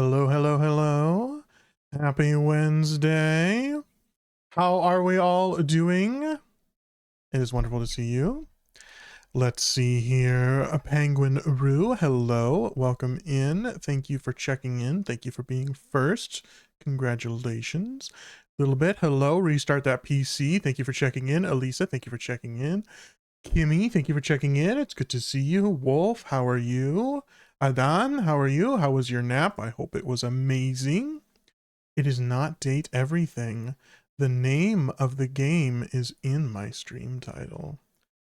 Hello, hello, hello. Happy Wednesday. How are we all doing? It is wonderful to see you. Let's see here. A Penguin Roo. Hello. Welcome in. Thank you for checking in. Thank you for being first. Congratulations. A little bit. Hello. Restart that PC. Thank you for checking in. Elisa, thank you for checking in. Kimmy, thank you for checking in. It's good to see you. Wolf, how are you? Adan, how are you? How was your nap? I hope it was amazing. It is not date everything. The name of the game is in my stream title.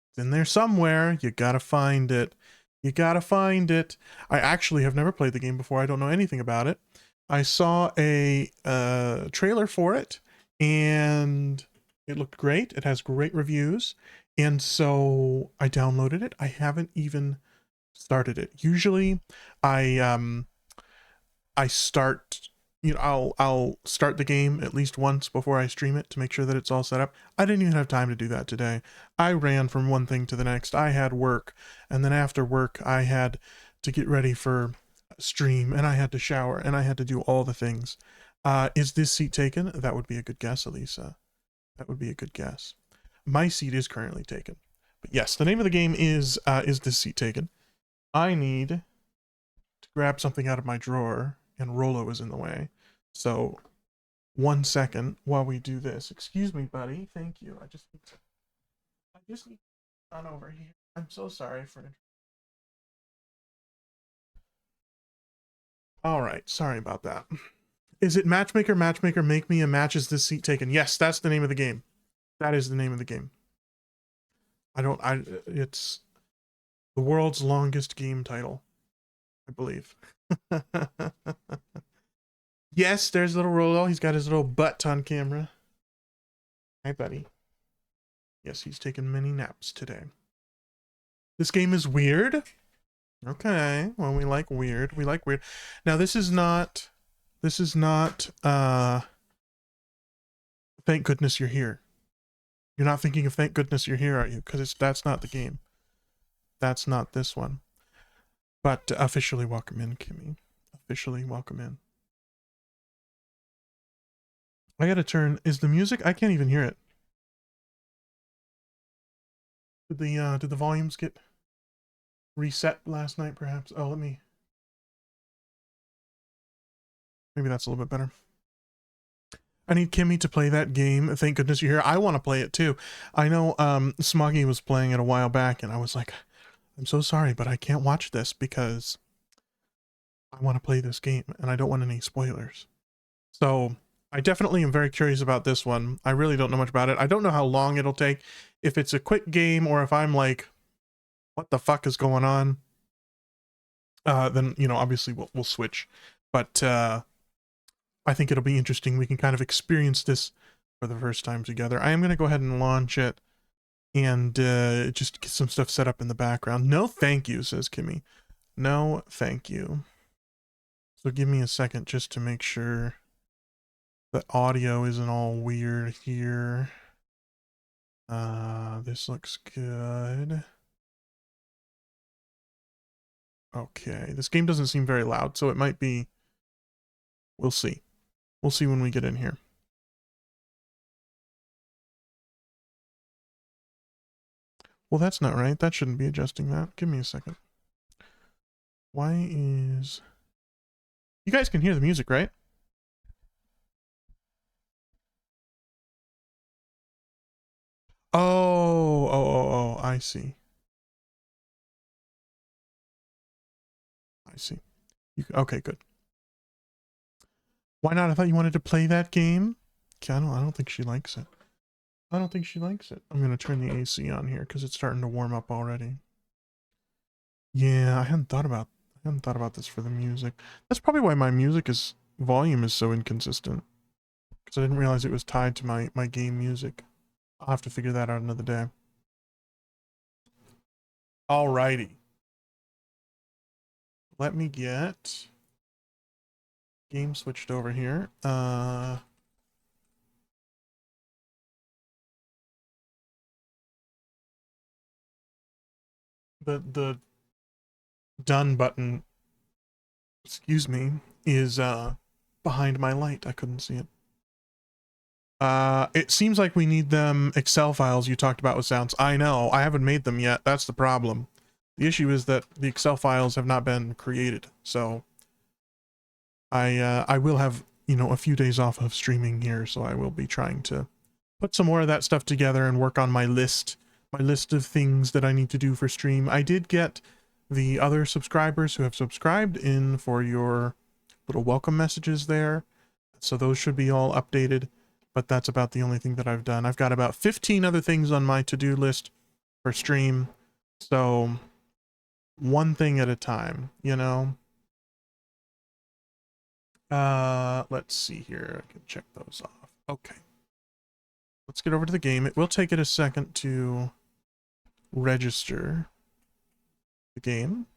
It's in there somewhere. You gotta find it. You gotta find it. I actually have never played the game before. I don't know anything about it. I saw a trailer for it, and it looked great. It has great reviews, and so I downloaded it. I haven't even started it. Usually, I start, I'll start the game at least once before I stream it to make sure that it's all set up. I didn't even have time to do that today. I ran from one thing to the next. I had work, and then after work I had to get ready for stream, and I had to shower, and I had to do all the things. Is this seat taken? That would be a good guess, Elisa. That would be a good guess. My seat is currently taken. But yes, the name of the game is this seat taken? I need to grab something out of my drawer, and Rolo is in the way. So 1 second while we do this. Excuse me, buddy. Thank you. I just need to run over here. I'm so sorry for. All right, sorry about that. Is it Matchmaker? Matchmaker, make me a match. Is this seat taken? Yes, that's the name of the game. That is the name of the game. It's the world's longest game title, I believe. Yes, there's little Rolo. He's got his little butt on camera. Hi, buddy. Yes, he's taken many naps today. This game is weird. Okay, well, we like weird. We like weird. Now, this is not, thank goodness you're here. You're not thinking of thank goodness you're here, are you? Because that's not the game. That's not this one. But officially welcome in, Kimmy. Officially welcome in. I gotta turn, is the music? I can't even hear it. Did the volumes get reset last night, perhaps? Oh, maybe that's a little bit better. I need Kimmy to play that game. Thank goodness you're here. I want to play it too. I know Smoggy was playing it a while back, and I was like, I'm so sorry, but I can't watch this because I want to play this game, and I don't want any spoilers. So I definitely am very curious about this one. I really don't know much about it. I don't know how long it'll take. If it's a quick game, or if I'm like, what the fuck is going on? Then, obviously we'll switch. But I think it'll be interesting. We can kind of experience this for the first time together. I am going to go ahead and launch it and just get some stuff set up in the background. No thank you, says Kimmy. No thank you. So give me a second just to make sure that audio isn't all weird here. This looks good. Okay, this game doesn't seem very loud, so it might be... We'll see. We'll see when we get in here. Well, that's not right. That shouldn't be adjusting that. Give me a second. Why is... You guys can hear the music, right? Oh, I see. I see. Okay, good. Why not? I thought you wanted to play that game. Okay, I don't think she likes it. I don't think she likes it. I'm going to turn the AC on here because it's starting to warm up already. Yeah, I hadn't thought about this for the music. That's probably why my volume is so inconsistent. Because I didn't realize it was tied to my game music. I'll have to figure that out another day. Alrighty. Let me get game switched over here. The done button, excuse me, is behind my light. I couldn't see it. It seems like we need them Excel files you talked about with sounds. I know, I haven't made them yet. That's the problem. The issue is that the Excel files have not been created. So I will have, you know, a few days off of streaming here, so I will be trying to put some more of that stuff together and work on my list of things that I need to do for stream. I did get the other subscribers who have subscribed in for your little welcome messages there. So those should be all updated, but that's about the only thing that I've done. I've got about 15 other things on my to-do list for stream. So one thing at a time, you know? Let's see here. I can check those off. Okay. Let's get over to the game. It will take it a second to register the game.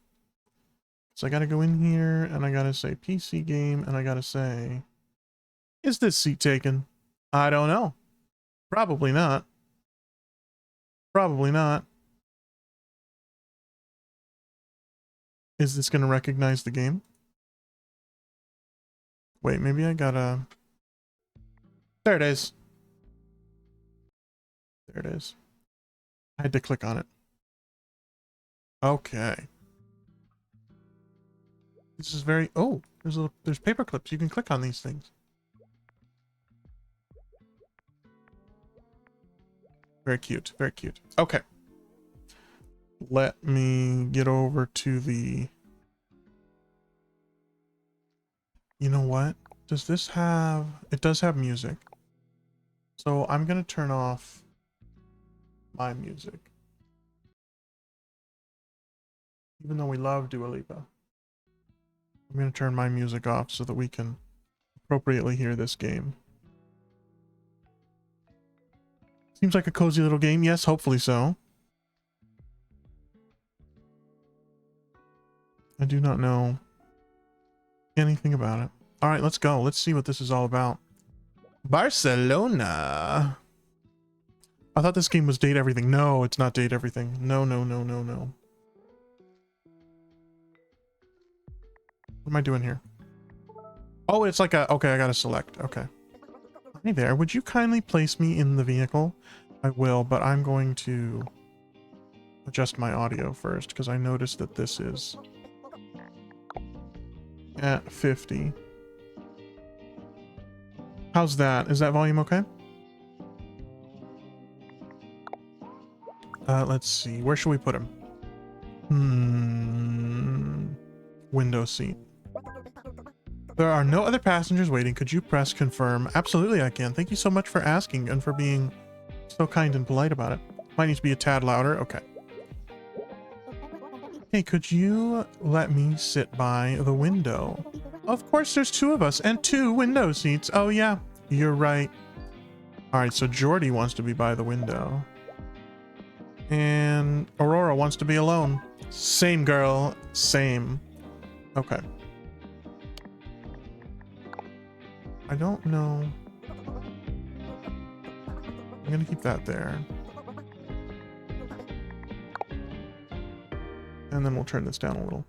So I gotta go in here and I gotta say PC game and I gotta say, is this seat taken? I don't know. Probably not. Probably not. Is this gonna recognize the game? Wait, maybe I gotta... There it is. There it is. I had to click on it. Okay. This is very... Oh, there's paper clips. You can click on these things. Very cute. Very cute. Okay. Let me get over to the... You know what? Does this have... It does have music. So I'm going to turn off my music. Even though we love Dua Lipa. I'm going to turn my music off so that we can appropriately hear this game. Seems like a cozy little game. Yes, hopefully so. I do not know anything about it. All right, let's go. Let's see what this is all about. Barcelona. I thought this game was Date Everything. No, it's not Date Everything. No, no, no, no, no. What am I doing here? Oh, it's like a... Okay, I gotta select. Okay. Hey there, would you kindly place me in the vehicle? I will, but I'm going to adjust my audio first because I noticed that this is at 50. How's that? Is that volume okay? Let's see. Where should we put him? Window seat. There are no other passengers waiting. Could you press confirm? Absolutely, I can. Thank you so much for asking and for being so kind and polite about it. Might need to be a tad louder. Okay. Hey, could you let me sit by the window? Of course, there's two of us and 2 window seats. Oh, yeah, you're right. All right, so Jordy wants to be by the window. And Aurora wants to be alone. Same girl, same. Okay. I don't know. I'm gonna keep that there. And then we'll turn this down a little.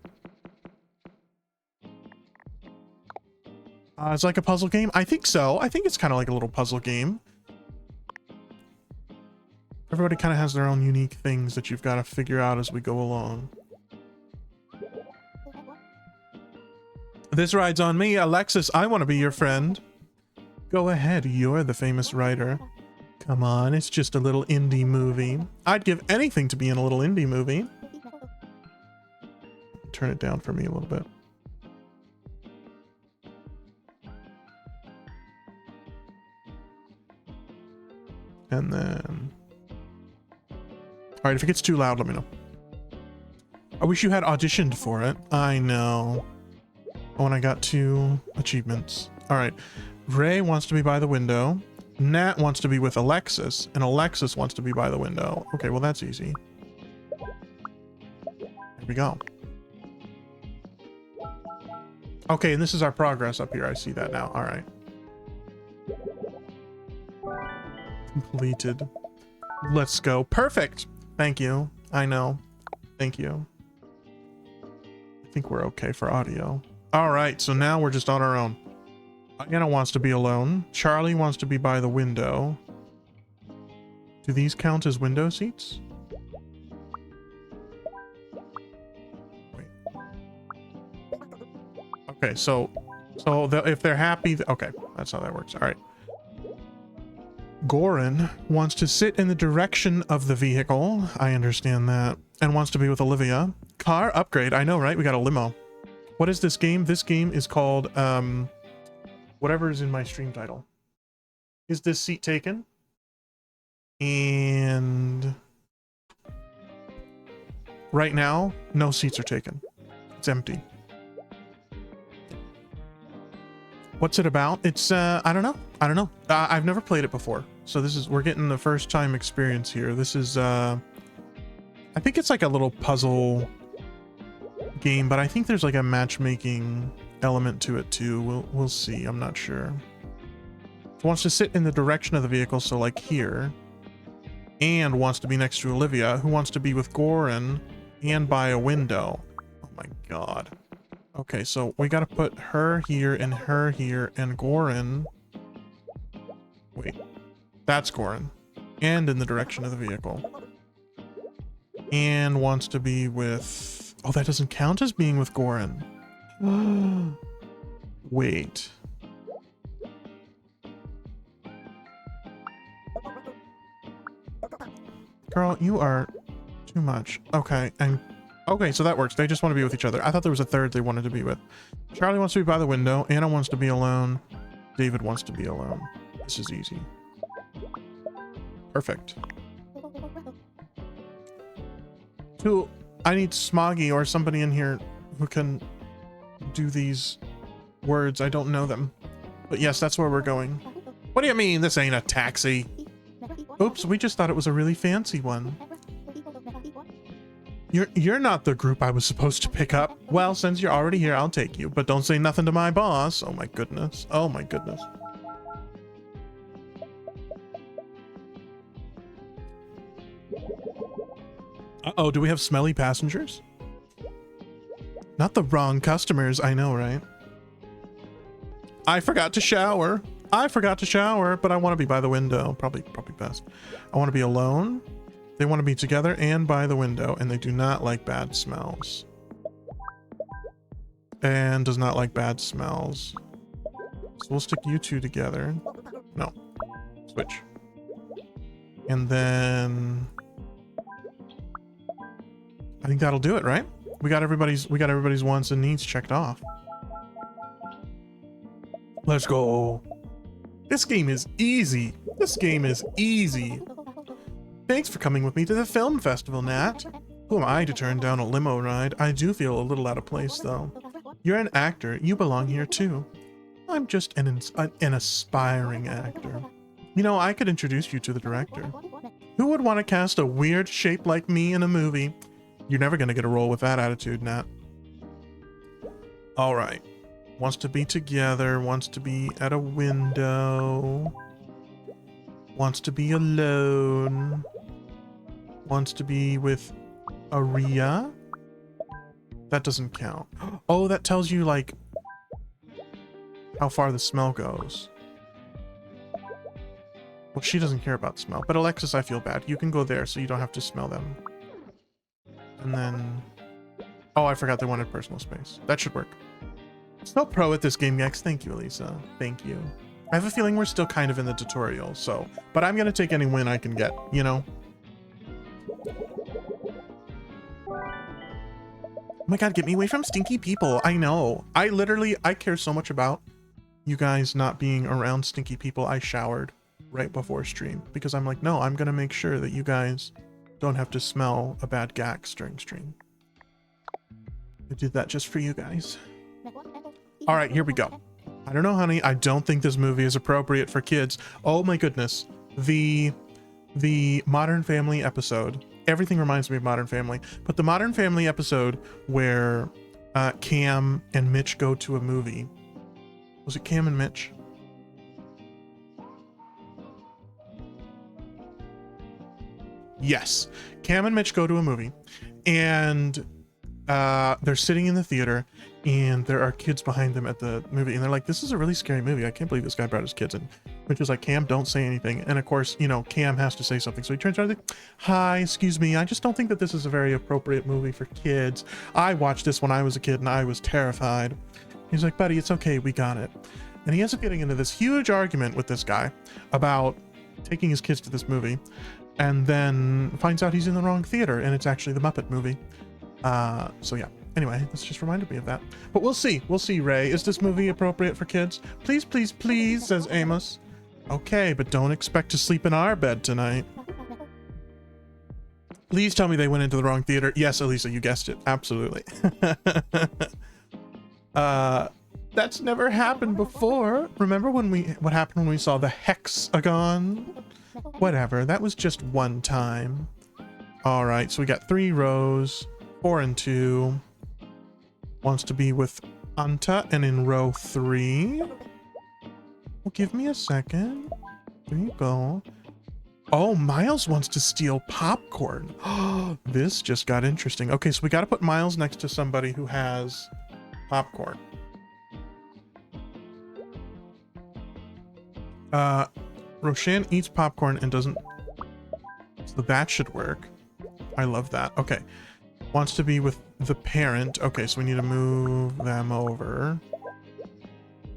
It's like a puzzle game? I think so. I think it's kind of like a little puzzle game. Everybody kind of has their own unique things that you've got to figure out as we go along. This ride's on me. Alexis, I want to be your friend. Go ahead, you're the famous writer. Come on, it's just a little indie movie. I'd give anything to be in a little indie movie. Turn it down for me a little bit. And then... Alright, if it gets too loud, let me know. I wish you had auditioned for it. I know. Oh, and I got 2 achievements. Alright. Ray wants to be by the window. Nat wants to be with Alexis. And Alexis wants to be by the window. Okay, well that's easy. Here we go. Okay, and this is our progress up here. I see that now. Alright. Completed. Let's go. Perfect! Thank you. I know. Thank you. I think we're okay for audio. All right, so now we're just on our own. Anna wants to be alone. Charlie wants to be by the window. Do these count as window seats? Wait. Okay, so if they're happy, okay, that's how that works. All right. Goran wants to sit in the direction of the vehicle. I understand that. And wants to be with Olivia. Car upgrade. I know, right? We got a limo. What is this game? This game is called, whatever is in my stream title. Is this seat taken? And right now, no seats are taken. It's empty. What's it about? It's, I don't know. I've never played it before. So we're getting the first time experience here. This is, I think it's like a little puzzle game, but I think there's like a matchmaking element to it too. We'll see. I'm not sure. It wants to sit in the direction of the vehicle, so like here, and wants to be next to Olivia, who wants to be with Goran and by a window. Oh my god. Okay, so we gotta put her here and Goran. Wait, that's Goran, and in the direction of the vehicle, and wants to be with. Oh, that doesn't count as being with Goran. Wait. Girl, you are too much. Okay, and okay, so that works. They just want to be with each other. I thought there was a third they wanted to be with. Charlie wants to be by the window. Anna wants to be alone. David wants to be alone. This is easy. Perfect. I need Smoggy or somebody in here who can do these words. I don't know them. But yes, that's where we're going. What do you mean this ain't a taxi? Oops, we just thought it was a really fancy one. You're not the group I was supposed to pick up. Well, since you're already here, I'll take you. But don't say nothing to my boss. Oh my goodness. Oh my goodness. Uh-oh, do we have smelly passengers? Not the wrong customers, I know, right? I forgot to shower. But I want to be by the window. Probably best. I want to be alone. They want to be together and by the window, and they do not like bad smells. And does not like bad smells. So we'll stick you two together. No. Switch. And then I think that'll do it, right? We got everybody's wants and needs checked off. Let's go. This game is easy. Thanks for coming with me to the film festival, Nat. Who am I to turn down a limo ride? I do feel a little out of place, though. You're an actor. You belong here, too. I'm just an aspiring actor. You know, I could introduce you to the director. Who would want to cast a weird shape like me in a movie? You're never going to get a role with that attitude, Nat. All right. Wants to be together. Wants to be at a window. Wants to be alone. Wants to be with Aria. That doesn't count. Oh, that tells you, like, how far the smell goes. Well, she doesn't care about smell. But Alexis, I feel bad. You can go there so you don't have to smell them. And then... Oh, I forgot they wanted personal space. That should work. Still pro at this game, Gex. Thank you, Elisa. Thank you. I have a feeling we're still kind of in the tutorial, so... But I'm gonna take any win I can get, you know? Oh my god, get me away from stinky people. I know. I care so much about you guys not being around stinky people. I showered right before stream because I'm like, no, I'm gonna make sure that you guys don't have to smell a bad gax during stream. I did that just for you guys. All right, here we go. I don't know, honey. I don't think this movie is appropriate for kids. Oh my goodness. The Modern Family episode. Everything reminds me of Modern Family, but the Modern Family episode where Cam and Mitch go to a movie. Was it Cam and Mitch? Yes. Cam and Mitch go to a movie, and they're sitting in the theater and there are kids behind them at the movie, and they're like, this is a really scary movie. I can't believe this guy brought his kids in. Which is like, Cam, don't say anything. And of course, you know, Cam has to say something. So he turns around and like, hi, excuse me. I just don't think that this is a very appropriate movie for kids. I watched this when I was a kid and I was terrified. He's like, buddy, it's okay. We got it. And he ends up getting into this huge argument with this guy about taking his kids to this movie, and then finds out he's in the wrong theater and it's actually the Muppet movie. So yeah. Anyway, this just reminded me of that. But we'll see. We'll see, Ray. Is this movie appropriate for kids? Please, please, please, says Amos. Okay, but don't expect to sleep in our bed tonight. Please tell me they went into the wrong theater. Yes, Elisa, you guessed it. Absolutely. That's never happened before. Remember what happened when we saw the hexagon? Whatever, that was just one time. All right, so we got 3 rows, 4 and 2. Wants to be with Anta, and in row 3. Well, give me a second. There you go. Oh, Miles wants to steal popcorn. This just got interesting. Okay, so we got to put Miles next to somebody who has popcorn. Roshan eats popcorn and doesn't... So that should work. I love that. Okay. Wants to be with the parent. Okay, so we need to move them over.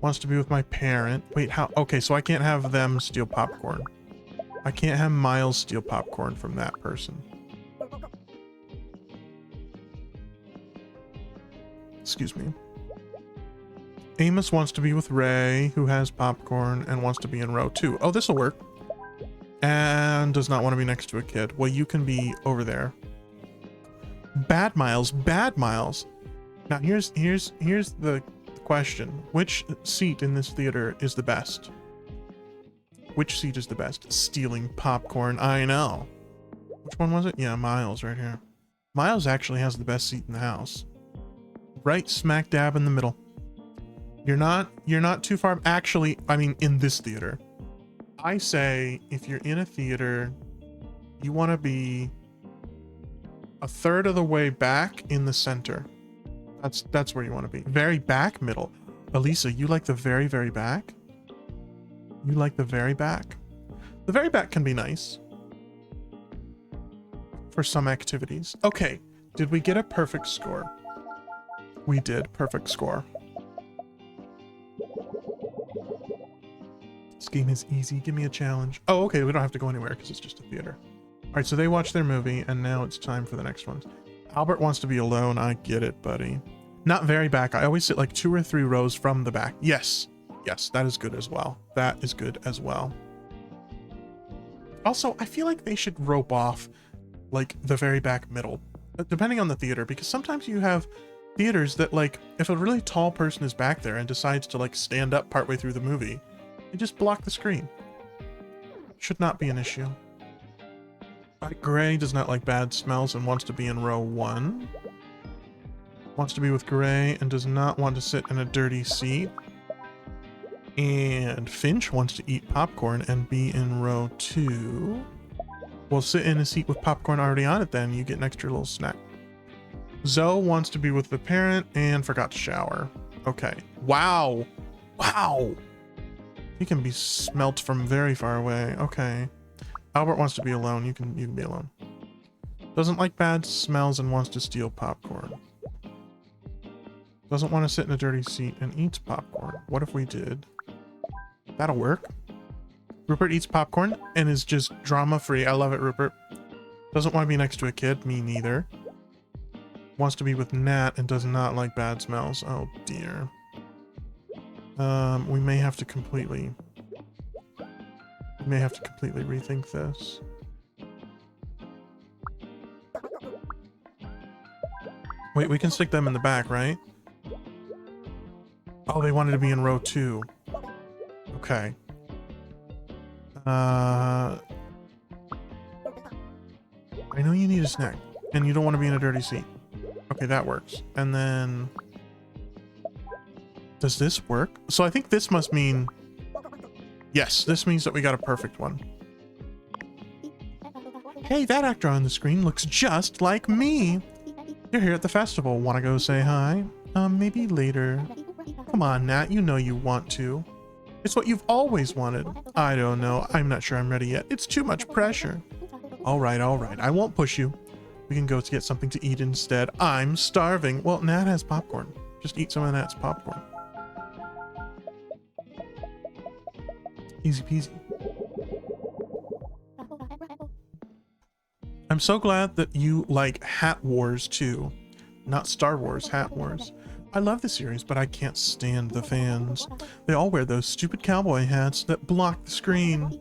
Wants to be with my parent. Wait, how? Okay, so I can't have them steal popcorn. I can't have Miles steal popcorn from that person. Excuse me. Amos wants to be with Ray, who has popcorn and wants to be in row 2. Oh, this'll work. And does not want to be next to a kid. Well, you can be over there. Bad Miles, bad Miles. Now here's the question. Which seat in this theater is the best? Which seat is the best? Stealing popcorn, I know. Which one was it? Yeah, Miles right here. Miles actually has the best seat in the house. Right smack dab in the middle. You're not too far. Actually, I mean, in this theater. I say if you're in a theater, you want to be a third of the way back in the center. That's where you want to be. Very back, middle. Elisa, you like the very, very back? You like the very back? The very back can be nice for some activities. Okay, did we get a perfect score? We did. Perfect score. This game is easy. Give me a challenge. Oh, okay, we don't have to go anywhere because it's just a theater. All right, so they watched their movie, and now it's time for the next ones. Albert wants to be alone. I get it, buddy. Not very back. I always sit like 2 or 3 rows from the back. Yes. Yes, that is good as well. That is good as well. Also, I feel like they should rope off like the very back middle, depending on the theater, because sometimes you have theaters that, like, if a really tall person is back there and decides to like stand up partway through the movie, they just block the screen. Should not be an issue. Gray does not like bad smells and wants to be in row 1. Wants to be with Gray and does not want to sit in a dirty seat. And Finch wants to eat popcorn and be in row 2. We'll sit in a seat with popcorn already on it then. You get an extra little snack. Zoe wants to be with the parent and forgot to shower. Okay. Wow. Wow. He can be smelt from very far away. Okay. Albert wants to be alone. You can be alone. Doesn't like bad smells and wants to steal popcorn. Doesn't want to sit in a dirty seat and eats popcorn. What if we did? That'll work. Rupert eats popcorn and is just drama free. I love it, Rupert. Doesn't want to be next to a kid. Me neither. Wants to be with Nat and does not like bad smells. Oh dear. We may have to completely rethink this. Wait, we can stick them in the back, right? Oh, they wanted to be in row 2. Okay. I know you need a snack, and you don't want to be in a dirty seat. Okay, that works. And then... does this work? So I think this must mean... yes, this means that we got a perfect one. Hey, that actor on the screen looks just like me. You're here at the festival. Want to go say hi? Maybe later. Come on, Nat. You know you want to. It's what you've always wanted. I don't know. I'm not sure I'm ready yet. It's too much pressure. All right, all right. I won't push you. We can go to get something to eat instead. I'm starving. Well, Nat has popcorn. Just eat some of Nat's popcorn. Easy peasy. I'm so glad that you like Hat Wars too. Not Star Wars, Hat Wars. I love the series, but I can't stand the fans. They all wear those stupid cowboy hats that block the screen.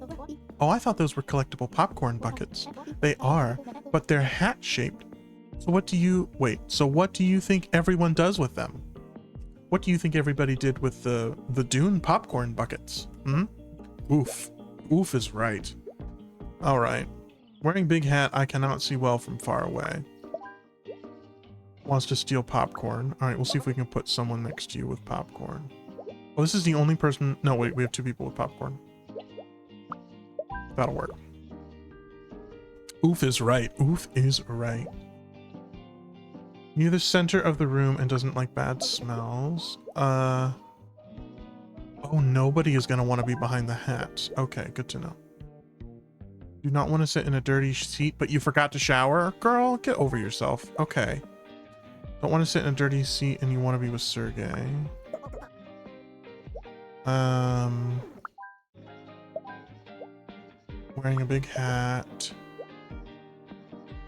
Oh, I thought those were collectible popcorn buckets. They are, but they're hat-shaped. So what do you think everyone does with them? What do you think everybody did with the Dune popcorn buckets? Oof. Oof is right. All right. Wearing big hat, I cannot see well from far away. Wants to steal popcorn. All right, we'll see if we can put someone next to you with popcorn. Oh, this is the only person. No, wait, we have 2 people with popcorn. That'll work. Oof is right. Oof is right. Near the center of the room and doesn't like bad smells. Oh, nobody is going to want to be behind the hat. Okay, good to know. Do not want to sit in a dirty seat, but you forgot to shower? Girl, get over yourself. Okay. Don't want to sit in a dirty seat and you want to be with Sergey. Wearing a big hat.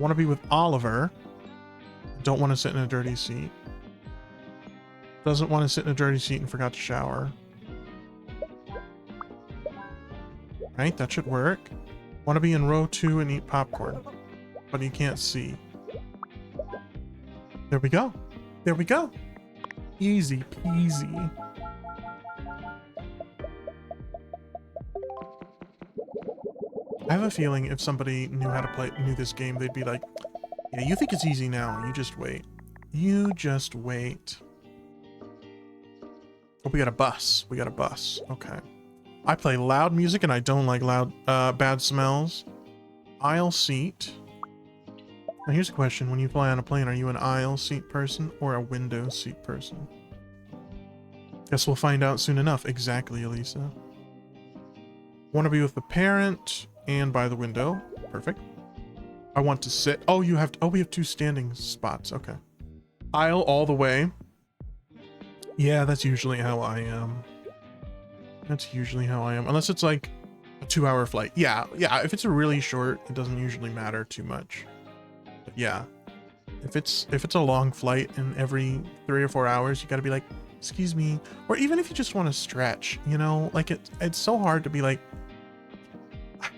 Want to be with Oliver. Don't want to sit in a dirty seat. Doesn't want to sit in a dirty seat and forgot to shower. Right, that should work. Want to be in row 2 and eat popcorn, but you can't see. There we go. There we go. Easy peasy. I have a feeling if somebody knew how to knew this game, they'd be like, yeah, you think it's easy now. You just wait. You just wait. Oh, we got a bus. We got a bus. Okay. I play loud music and I don't like loud, bad smells. Aisle seat. Now here's a question. When you fly on a plane, are you an aisle seat person or a window seat person? Guess we'll find out soon enough. Exactly, Elisa. Want to be with the parent and by the window. Perfect. I want to sit. Oh, you have to, oh, we have 2 standing spots. Okay. Aisle all the way. Yeah, that's usually how I am. That's usually how I am. Unless it's like a 2-hour flight. Yeah, if it's a really short, it doesn't usually matter too much. But yeah. If it's a long flight and every 3 or 4 hours, you gotta be like, excuse me. Or even if you just want to stretch, you know, like it's so hard to be like,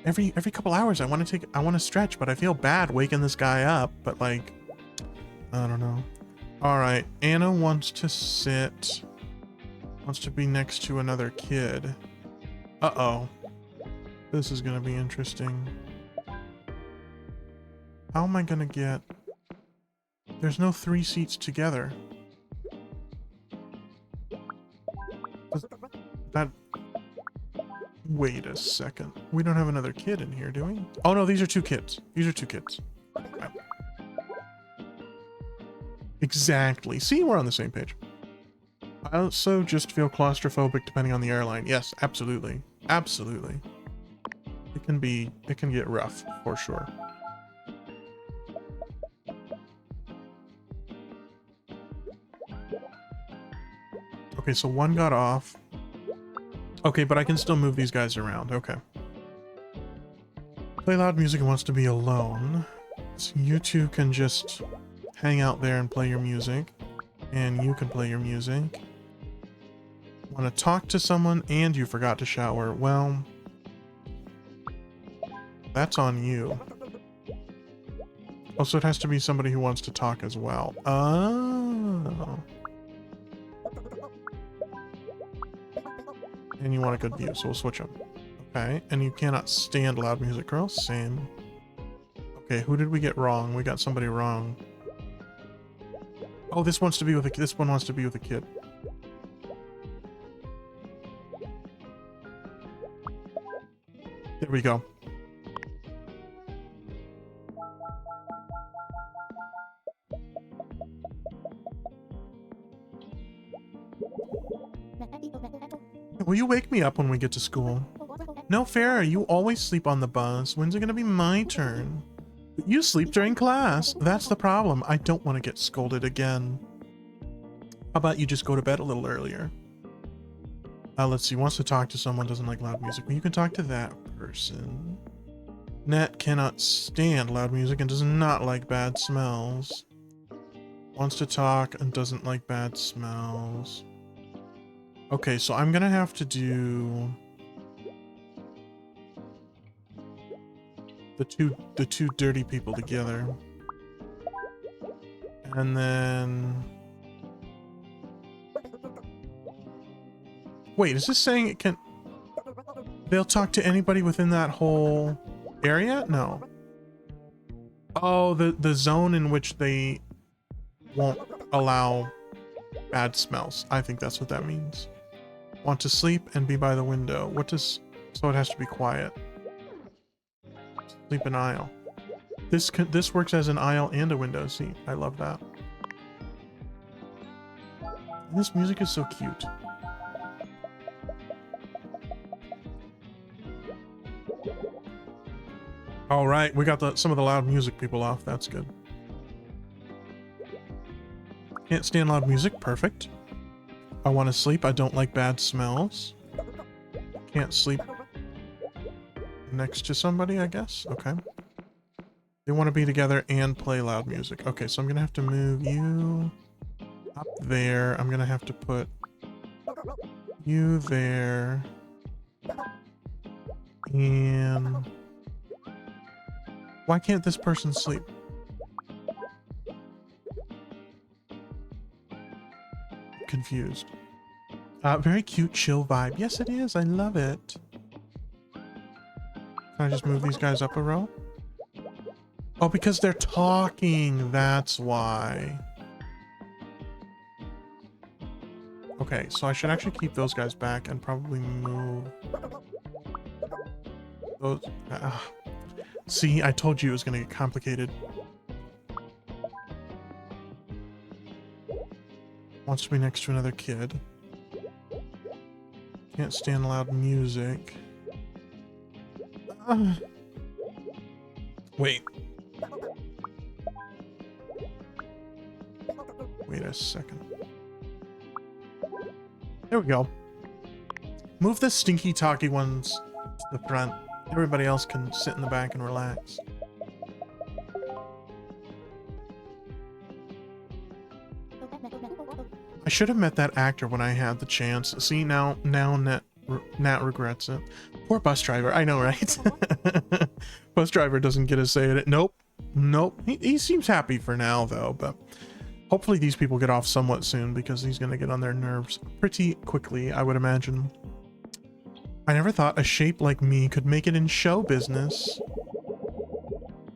every couple hours I want to stretch, but I feel bad waking this guy up. But like, I don't know. All right, Anna wants to sit. Wants to be next to another kid. Uh-oh. This is gonna be interesting. How am I gonna get... There's no 3 seats together. That... Wait a second. We don't have another kid in here, do we? Oh no, these are 2 kids. These are 2 kids. Right. Exactly. See, we're on the same page. I also just feel claustrophobic depending on the airline. Yes, absolutely. Absolutely. It can get rough for sure. Okay, so 1 got off. Okay, but I can still move these guys around. Okay. Play loud music and wants to be alone. So you 2 can just hang out there and play your music. And you can play your music. Want to talk to someone and you forgot to shower. Well, that's on you. Also, it has to be somebody who wants to talk as well. Oh. And you want a good view, so we'll switch them. Okay, and you cannot stand loud music, girl. Same. Okay, who did we get wrong? We got somebody wrong. Oh, this one wants to be with a kid. There we go. Will you wake me up when we get to school? No fair, you always sleep on the bus. When's it gonna be my turn? You sleep during class. That's the problem. I don't want to get scolded again. How about you just go to bed a little earlier? Let's see. Wants to talk to someone, doesn't like loud music. Well, you can talk to that person. Nat cannot stand loud music and does not like bad smells. Wants to talk and doesn't like bad smells. Okay, so I'm gonna have to do the two dirty people together. And then wait, is this saying it can they'll talk to anybody within that whole area? No. Oh, the zone in which they won't allow bad smells. I think that's what that means. Want to sleep and be by the window. What does... So it has to be quiet. Sleep in aisle. This works as an aisle and a window seat. I love that. This music is so cute. All right, we got some of the loud music people off. That's good. Can't stand loud music. Perfect. I want to sleep. I don't like bad smells. Can't sleep next to somebody, I guess. Okay. They want to be together and play loud music. Okay, so I'm going to have to move you up there. I'm going to have to put you there. And why can't this person sleep? Confused. Very cute, chill vibe. Yes, it is. I love it. Can I just move these guys up a row? Oh, because they're talking. That's why. Okay, so I should actually keep those guys back and probably move those. See, I told you it was going to get complicated. Wants to be next to another kid. Can't stand loud music. Wait. Wait a second. There we go. Move the stinky talky ones to the front. Everybody else can sit in the back and relax. I should have met that actor when I had the chance. See, now Nat regrets it. Poor bus driver. I know, right? Bus driver doesn't get a say at it. Nope. Nope. He seems happy for now, though, but hopefully these people get off somewhat soon because he's going to get on their nerves pretty quickly, I would imagine. I never thought a shape like me could make it in show business.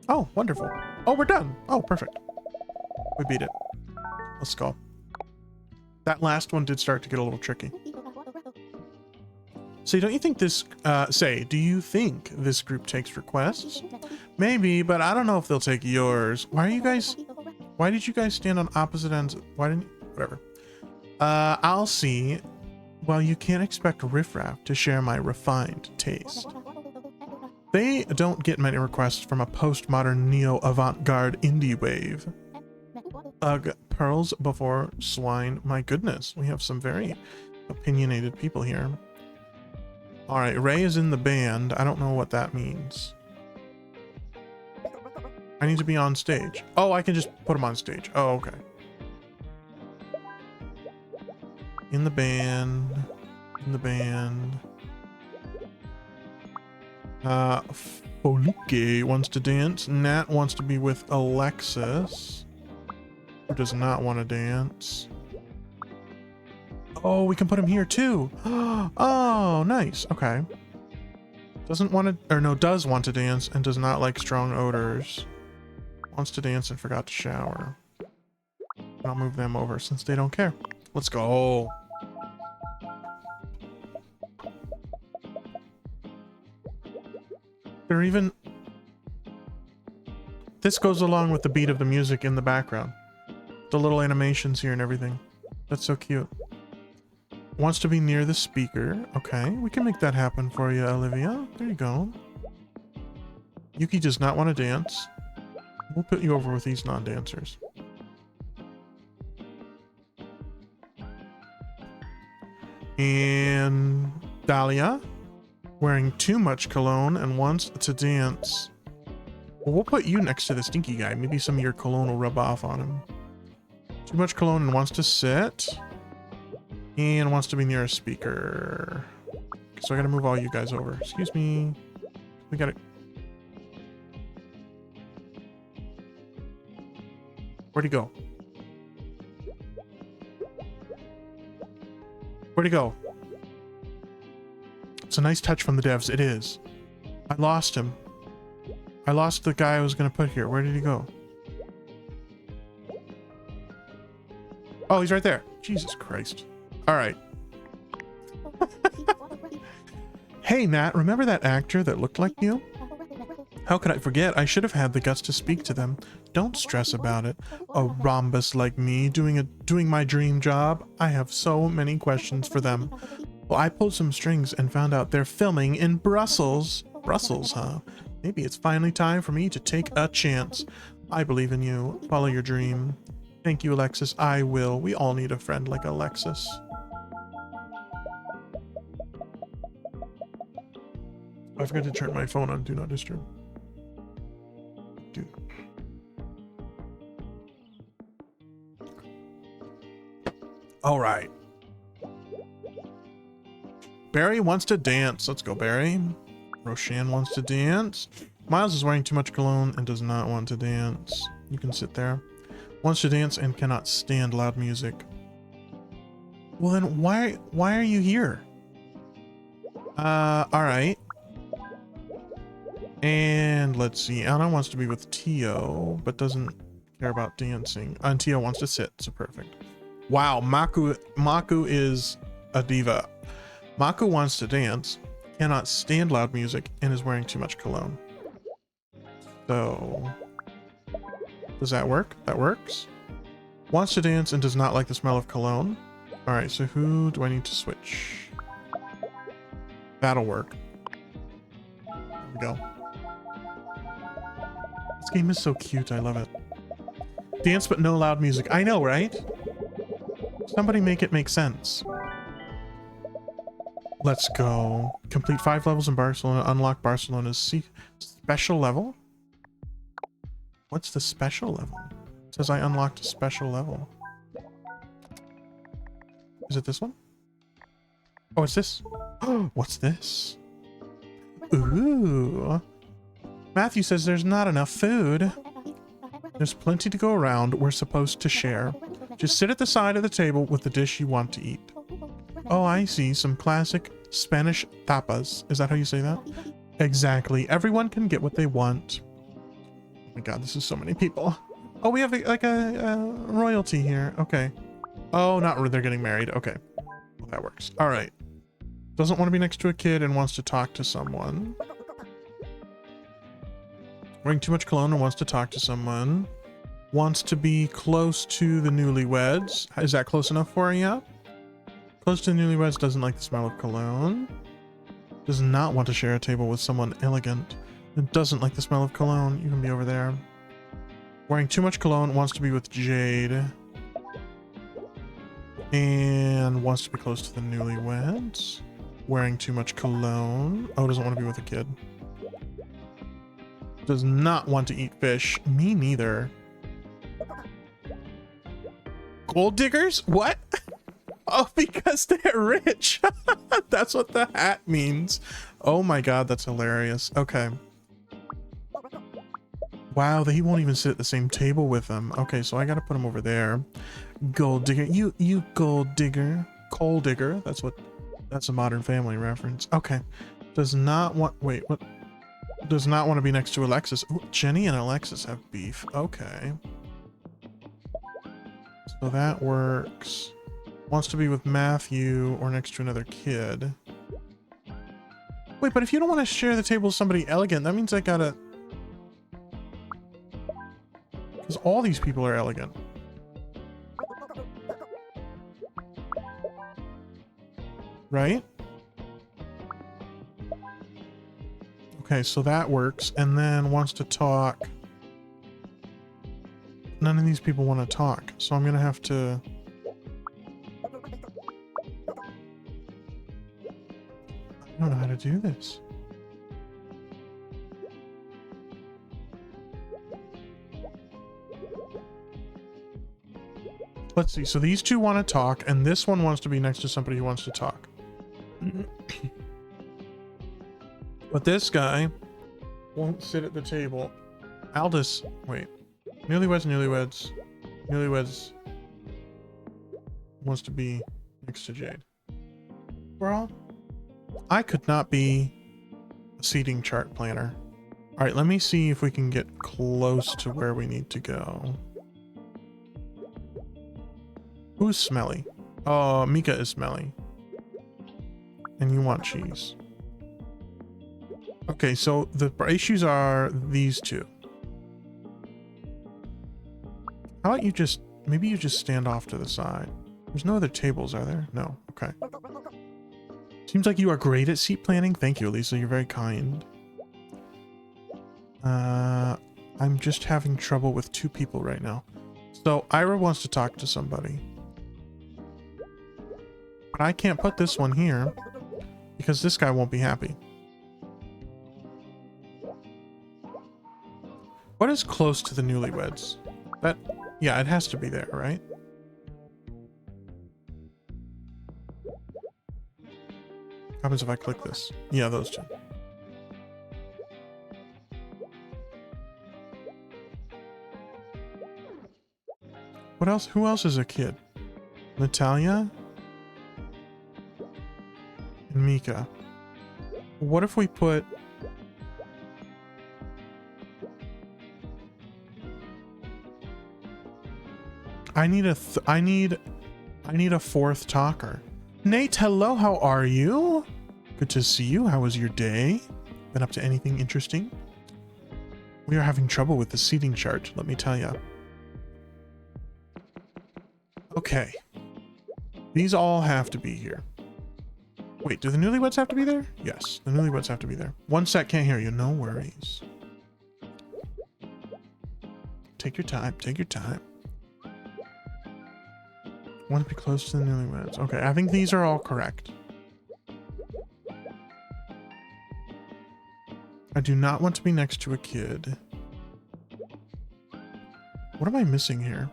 Oh, wonderful. Oh, we're done. Oh, perfect. We beat it. Let's go. That last one did start to get a little tricky. So don't you think this, do you think this group takes requests? Maybe, but I don't know if they'll take yours. Why did you guys stand on opposite ends? Why didn't, whatever. I'll see. Well, you can't expect riffraff to share my refined taste. They don't get many requests from a postmodern neo-avant-garde indie wave. Ugh, pearls before swine. My goodness, we have some very opinionated people here. All right, Ray is in the band. I don't know what that means. I need to be on stage. Oh, I can just put him on stage. Oh, okay. In the band. In the band. Foluke wants to dance. Nat wants to be with Alexis, who does not want to dance. Oh, we can put him here too. Oh, nice. Okay. Doesn't want to, or no, does want to dance and does not like strong odors. Wants to dance and forgot to shower. I'll move them over since they don't care. Let's go. They're even... This goes along with the beat of the music in the background. The little animations here and everything. That's so cute. Wants to be near the speaker. Okay, we can make that happen for you, Olivia. There you go. Yuki does not want to dance. We'll put you over with these non-dancers. And Dahlia, wearing too much cologne and wants to dance. Well, we'll put you next to the stinky guy. Maybe some of your cologne will rub off on him. Too much cologne and wants to sit. And wants to be near a speaker. So I gotta move all you guys over. Excuse me. We gotta... Where'd he go? Where'd he go? It's a nice touch from the devs. It is. I lost him. I lost the guy I was gonna put here. Where did he go? Oh, he's right there. Jesus Christ. All right. Hey, Nat, remember that actor that looked like you? How could I forget? I should have had the guts to speak to them. Don't stress about it. A rhombus like me doing my dream job. I have so many questions for them. Well, I pulled some strings and found out they're filming in Brussels. Brussels, huh? Maybe it's finally time for me to take a chance. I believe in you. Follow your dream. Thank you, Alexis. I will. We all need a friend like Alexis. I forgot to turn my phone on Do Not Disturb. Dude. All right. Barry wants to dance. Let's go, Barry. Roshan wants to dance. Miles is wearing too much cologne and does not want to dance. You can sit there. Wants to dance and cannot stand loud music. Well then, why are you here? All right. And let's see. Anna wants to be with Tio, but doesn't care about dancing. And Tio wants to sit, so perfect. Wow, Maku is a diva. Maku wants to dance, cannot stand loud music, and is wearing too much cologne. So, does that work? That works. Wants to dance and does not like the smell of cologne. All right, so who do I need to switch? That'll work. There we go. This game is so cute. I love it. Dance but no loud music. I know, right? Somebody make it make sense. Let's go. Complete 5 levels in Barcelona. Unlock Barcelona's special level. What's the special level? It says I unlocked a special level. Is it this one? Oh, it's this. What's this? Ooh. Matthew says there's not enough food. There's plenty to go around. We're supposed to share. Just sit at the side of the table with the dish you want to eat. Oh, I see. Some classic Spanish tapas. Is that how you say that? Exactly. Everyone can get what they want. Oh my god, this is so many people. Oh, we have like a royalty here. Okay. Oh, not they're getting married. Okay. Well, that works. All right. Doesn't want to be next to a kid and wants to talk to someone. Wearing too much cologne and wants to talk to someone. Wants to be close to the newlyweds. Is that close enough for you? Close to the newlyweds, doesn't like the smell of cologne. Does not want to share a table with someone elegant. And doesn't like the smell of cologne. You can be over there. Wearing too much cologne, wants to be with Jade. And wants to be close to the newlyweds. Wearing too much cologne. Oh, doesn't want to be with a kid. Does not want to eat fish. Me neither. Gold diggers? What? Oh, because they're rich. That's what the hat means. Oh my god, that's hilarious. Okay. Wow, he won't even sit at the same table with them. Okay, so I gotta put him over there. Gold digger. You gold digger. Coal digger. That's a Modern Family reference. Okay. Does not want... Wait, what? Does not want to be next to Alexis. Ooh, Jenny and Alexis have beef. Okay. So that works. Wants to be with Matthew or next to another kid. Wait, but if you don't want to share the table with somebody elegant, that means I gotta... Because all these people are elegant. right? Okay, so that works. And then wants to talk. None of these people want to talk, so I'm gonna have to... I don't know how to do this. Let's see, so these two want to talk, and this one wants to be next to somebody who wants to talk. But this guy won't sit at the table. Aldous, wait. Newlyweds. Newlyweds wants to be next to Jade. Bro, I could not be a seating chart planner. All right, let me see if we can get close to where we need to go. Who's smelly? Oh, Mika is smelly. And you want cheese. Okay, so the issues are these two. How about you just, maybe you just stand off to the side. There's no other tables, are there? No, okay. Seems like you are great at seat planning. Thank you, Elisa, you're very kind. I'm just having trouble with two people right now. So Ira wants to talk to somebody. But I can't put this one here because this guy won't be happy. What is close to the newlyweds? That, yeah, it has to be there, right? What happens if I click this? Yeah, those two. What else? Who else is a kid? Natalia? And Mika. What if we put... I need a fourth talker. Nate, hello, how are you? Good to see you. How was your day? Been up to anything interesting? We are having trouble with the seating chart, let me tell you. Okay. These all have to be here. Wait, do the newlyweds have to be there? Yes, the newlyweds have to be there. One sec, can't hear you. No worries. Take your time, take your time. Want to be close to the newlyweds. Okay, I think these are all correct. I do not want to be next to a kid. What am I missing here?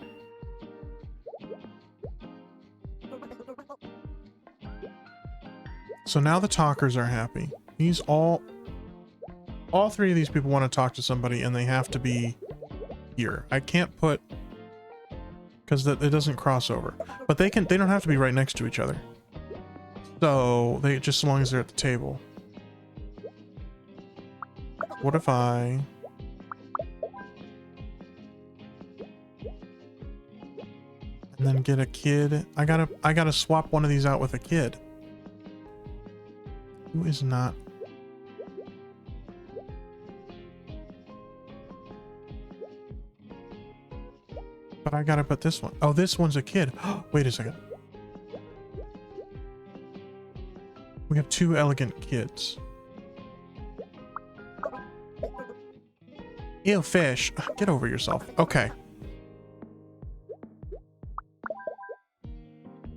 So now the talkers are happy. These all three of these people want to talk to somebody and they have to be here. I can't put, because it doesn't cross over. But they don't have to be right next to each other. So they just as long as they're at the table. What if I and then get a kid? I gotta swap one of these out with a kid. Who is not? But I gotta put this one. Oh, this one's a kid. Wait a second. We have two elegant kids. Ew, fish. Get over yourself. Okay.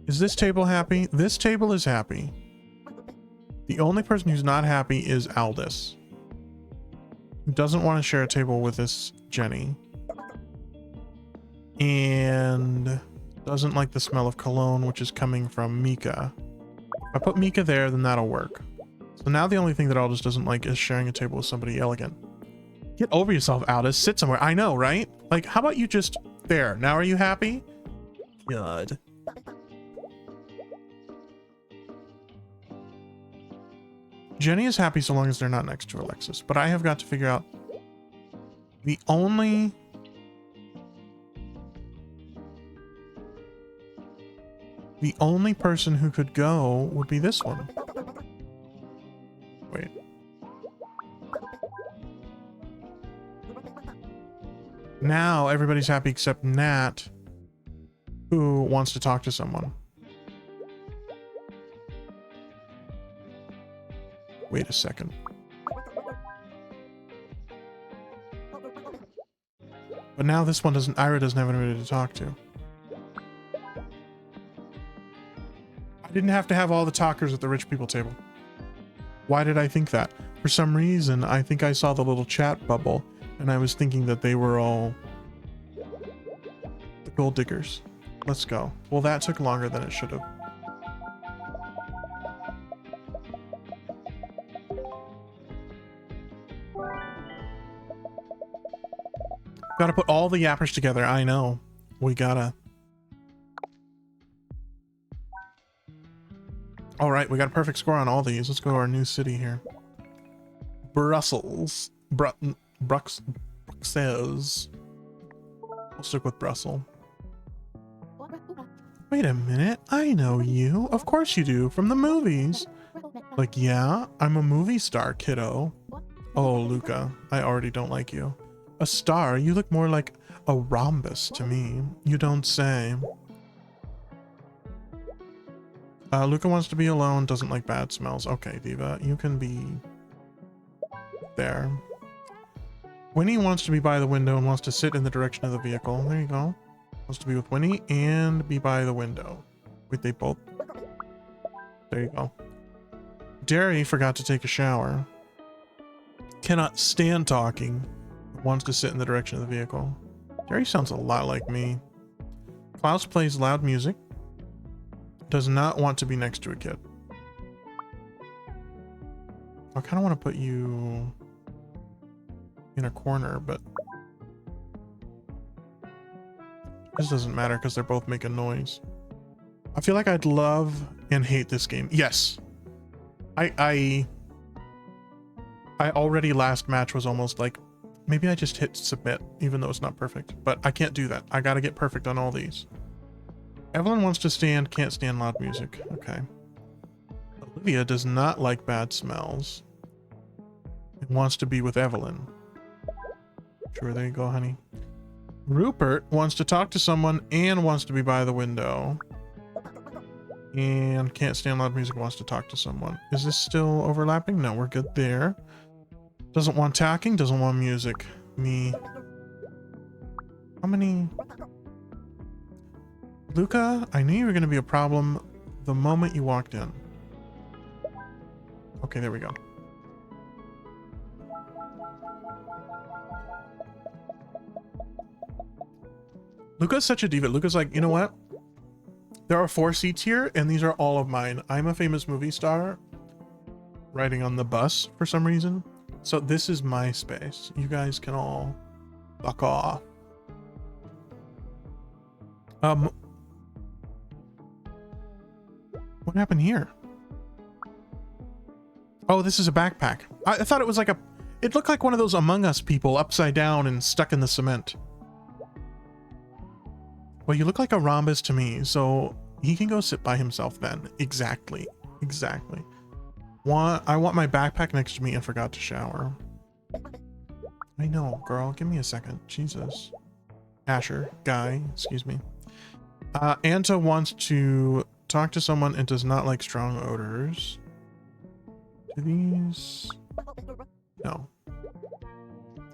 Is this table happy? This table is happy. The only person who's not happy is Aldous, who doesn't want to share a table with this Jenny. And doesn't like the smell of cologne, which is coming from Mika. If I put Mika there, then that'll work. So now the only thing that Aldous doesn't like is sharing a table with somebody elegant. Get over yourself, Aldous. Sit somewhere. I know, right? Like, how about you just... There. Now are you happy? Good. Jenny is happy so long as they're not next to Alexis, but I have got to figure out the only person who could go would be this one. Wait. Now everybody's happy except Nat, who wants to talk to someone. Wait a second. But now this one doesn't, Ira doesn't have anybody to talk to. I didn't have to have all the talkers at the rich people table. Why did I think that? For some reason, I think I saw the little chat bubble and I was thinking that they were all the gold diggers. Let's go. Well, that took longer than it should have. Gotta put all the yappers together. I know. We gotta. All right, we got a perfect score on all these. Let's go to our new city here. Brussels. Bruxelles. We'll stick with Brussels. Wait a minute. I know you. Of course you do. From the movies. Like, yeah, I'm a movie star, kiddo. Oh, Luca, I already don't like you. A star? You look more like a rhombus to me. You don't say. Luca wants to be alone, doesn't like bad smells. Okay, Diva, you can be there. Winnie wants to be by the window and wants to sit in the direction of the vehicle. There you go. Wants to be with Winnie and be by the window. Wait, they both... There you go. Derry forgot to take a shower. Cannot stand talking. Wants to sit in the direction of the vehicle. Derry sounds a lot like me. Klaus plays loud music. Does not want to be next to a kid. I kind of want to put you in a corner, but this doesn't matter because they're both making noise. I feel like I'd love and hate this game. Yes. I already last match was almost like, maybe I just hit submit, even though it's not perfect. But I can't do that. I gotta get perfect on all these. Evelyn wants to stand, can't stand loud music. Okay. Olivia does not like bad smells. And wants to be with Evelyn. Sure, there you go, honey. Rupert wants to talk to someone and wants to be by the window. And can't stand loud music, wants to talk to someone. Is this still overlapping? No, we're good there. Doesn't want talking, doesn't want music. Me. How many? Luca, I knew you were going to be a problem the moment you walked in. Okay, there we go. Luca's such a diva. Luca's like, you know what? There are 4 seats here, and these are all of mine. I'm a famous movie star riding on the bus for some reason. So this is my space. You guys can all fuck off. What happened here? Oh, this is a backpack. I thought it was like a... It looked like one of those Among Us people upside down and stuck in the cement. Well, you look like a rhombus to me, so he can go sit by himself then. Exactly. Exactly. I want my backpack next to me and forgot to shower. I know, girl. Give me a second. Jesus. Asher. Guy. Excuse me. Anta wants to talk to someone and does not like strong odors. Do these... No.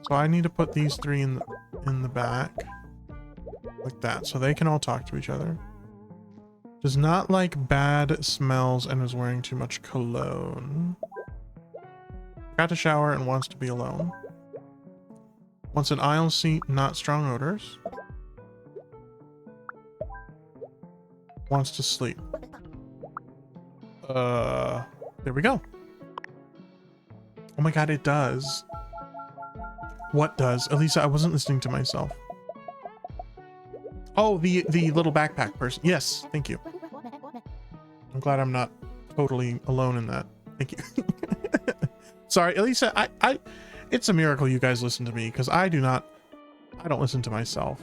So I need to put these 3 in the back. Like that, so they can all talk to each other. Does not like bad smells and is wearing too much cologne. Got to shower and wants to be alone. Wants an aisle seat, not strong odors. Wants to sleep. There we go. Oh my god, it does. What does? Elisa, I wasn't listening to myself. Oh, the little backpack person. Yes, thank you. I'm glad I'm not totally alone in that. Thank you. Sorry, Elisa, I it's a miracle you guys listen to me, because I don't listen to myself.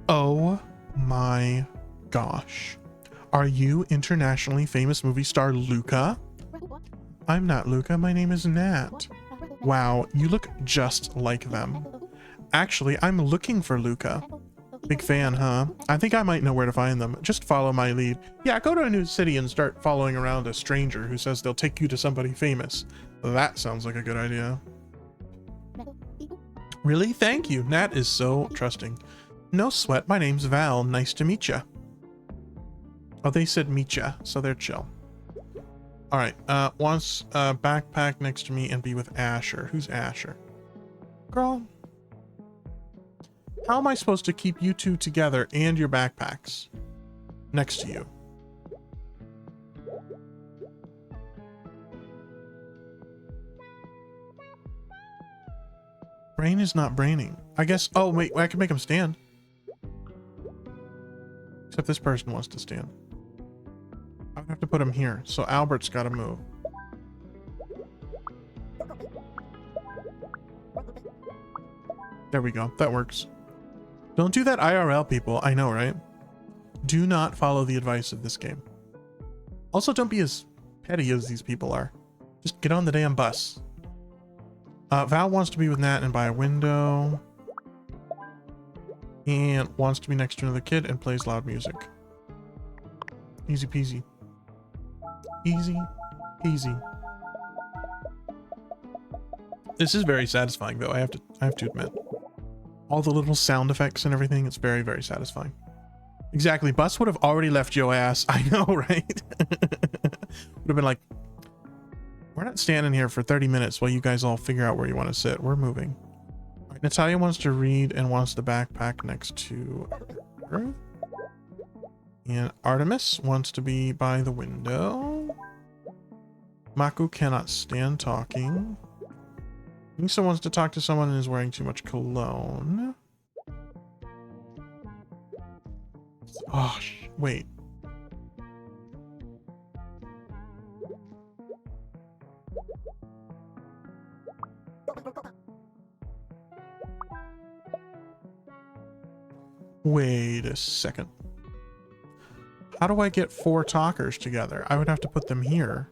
Oh my gosh. Are you internationally famous movie star Luca? I'm not Luca, my name is Nat. Wow, you look just like them. Actually, I'm looking for Luca. Big fan, huh? I think I might know where to find them. Just follow my lead. Yeah, go to a new city and start following around a stranger who says they'll take you to somebody famous. That sounds like a good idea. Really? Thank you. Nat is so trusting. No sweat. My name's Val. Nice to meet ya. Oh, they said meet ya, so they're chill. All right. Wants a backpack next to me and be with Asher. Who's Asher? Girl. How am I supposed to keep you two together and your backpacks next to you? Brain is not braining. I guess. Oh, wait. I can make him stand. Except this person wants to stand. I have to put him here. So Albert's got to move. There we go. That works. Don't do that IRL, people. I know, right? Do not follow the advice of this game. Also, don't be as petty as these people are. Just get on the damn bus. Val wants to be with Nat and by a window. And wants to be next to another kid and plays loud music. Easy peasy. Easy peasy. This is very satisfying though, I have to admit. All the little sound effects and everything, it's very, very satisfying. Exactly. Bus would have already left your ass. I know, right? Would have been like, we're not standing here for 30 minutes while you guys all figure out where you want to sit. We're moving. All right, Natalia wants to read and wants the backpack next to her. And Artemis wants to be by the window. Maku cannot stand talking. Nisa wants to talk to someone and is wearing too much cologne. Oh, wait. Wait a second. How do I get 4 talkers together? I would have to put them here.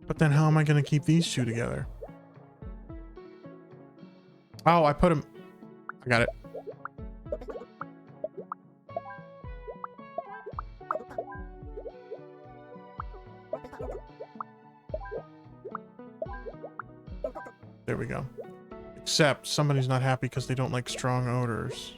But then how am I going to keep these 2 together? Oh, I put them... I got it. There we go. Except somebody's not happy because they don't like strong odors.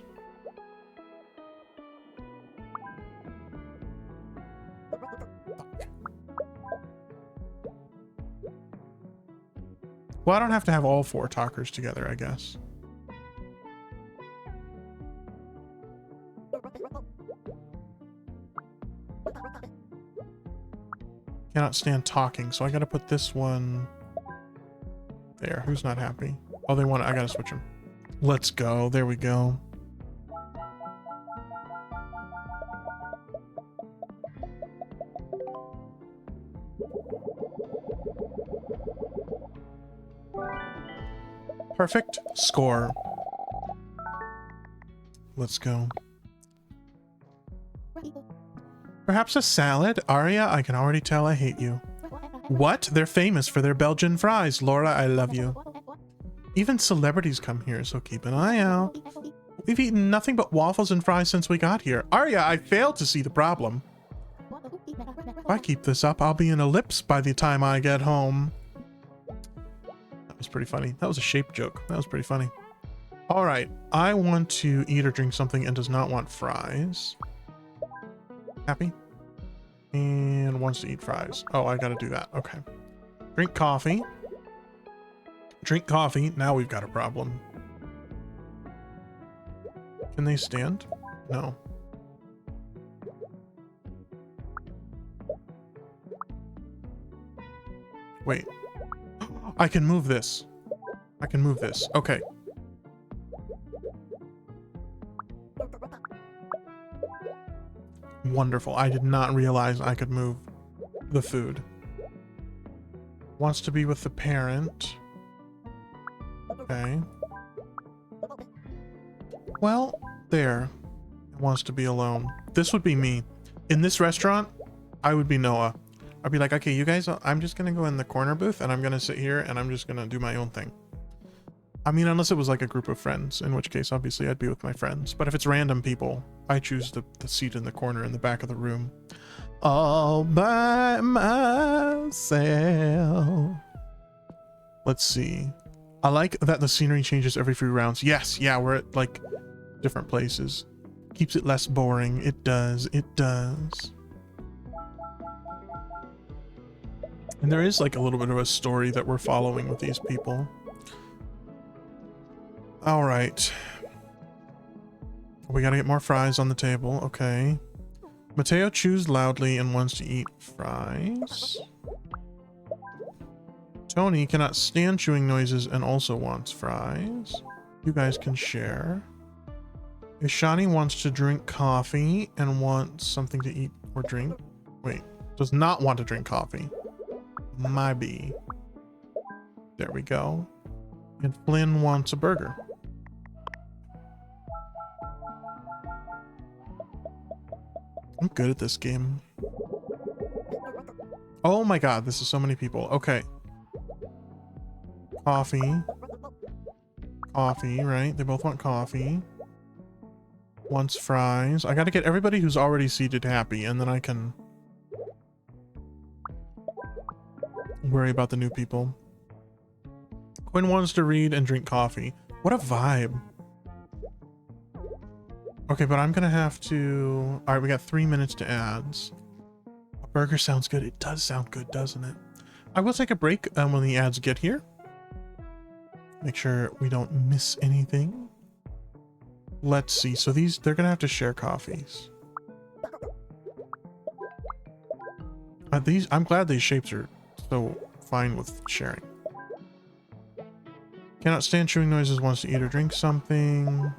Well, I don't have to have all 4 talkers together, I guess. Cannot stand talking, so I gotta put this one there. Who's not happy? Oh, they want it. I gotta switch them. Let's go. There we go. Perfect score. Let's go. Perhaps a salad? Aria, I can already tell I hate you. What? They're famous for their Belgian fries. Laura, I love you. Even celebrities come here, so keep an eye out. We've eaten nothing but waffles and fries since we got here. Aria, I failed to see the problem. If I keep this up, I'll be in a lips by the time I get home. That was pretty funny. That was a shape joke. That was pretty funny. All right, I want to eat or drink something and does not want fries. Happy? And wants to eat fries. Oh, I gotta do that. Okay. Drink coffee. Drink coffee. Now we've got a problem. Can they stand? No. Wait. I can move this. I can move this. Okay. Wonderful. I did not realize I could move the food. Wants to be with the parent. Okay. Well, there. Wants to be alone. This would be me. In this restaurant, I would be Noah. I'd be like, okay, you guys, I'm just going to go in the corner booth and I'm going to sit here and I'm just going to do my own thing. I mean, unless it was like a group of friends, in which case, obviously, I'd be with my friends. But if it's random people, I choose the seat in the corner in the back of the room. All by myself. Let's see. I like that the scenery changes every few rounds. Yes, yeah, we're at like different places. Keeps it less boring. It does. It does. And there is like a little bit of a story that we're following with these people. All right. We gotta get more fries on the table. Okay. Mateo chews loudly and wants to eat fries. Tony cannot stand chewing noises and also wants fries. You guys can share. Ishani wants to drink coffee and wants something to eat or drink. Wait, does not want to drink coffee. My bee. There we go. And Flynn wants a burger. I'm good at this game. Oh my god, this is so many people. Okay. Coffee. Coffee, right? They both want coffee. Wants fries. I gotta get everybody who's already seated happy, and then I can worry about the new people. Quinn wants to read and drink coffee. What a vibe. Okay, but I'm gonna have to... Alright, we got 3 minutes to ads. A burger sounds good. It does sound good, doesn't it? I will take a break when the ads get here. Make sure we don't miss anything. Let's see. So they're gonna have to share coffees. I'm glad these shapes are so fine with sharing. Cannot stand chewing noises, wants to eat or drink something.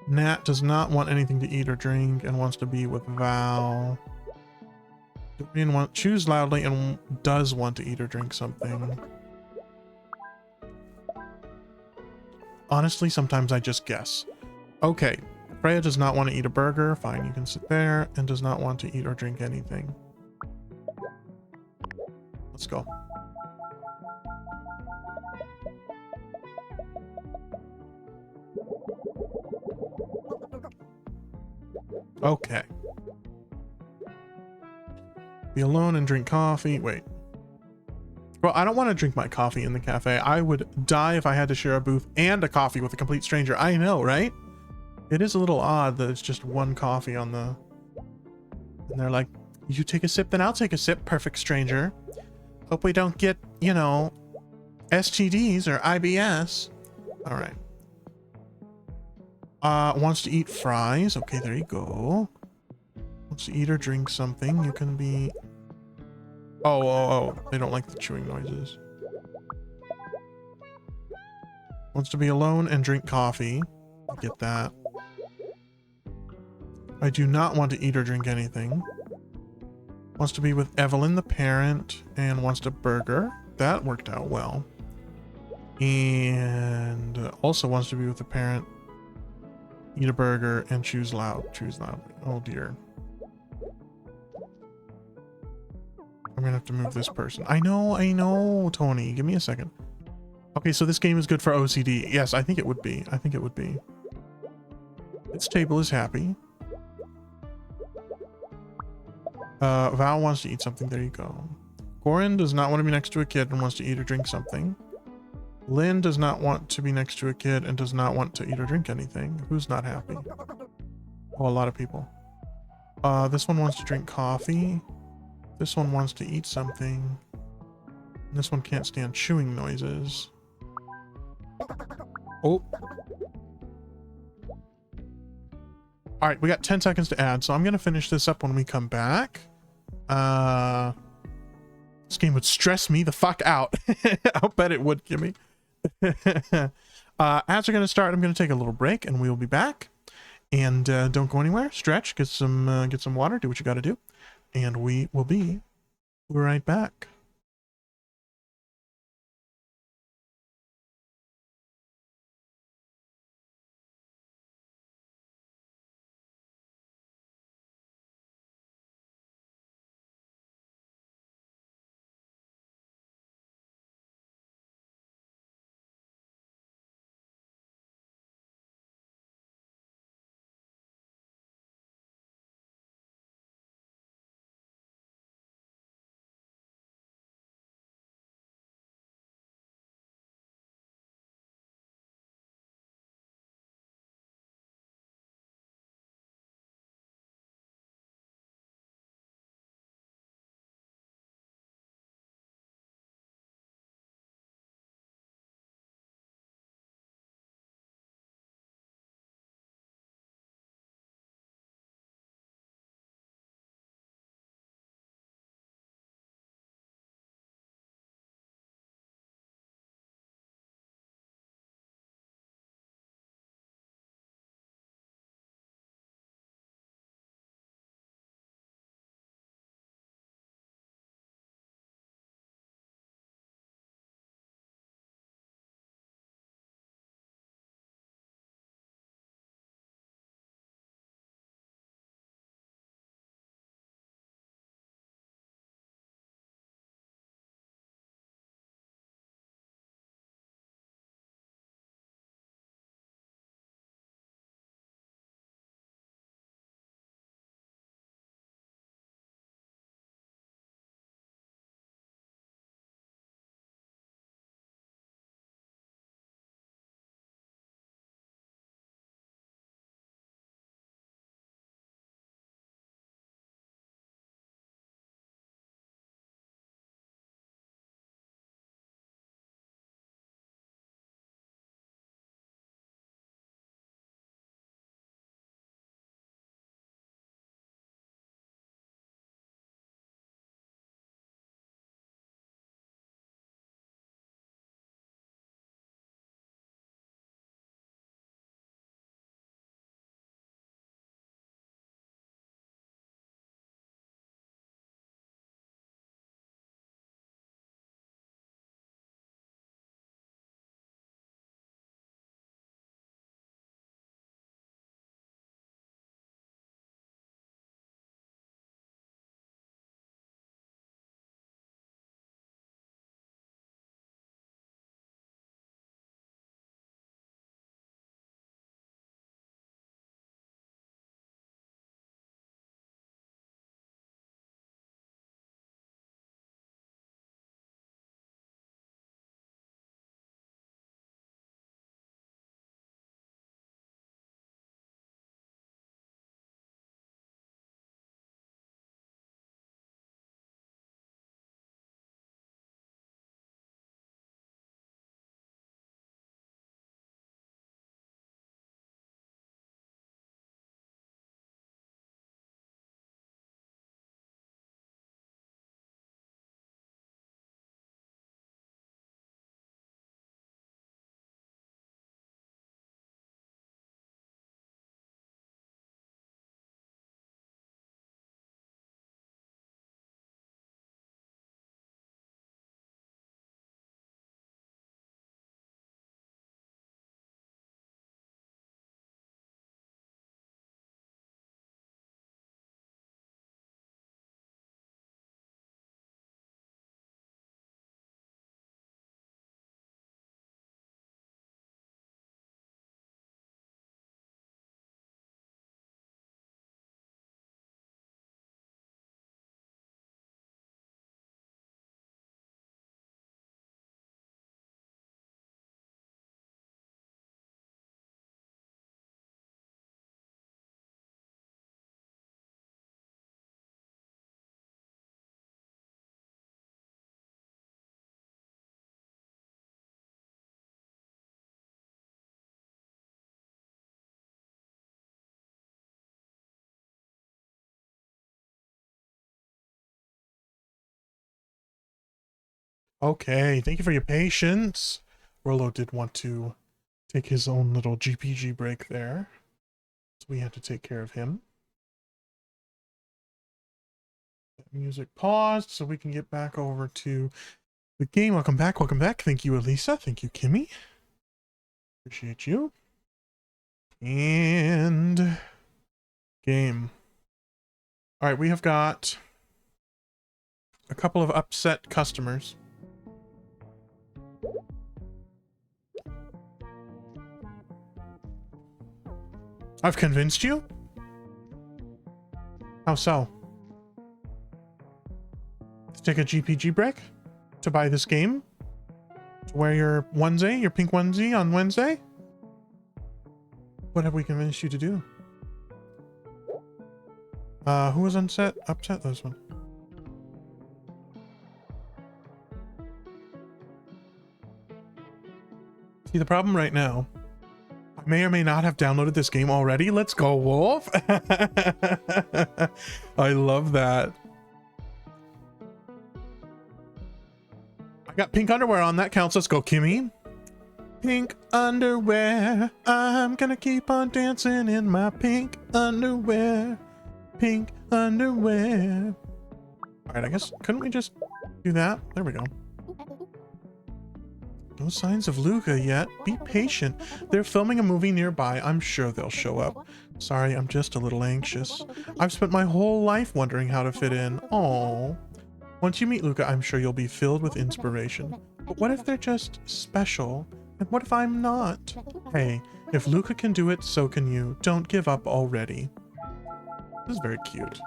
Nat does not want anything to eat or drink and wants to be with Val. Dorian chews loudly and does want to eat or drink something. Honestly, sometimes I just guess. Okay, Freya does not want to eat a burger. Fine, you can sit there. And does not want to eat or drink anything. Let's go. Okay. Be alone and drink coffee. Wait. Well, I don't want to drink my coffee in the cafe. I would die if I had to share a booth and a coffee with a complete stranger. I know, right? It is a little odd that it's just one coffee on the... And they're like, you take a sip, then I'll take a sip, perfect stranger. Hope we don't get, you know, STDs or IBS. All right. Wants to eat fries. Okay, there you go. Wants to eat or drink something. You can be... Oh. They don't like the chewing noises. Wants to be alone and drink coffee. I get that. I do not want to eat or drink anything. Wants to be with Evelyn, the parent, and wants to burger. That worked out well. And also wants to be with the parent, eat a burger, and choose loudly. Oh dear. I'm gonna have to move this person. I know, Tony. Give me a second. Okay, so this game is good for OCD. Yes, I think it would be. I think it would be. Its table is happy. Val wants to eat something. There you go. Goran does not want to be next to a kid and wants to eat or drink something. Lynn does not want to be next to a kid and does not want to eat or drink anything. Who's not happy? Oh, a lot of people. This one wants to drink coffee. This one wants to eat something. And this one can't stand chewing noises. Oh. All right, we got 10 seconds to add, so I'm going to finish this up when we come back. This game would stress me the fuck out. I'll bet it would, Kimmy. Ads are going to start. I'm going to take a little break, and we will be back. And don't go anywhere. Stretch, get some water, do what you got to do. And we will be right back. Okay, thank you for your patience. Rolo did want to take his own little GPG break there, so we had to take care of him. Music paused so we can get back over to the game. Welcome back, welcome back. Thank you, Elisa. Thank you, Kimmy. Appreciate you. And game. All right, we have got a couple of upset customers. I've convinced you? How so? To take a GPG break? To buy this game? To wear your onesie, your pink onesie on Wednesday? What have we convinced you to do? Who was upset? This one. See, the problem right now, I may or may not have downloaded this game already. Let's go, Wolf. I love that. I got pink underwear on. That counts. Let's go, Kimmy. Pink underwear. I'm gonna keep on dancing in my pink underwear. Pink underwear. All right, I guess, couldn't we just do that? There we go. No signs of Luca yet. Be patient. They're filming a movie nearby. I'm sure they'll show up. Sorry, I'm just a little anxious. I've spent my whole life wondering how to fit in. Aww. Once you meet Luca, I'm sure you'll be filled with inspiration. But what if they're just special? And what if I'm not? Hey, if Luca can do it, so can you. Don't give up already. This is very cute.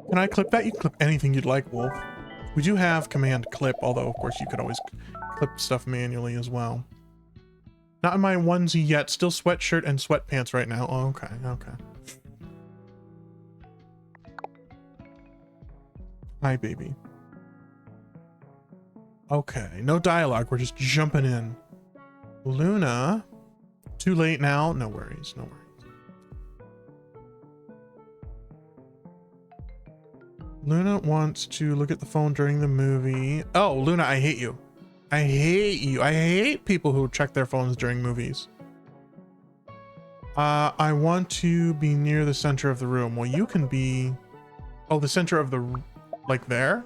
Can I clip that? You can clip anything you'd like, Wolf. We do have command clip, although of course you could always clip stuff manually as well. Not in my onesie yet. Still sweatshirt and sweatpants right now. Oh, okay, okay. Hi, baby. Okay, no dialogue. We're just jumping in. Luna. Too late now. No worries, no worries. Luna wants to look at the phone during the movie. Oh, Luna, I hate you. I hate you. I hate people who check their phones during movies. I want to be near the center of the room. Well, you can be... Oh, the center of the... Like there?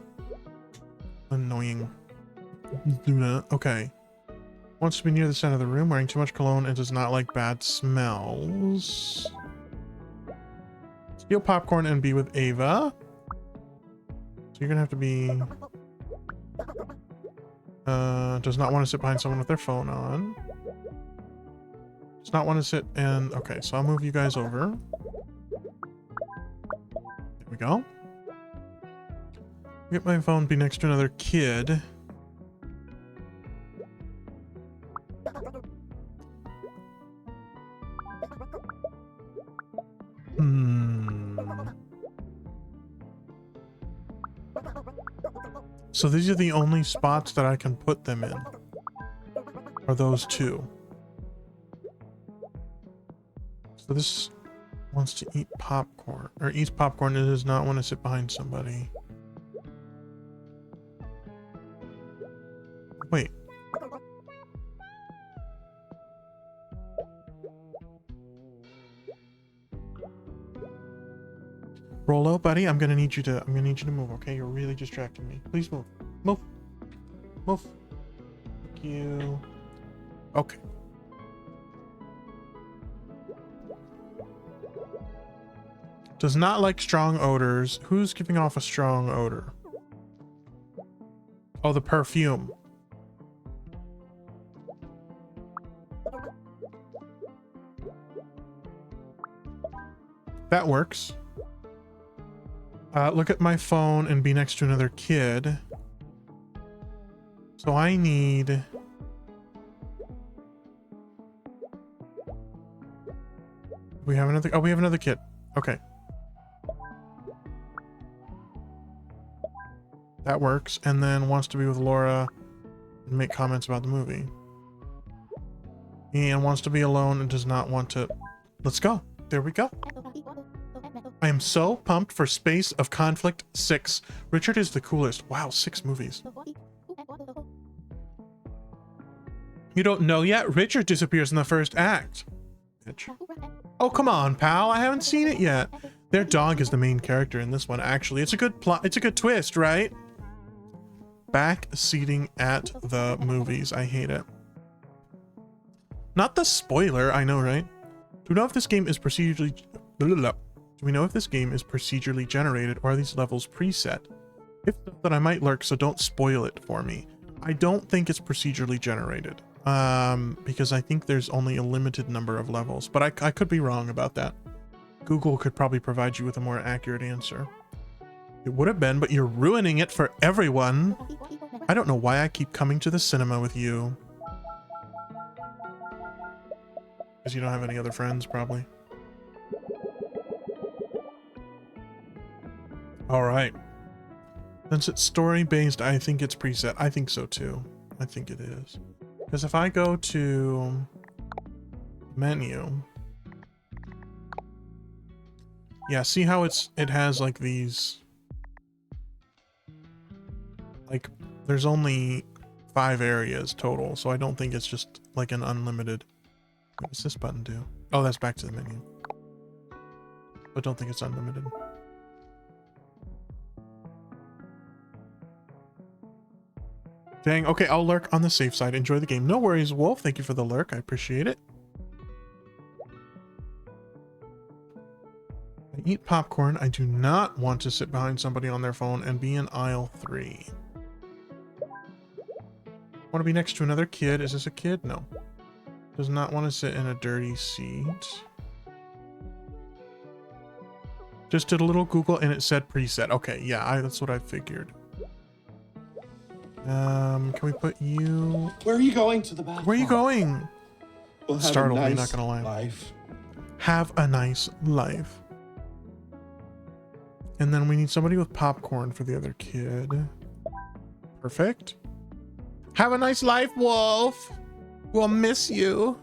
Annoying. Luna. Okay. Wants to be near the center of the room, wearing too much cologne, and does not like bad smells. Steal popcorn and be with Ava. So you're gonna have to be... does not want to sit behind someone with their phone on. Does not want to sit and... Okay, so I'll move you guys over. There we go. Get my phone, be next to another kid. So these are the only spots that I can put them in. Are those two. So this wants to eat popcorn. Or eats popcorn. It does not want to sit behind somebody. Wait. Rolo, buddy, I'm gonna need you to move, okay? You're really distracting me. Please move. Move. Move. Thank you. Okay. Does not like strong odors. Who's giving off a strong odor? Oh, the perfume. That works. Look at my phone and be next to another kid. So I need... We have another... Oh, we have another kid. Okay. That works. And then wants to be with Laura and make comments about the movie. And wants to be alone and does not want to... Let's go. There we go. I am so pumped for Space of Conflict 6. Richard is the coolest. Wow, 6 movies. You don't know yet? Richard disappears in the first act. Bitch. Oh, come on, pal. I haven't seen it yet. Their dog is the main character in this one, actually. It's a good plot. It's a good twist, right? Back seating at the movies. I hate it. Not the spoiler, I know, right? Do we know if this game is procedurally... Do we know if this game is procedurally generated, or are these levels preset? If so, then I might lurk, so don't spoil it for me. I don't think it's procedurally generated. Because I think there's only a limited number of levels, but I could be wrong about that. Google could probably provide you with a more accurate answer. It would have been, but you're ruining it for everyone. I don't know why I keep coming to the cinema with you. Because you don't have any other friends, probably. Alright. Since it's story-based, I think it's preset. I think so, too. I think it is. Because if I go to menu... Yeah, see how it has, like, these... Like, there's only 5 areas total, so I don't think it's just, like, an unlimited... What does this button do? Oh, that's back to the menu. But don't think it's unlimited. Dang, okay, I'll lurk on the safe side. Enjoy the game. No worries, Wolf. Thank you for the lurk. I appreciate it. I eat popcorn. I do not want to sit behind somebody on their phone and be in aisle 3. Want to be next to another kid. Is this a kid? No. Does not want to sit in a dirty seat. Just did a little Google and it said preset. Okay, yeah, that's what I figured. Can we put you... Where are you going? To the bathroom? Where are you going? We'll have Startled a nice me, not gonna lie. Life. Have a nice life. And then we need somebody with popcorn for the other kid. Perfect. Have a nice life, Wolf. We'll miss you.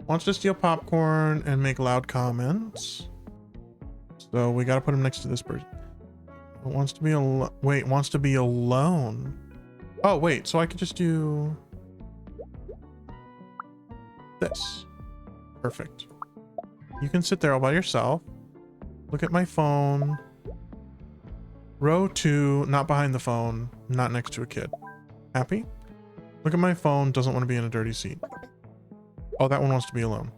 Wants to steal popcorn and make loud comments. So we gotta put him next to this person. Wants to be wants to be alone. Oh, wait, so I could just do this. Perfect. You can sit there all by yourself. Look at my phone. Row 2, not behind the phone, not next to a kid. Happy? Look at my phone, doesn't want to be in a dirty seat. Oh, that one wants to be alone.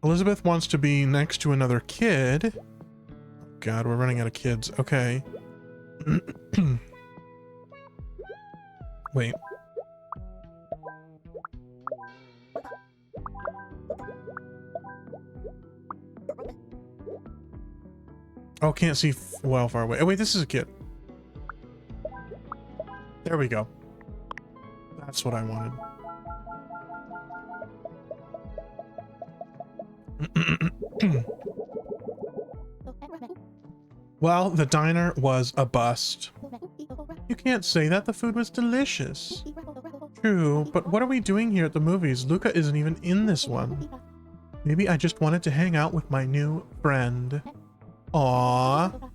Elizabeth wants to be next to another kid. God, we're running out of kids. Okay. Wait. Oh, can't see well far away. Oh, wait, this is a kid. There we go. That's what I wanted. Well, the diner was a bust. You can't say that. The food was delicious. True, but what are we doing here at the movies? Luca isn't even in this one. Maybe I just wanted to hang out with my new friend. Aww.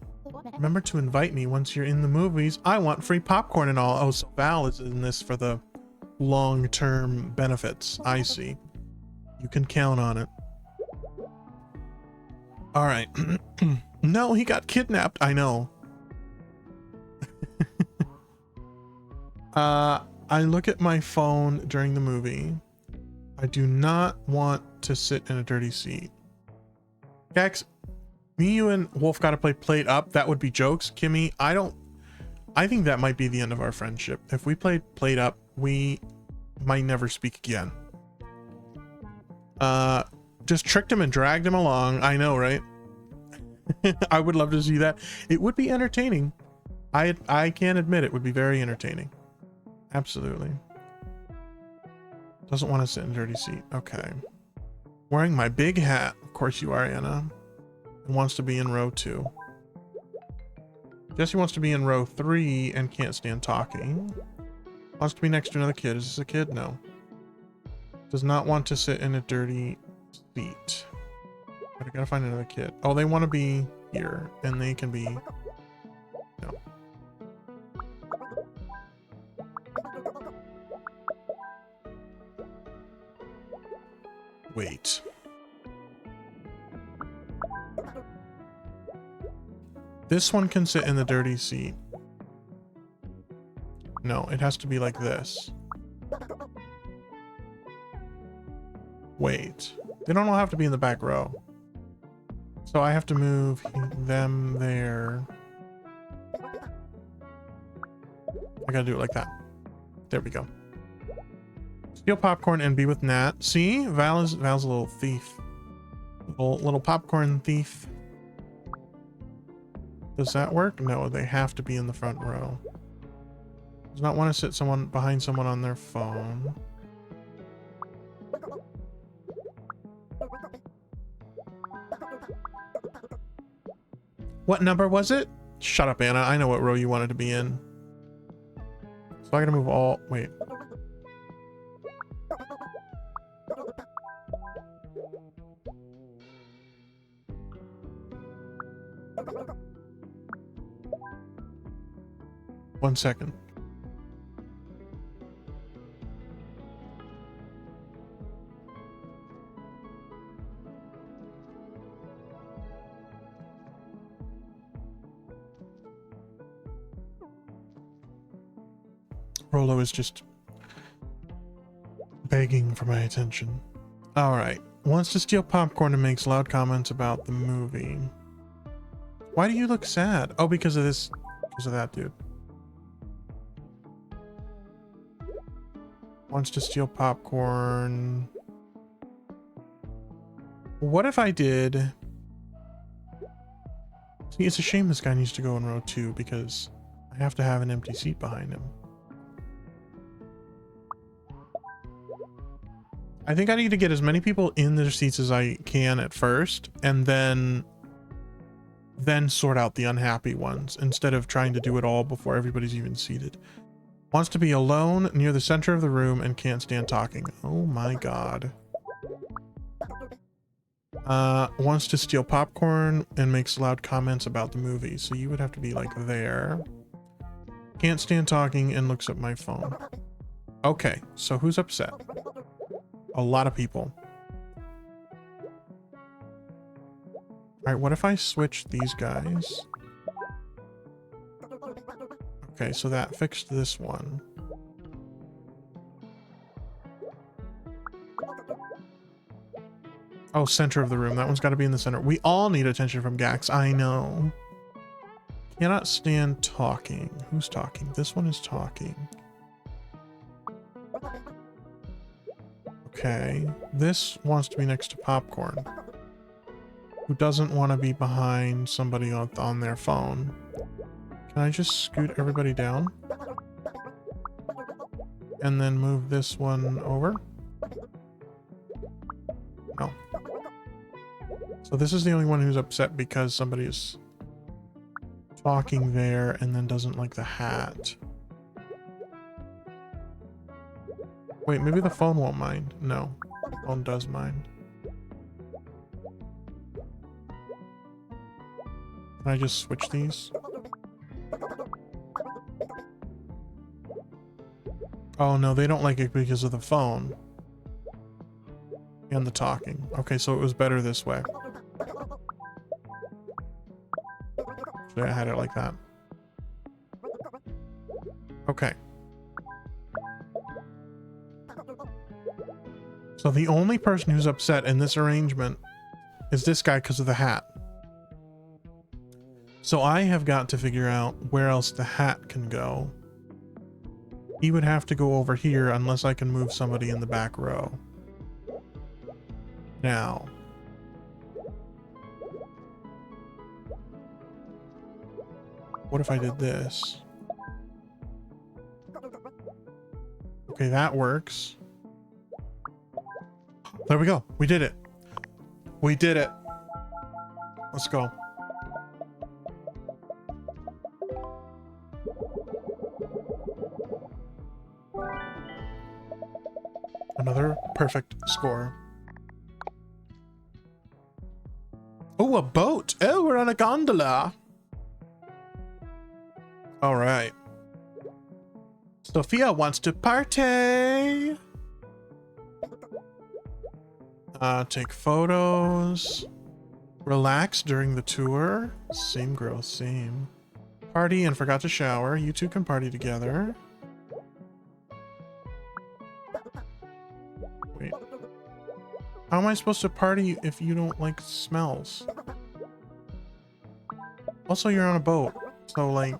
Remember to invite me once you're in the movies. I want free popcorn and all. Oh, so Val is in this for the long-term benefits. I see. You can count on it. All right. No, he got kidnapped. I know. I look at my phone during the movie. I do not want to sit in a dirty seat. Gax, me, you, and Wolf got to play Plate Up. That would be jokes. Kimmy, I think that might be the end of our friendship. If we played Plate Up, we might never speak again. Just tricked him and dragged him along. I know, right? I would love to see that. It would be entertaining. I can admit it would be very entertaining. Absolutely. Doesn't want to sit in a dirty seat. Okay. Wearing my big hat. Of course you are, Anna. And wants to be in row 2. Jesse wants to be in row 3 and can't stand talking. Wants to be next to another kid. Is this a kid? No. Does not want to sit in a dirty seat. But I gotta find another kid. Oh, they want to be here, and they can be... No. Wait. This one can sit in the dirty seat. No, it has to be like this. Wait. They don't all have to be in the back row. So I have to move them there. I gotta do it like that. There we go. Steal popcorn and be with Nat. See? Val's a little thief. Little popcorn thief. Does that work? No, they have to be in the front row. Does not want to sit behind someone on their phone. What number was it? Shut up, Anna. I know what row you wanted to be in. So I gotta move all... Wait. One second. Rolo is just begging for my attention. Alright. Wants to steal popcorn and makes loud comments about the movie. Why do you look sad? Oh, because of this. Because of that dude. Wants to steal popcorn. What if I did... See, it's a shame this guy needs to go in row 2 because I have to have an empty seat behind him. I think I need to get as many people in their seats as I can at first, and then sort out the unhappy ones instead of trying to do it all before everybody's even seated. Wants to be alone near the center of the room and can't stand talking. Oh my god. Wants to steal popcorn and makes loud comments about the movie. So you would have to be like there. Can't stand talking and looks at my phone. Okay, so who's upset? A lot of people. Alright, what if I switch these guys? Okay, so that fixed this one. Oh, center of the room. That one's got to be in the center. We all need attention from Gax. I know. Cannot stand talking. Who's talking? This one is talking. Okay. This wants to be next to popcorn. Who doesn't want to be behind somebody on their phone. Can I just scoot everybody down? And then move this one over? No. So this is the only one who's upset because somebody is talking there and then doesn't like the hat. Wait, maybe the phone won't mind. No, the phone does mind. Can I just switch these? Oh no, they don't like it because of the phone. And the talking. Okay, so it was better this way. Should I had it like that? Okay. So the only person who's upset in this arrangement is this guy because of the hat. So I have got to figure out where else the hat can go. He would have to go over here unless I can move somebody in the back row. Now. What if I did this? Okay, that works. There we go. We did it. We did it. Let's go. Another perfect score. Oh, a boat. Oh, we're on a gondola. All right. Sophia wants to party. Take photos. Relax during the tour. Same girl, same. Party and forgot to shower. You two can party together. Wait. How am I supposed to party if you don't like smells? Also, you're on a boat. So, like...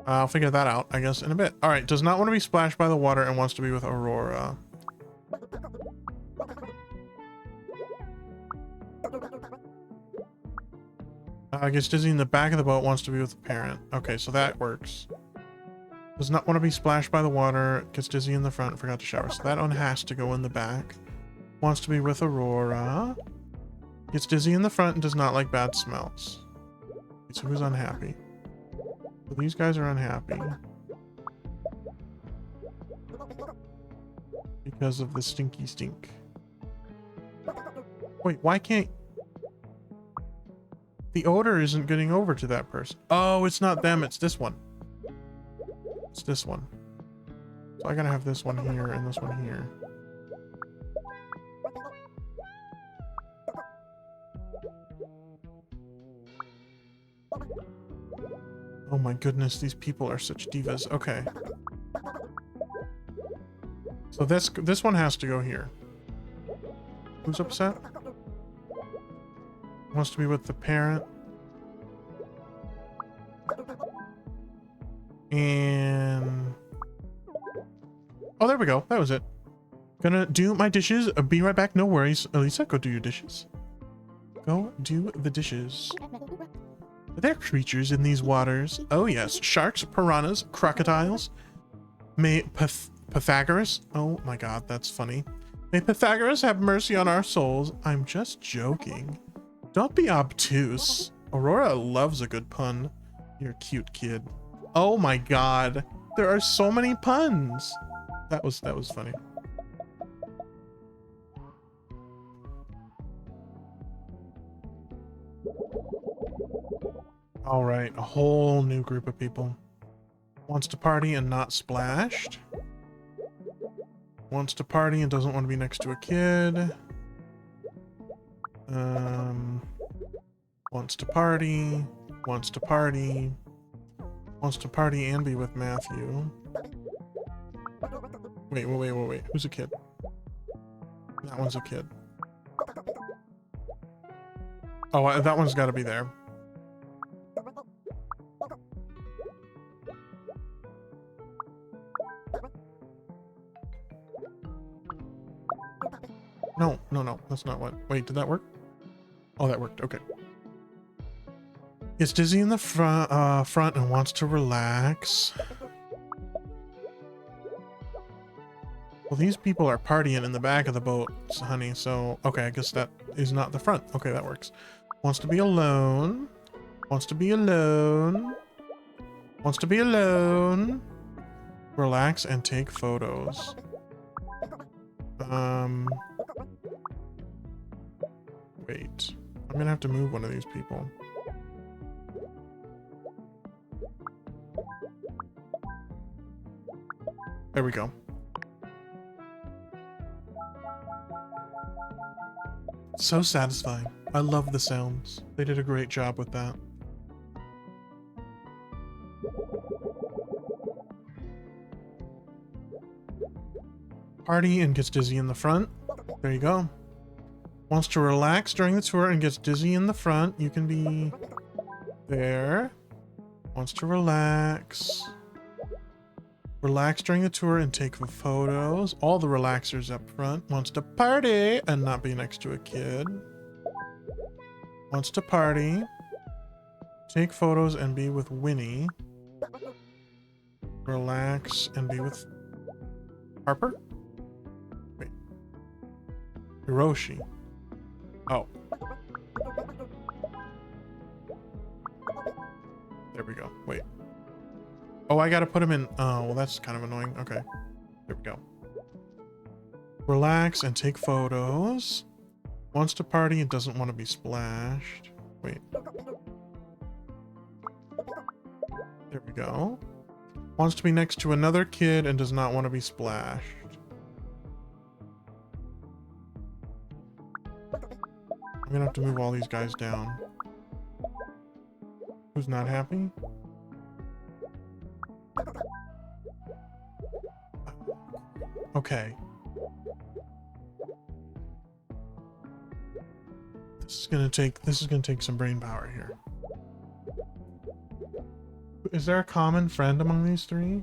I'll figure that out, I guess, in a bit. All right, does not want to be splashed by the water and wants to be with Aurora. Gets dizzy in the back of the boat, wants to be with the parent. Okay, so that works. Does not want to be splashed by the water, gets dizzy in the front, forgot to shower. So that one has to go in the back. Wants to be with Aurora. Gets dizzy in the front and does not like bad smells. So who's unhappy? So these guys are unhappy. Because of the stinky stink. Wait, why can't... The odor isn't getting over to that person. Oh, it's not them, it's this one. It's this one. So I gotta have this one here and this one here. Oh my goodness, these people are such divas. Okay. So this one has to go here. Who's upset? Wants to be with the parent. And... Oh, there we go. That was it. Gonna do my dishes. Be right back. No worries. Elisa, go do your dishes. Go do the dishes. Are there creatures in these waters? Oh yes. Sharks, piranhas, crocodiles. May Pythagoras... Oh my god, that's funny. May Pythagoras have mercy on our souls. I'm just joking. Don't be obtuse. Aurora loves a good pun. You're a cute kid. Oh my god. There are so many puns. That was funny. All right, a whole new group of people. Wants to party and not splashed. Wants to party and doesn't want to be next to a kid. Wants to party. Wants to party. Wants to party and be with Matthew. Wait. Who's a kid? That one's a kid. Oh, that one's got to be there. No. That's not what. Wait, did that work? Oh, that worked. Okay. Gets dizzy in the front and wants to relax. Well, these people are partying in the back of the boat, honey. So, okay, I guess that is not the front. Okay, that works. Wants to be alone. Wants to be alone. Wants to be alone. Relax and take photos. Wait. I'm gonna have to move one of these people. There we go. So satisfying. I love the sounds. They did a great job with that. Party and gets dizzy in the front. There you go. Wants to relax during the tour and gets dizzy in the front. You can be there. Wants to relax. Relax during the tour and take photos. All the relaxers up front. Wants to party and not be next to a kid. Wants to party. Take photos and be with Winnie. Relax and be with Harper? Wait. Hiroshi. Oh. There we go. Wait. Oh, I gotta put him in. Oh, well, that's kind of annoying. Okay. go. Relax and take photos. Wants to party and doesn't want to be splashed. Wait. There we go. Wants to be next to another kid and does not want to be splashed. I'm gonna have to move all these guys down. Who's not happy? Okay. This is gonna take some brain power here. Is there a common friend among these three?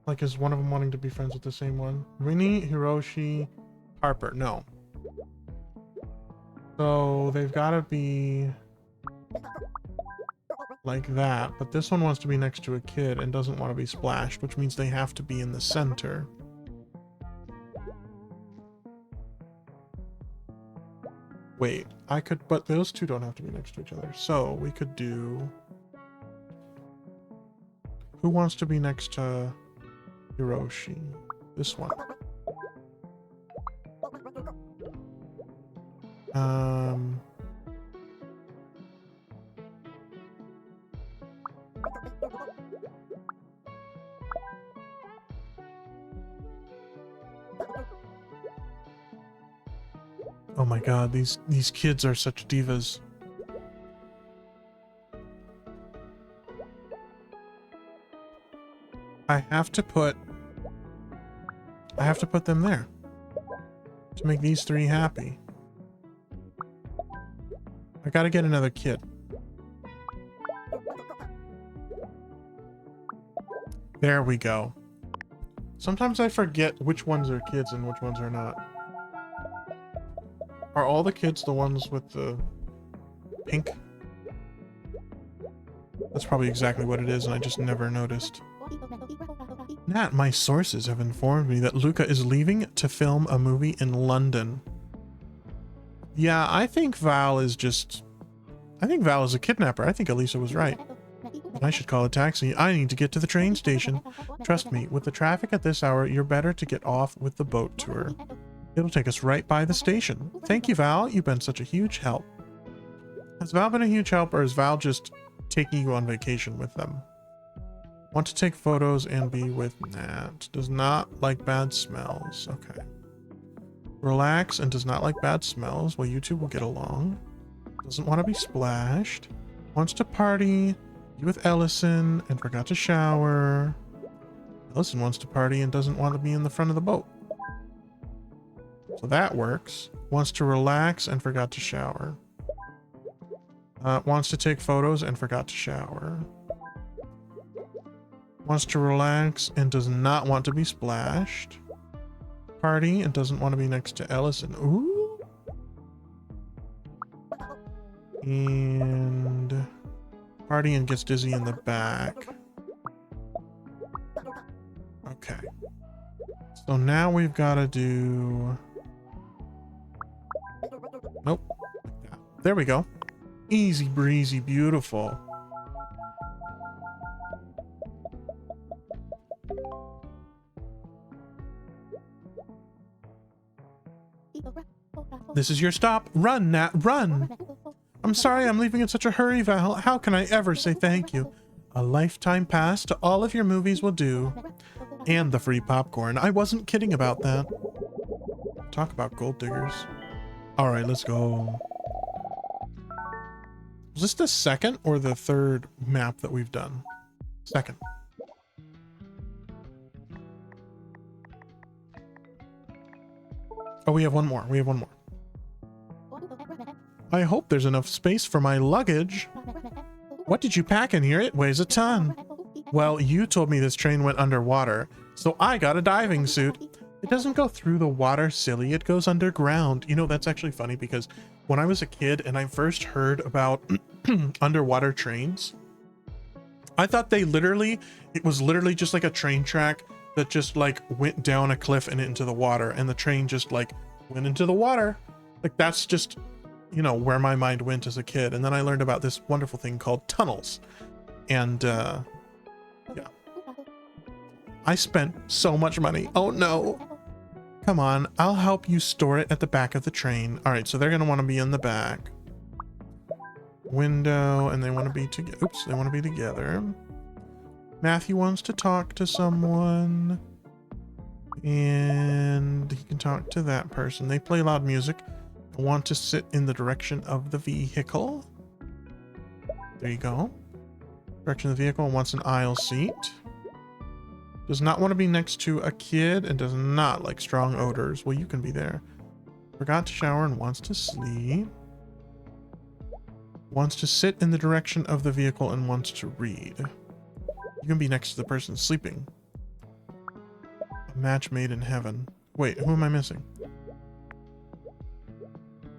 Like, is one of them wanting to be friends with the same one? Rini, Hiroshi, Harper. No. So they've got to be like that, but this one wants to be next to a kid and doesn't want to be splashed, which means they have to be in the center. Wait, I could, but those two don't have to be next to each other. So we could do... Who wants to be next to Hiroshi? This one. Oh my god, these kids are such divas. I have to put them there to make these three happy. I gotta get another kid. There we go. Sometimes I forget which ones are kids and which ones are not. Are all the kids the ones with the pink? That's probably exactly what it is, and I just never noticed. Nat, my sources have informed me that Luca is leaving to film a movie in London. Yeah, I think Val is a kidnapper. I think Elisa was right. I should call a taxi. I need to get to the train station. Trust me, with the traffic at this hour, you're better to get off with the boat tour. It'll take us right by the station. Thank you, Val. You've been such a huge help. Has Val been a huge help, or is Val just taking you on vacation with them? Want to take photos and be with Nat. Does not like bad smells. Okay. Relax and does not like bad smells. Well, you two will get along. Doesn't want to be splashed. Wants to party. Be with Ellison and forgot to shower. Ellison wants to party and doesn't want to be in the front of the boat. So that works. Wants to relax and forgot to shower. Wants to take photos and forgot to shower. Wants to relax and does not want to be splashed. Party and doesn't want to be next to Ellison. Ooh. And party and gets dizzy in the back. Okay. So now we've got to do... Nope. There we go. Easy breezy, beautiful. This is your stop. Run, Nat, run! I'm sorry I'm leaving in such a hurry, Val. How can I ever say thank you? A lifetime pass to all of your movies will do. And the free popcorn. I wasn't kidding about that. Talk about gold diggers. Alright, let's go. Was this the second or the third map that we've done? Second. Oh, we have one more. We have one more. I hope there's enough space for my luggage. What did you pack in here? It weighs a ton. Well, you told me this train went underwater, so I got a diving suit. It doesn't go through the water, silly. It goes underground. You know, that's actually funny because when I was a kid and I first heard about underwater trains, I thought it was literally just like a train track that just like went down a cliff and into the water, and the train just like went into the water. Like that's just, you know, where my mind went as a kid. And then I learned about this wonderful thing called tunnels. And yeah. I spent so much money. Oh no. Come on, I'll help you store it at the back of the train. All right, so they're gonna want to be in the back. Window, and they want to be together. Oops, they want to be together. Matthew wants to talk to someone. And he can talk to that person. They play loud music. Want to sit in the direction of the vehicle. There you go. Direction of the vehicle, wants an aisle seat. Does not want to be next to a kid and does not like strong odors. Well, you can be there. Forgot to shower and wants to sleep. Wants to sit in the direction of the vehicle and wants to read. You can be next to the person sleeping. A match made in heaven. Wait, who am I missing?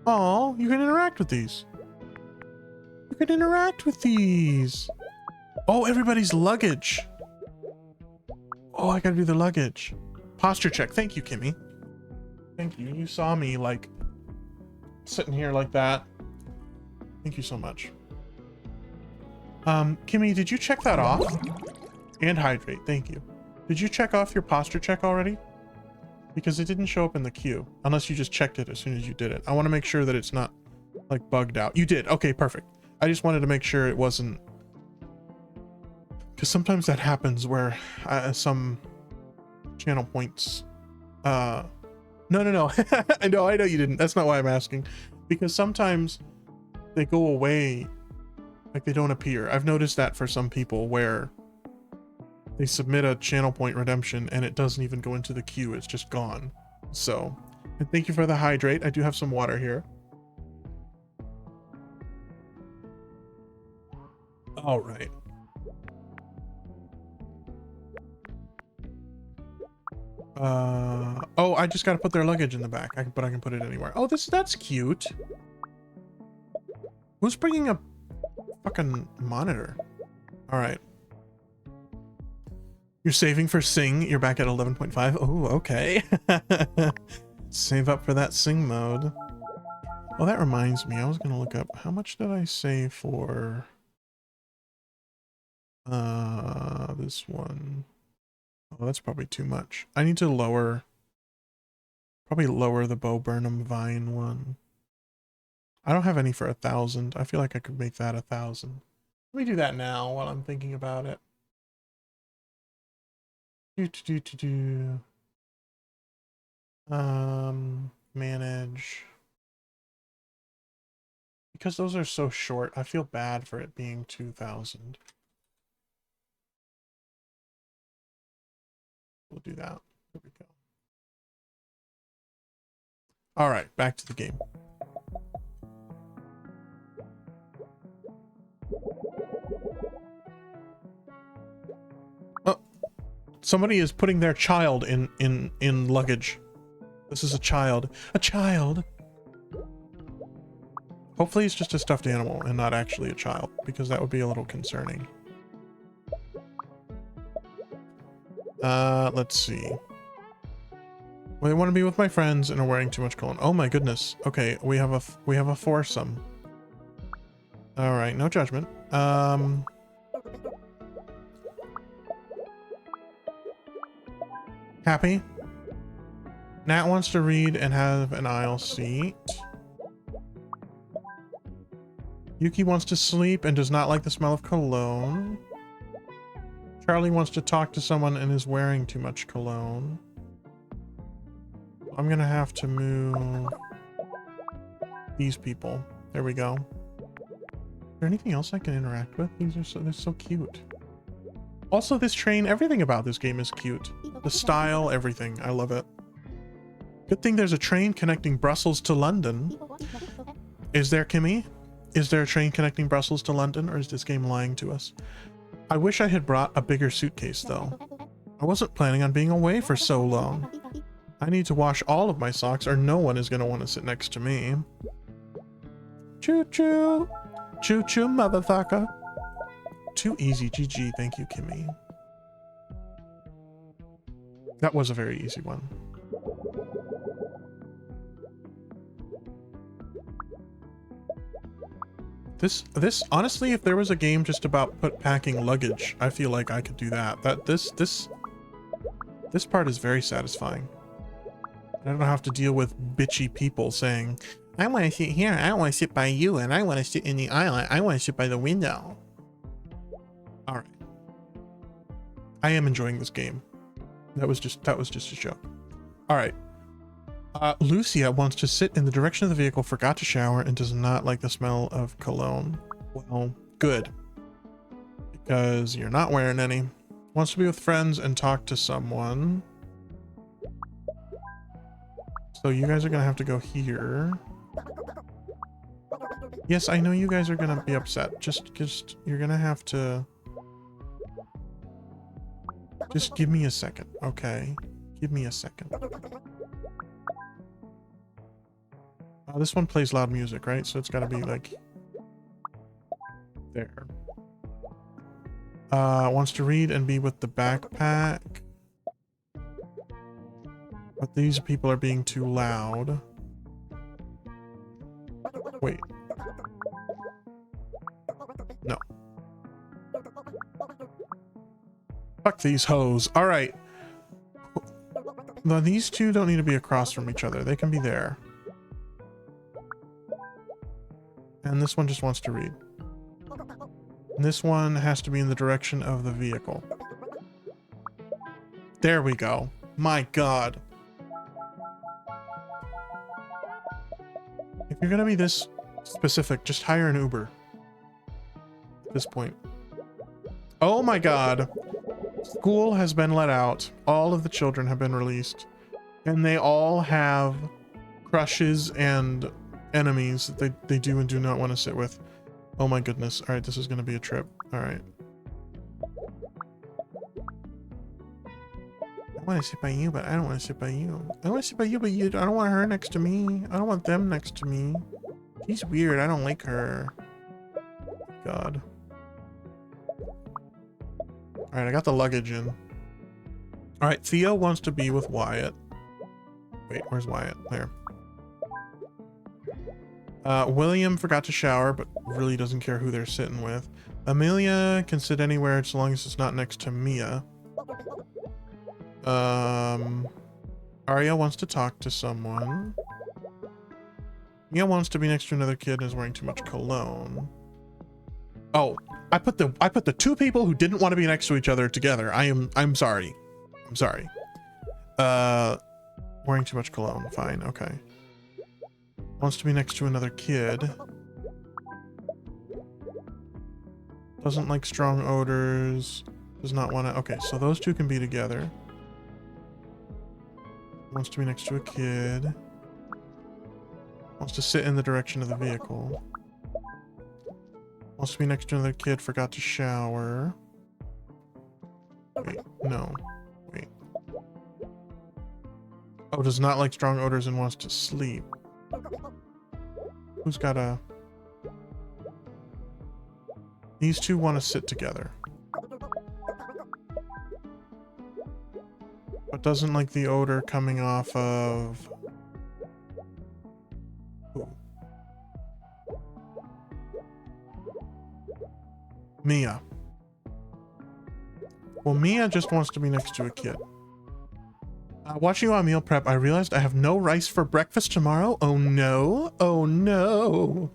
Oh, you can interact with these. You can interact with these. Oh, everybody's luggage. Oh, I gotta do the luggage. Posture check. Thank you, Kimmy. Thank you. You saw me like sitting here like that. Thank you so much. Kimmy, did you check that off? And hydrate. Thank you. Did you check off your posture check already? Because it didn't show up in the queue. Unless you just checked it as soon as you did it. I want to make sure that it's not like bugged out. You did. Okay, perfect. I just wanted to make sure it wasn't, because sometimes that happens where some channel points no I know you didn't. That's not why I'm asking, because sometimes they go away, like they don't appear. I've noticed that for some people where they submit a channel point redemption and it doesn't even go into the queue, it's just gone. So, and thank you for the hydrate. I do have some water here. All right. Oh, I just gotta put their luggage in the back. But I can put it anywhere. Oh, that's cute. Who's bringing a fucking monitor? All right. You're saving for Sing. You're back at 11.5. Oh, okay. Save up for that Sing mode. Oh, that reminds me. I was gonna look up how much did I save for this one. Oh, that's probably too much. I need to probably lower the Bo Burnham Vine one. I don't have any for 1,000. I feel like I could make that 1,000. Let me do that now while I'm thinking about it. Manage. Because those are so short, I feel bad for it being 2,000. We'll do that. There we go. All right, back to the game. Oh, somebody is putting their child in luggage. This is a child. A child. Hopefully it's just a stuffed animal and not actually a child, because that would be a little concerning. Let's see. Well, they want to be with my friends and are wearing too much cologne. Oh my goodness. Okay, we have a foursome. All right, no judgment. Happy. Nat wants to read and have an aisle seat. Yuki wants to sleep and does not like the smell of cologne. Charlie wants to talk to someone and is wearing too much cologne. I'm gonna have to move these people. There we go. Is there anything else I can interact with? They're so cute. Also, this train, everything about this game is cute. The style, everything. I love it. Good thing there's a train connecting Brussels to London. Is there, Kimmy? Is there a train connecting Brussels to London, or is this game lying to us? I wish I had brought a bigger suitcase, though. I wasn't planning on being away for so long. I need to wash all of my socks, or no one is going to want to sit next to me. Choo-choo! Choo-choo, motherfucker! Too easy, GG. Thank you, Kimmy. That was a very easy one. This honestly, if there was a game just about packing luggage, I feel like I could do that. This This part is very satisfying. I don't have to deal with bitchy people saying, I want to sit here, I don't want to sit by you, and I want to sit in the aisle, I want to sit by the window. All right. I am enjoying this game. That was just a joke. All right. Lucia wants to sit in the direction of the vehicle, forgot to shower, and does not like the smell of cologne. Well, good. Because you're not wearing any. Wants to be with friends and talk to someone. So you guys are going to have to go here. Yes, I know you guys are going to be upset. Just, you're going to have to... Just give me a second, okay? Give me a second. This one plays loud music, right? So it's got to be like... There. Wants to read and be with the backpack. But these people are being too loud. Wait. No. Fuck these hoes. All right. No, these two don't need to be across from each other. They can be there. And this one just wants to read. And this one has to be in the direction of the vehicle. There we go. My God. If you're gonna be this specific, just hire an Uber. At this point. Oh my God. School has been let out. All of the children have been released. And they all have crushes and enemies that they do and do not want to sit with. Oh my goodness. All right, this is going to be a trip. All right. I want to sit by you, but I don't want to sit by you. I want to sit by you, but I don't want her next to me. I don't want them next to me. She's weird. I don't like her. God. All right, I got the luggage in. All right, Theo wants to be with Wyatt. Wait, where's Wyatt? There. William forgot to shower, but really doesn't care who they're sitting with. Amelia can sit anywhere as long as it's not next to Mia. Arya wants to talk to someone. Mia wants to be next to another kid and is wearing too much cologne. Oh, I put the two people who didn't want to be next to each other together. I'm sorry. I'm sorry. Wearing too much cologne. Fine, okay. Wants to be next to another kid. Doesn't like strong odors. Does not want to... Okay, so those two can be together. Wants to be next to a kid. Wants to sit in the direction of the vehicle. Wants to be next to another kid. Forgot to shower. Wait, no. Wait. Oh, does not like strong odors and wants to sleep. Who's got a... These two want to sit together. But doesn't like the odor coming off of... Ooh. Mia. Well, Mia just wants to be next to a kid. Watching you on meal prep, I realized I have no rice for breakfast tomorrow. Oh no. Oh no.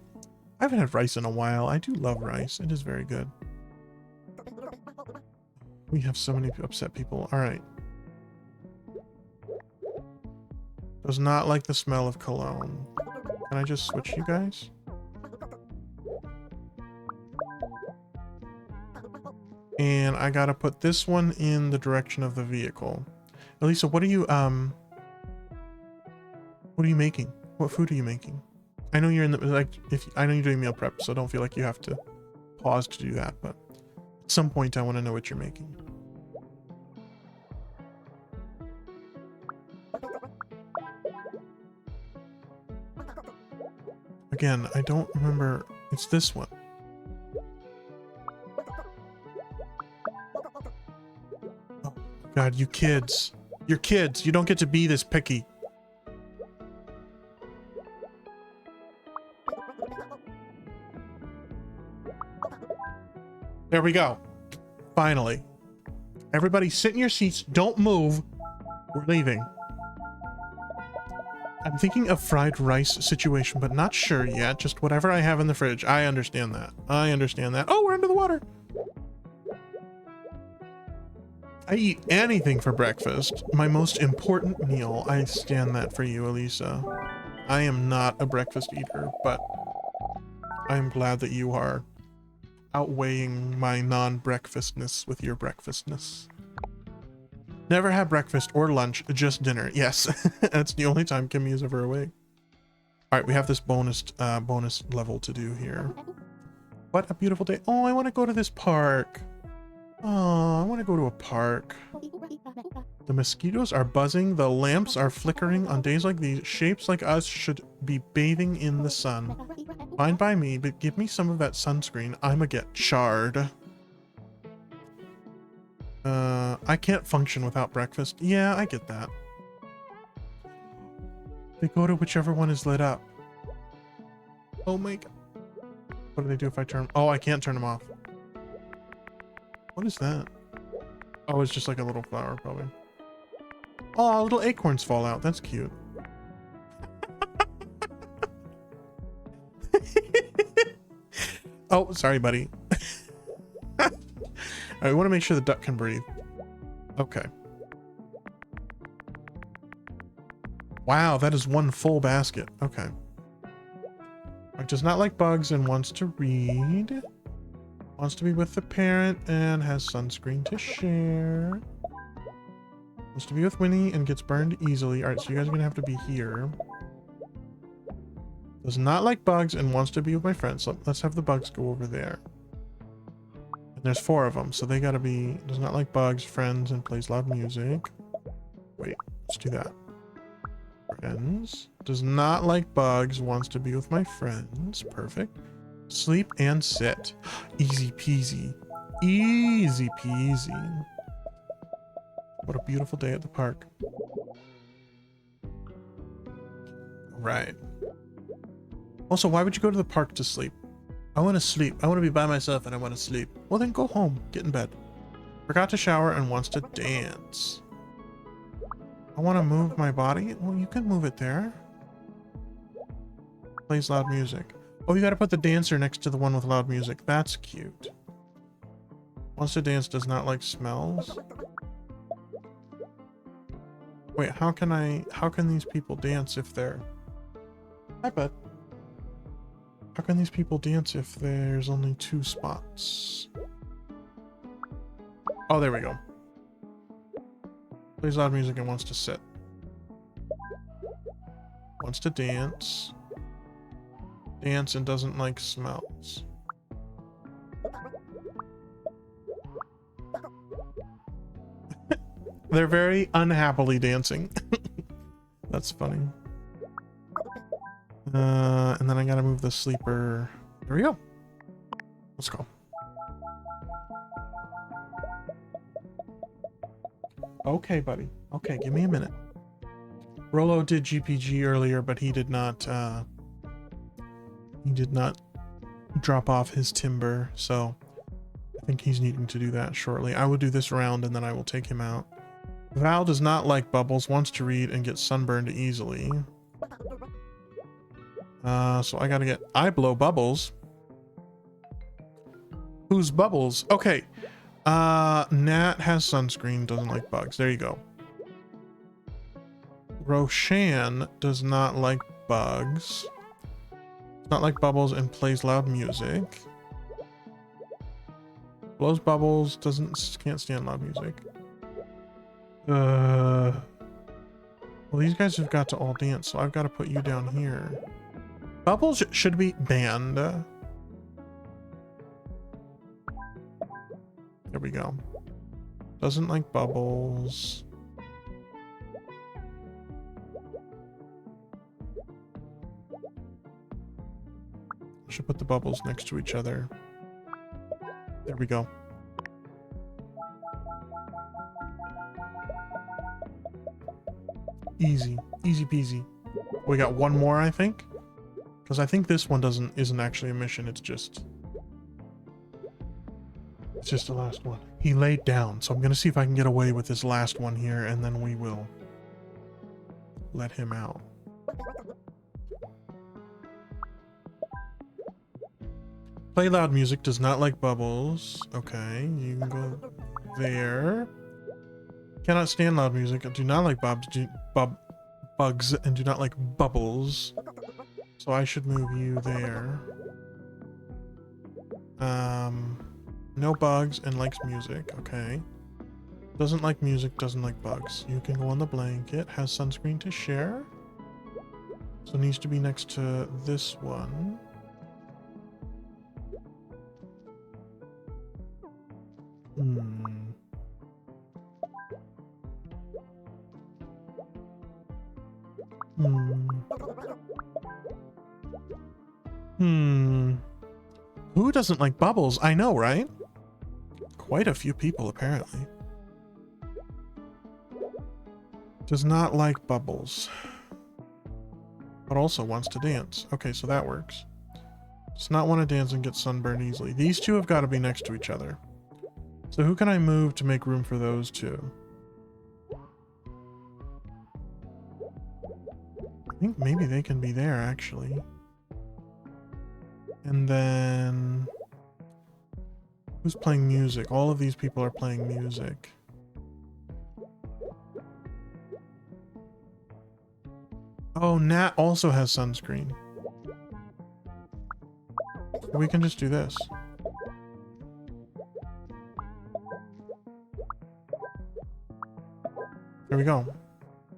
I haven't had rice in a while. I do love rice. It is very good. We have so many upset people. All right. Does not like the smell of cologne. Can I just switch you guys? And I gotta put this one in the direction of the vehicle. Elisa, what are you making? What food are you making? I know you're in the, like, I know you're doing meal prep, so don't feel like you have to pause to do that, but at some point I want to know what you're making. Again, I don't remember. It's this one. Oh God, you kids. You're kids. You don't get to be this picky. There we go. Finally. Everybody sit in your seats. Don't move. We're leaving. I'm thinking of fried rice situation, but not sure yet. Just whatever I have in the fridge. I understand that. I understand that. Oh, we're under the water. I eat anything for breakfast. My most important meal. I stand that for you, Elisa. I am not a breakfast eater, but I'm glad that you are outweighing my non-breakfastness with your breakfastness. Never have breakfast or lunch, just dinner. Yes, that's the only time Kimmy is ever awake. All right, we have this bonus level to do here. What a beautiful day. Oh, I want to go to this park. Oh, I want to go to a park. The mosquitoes are buzzing. The lamps are flickering. On days like these, shapes like us should be bathing in the sun. Fine by me, but give me some of that sunscreen. I'ma get charred. I can't function without breakfast. Yeah, I get that. They go to whichever one is lit up. Oh my god. What do they do if I turn... Oh, I can't turn them off. What is that? Oh, it's just like a little flower, probably. Oh, little acorns fall out. That's cute. Oh, sorry, buddy. All right, we want to make sure the duck can breathe. Okay. Wow, that is one full basket. Okay. It does not like bugs and wants to read. Wants to be with the parent and has sunscreen to share. Wants to be with Winnie and gets burned easily. All right, so you guys are going to have to be here. Does not like bugs and wants to be with my friends. So let's have the bugs go over there. And there's 4 of them, so they got to be... Does not like bugs, friends, and plays loud music. Wait, let's do that. Friends. Does not like bugs, wants to be with my friends. Perfect. Sleep and sit. Easy peasy. Easy peasy. What a beautiful day at the park. Right. Also, why would you go to the park to sleep? I want to sleep. I want to be by myself and I want to sleep. Well, then go home. Get in bed. Forgot to shower and wants to dance. I want to move my body. Well, you can move it there. Plays loud music. Oh, you got to put the dancer next to the one with loud music. That's cute. Wants to dance, does not like smells. Wait, how can these people dance if they're... I bet. How can these people dance if there's only 2 spots? Oh, there we go. Plays loud music and wants to sit. Wants to dance. Dance and doesn't like smells. They're very unhappily dancing. That's funny. And then I gotta move the sleeper. There we go. Let's go. Okay, buddy. Okay, give me a minute. Rolo did GPG earlier, but he did not drop off his timber, so I think he's needing to do that shortly. I will do this round and then I will take him out. Val does not like bubbles, wants to read and gets sunburned easily. So I blow bubbles. Who's bubbles? Okay. Nat has sunscreen, doesn't like bugs. There you go. Roshan does not like bugs. Does not like bubbles and plays loud music. Blows bubbles, can't stand loud music. Well, these guys have got to all dance, so I've got to put you down here. Bubbles should be banned. There we go. Doesn't like bubbles. Should put the bubbles next to each other. There we go. Easy peasy. We got one more, I think. Because I think this one isn't actually a mission, it's just... It's just the last one. He laid down, so I'm gonna see if I can get away with this last one here, and then we will let him out. Play loud music, does not like bubbles. Okay, you can go there. Cannot stand loud music. I do not like bugs and do not like bubbles. So I should move you there. No bugs and likes music. Okay. Doesn't like music, doesn't like bugs. You can go on the blanket. Has sunscreen to share. So it needs to be next to this one. Who doesn't like bubbles? I know, right? Quite a few people, apparently. Does not like bubbles. But also wants to dance. Okay, so that works. Does not want to dance and get sunburned easily. These two have got to be next to each other. So who can I move to make room for those two? I think maybe they can be there, actually. And then... who's playing music? All of these people are playing music. Oh, Nat also has sunscreen. We can just do this. There we go.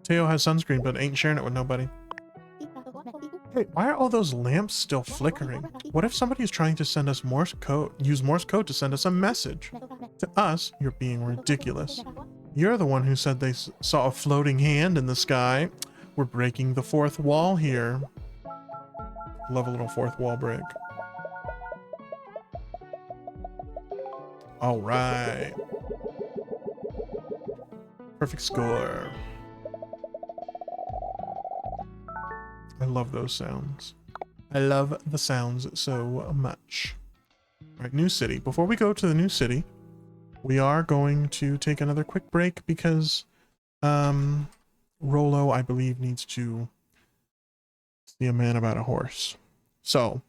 Teo has sunscreen, but ain't sharing it with nobody. Hey, why are all those lamps still flickering? What if somebody is trying to send us Morse code, use Morse code to send us a message? To us, you're being ridiculous. You're the one who said they saw a floating hand in the sky. We're breaking the fourth wall here. Love a little fourth wall break. All right. Perfect score. I love those sounds. I love the sounds so much. All right, new city. Before we go to the new city, we are going to take another quick break because Rolo, I believe, needs to see a man about a horse. So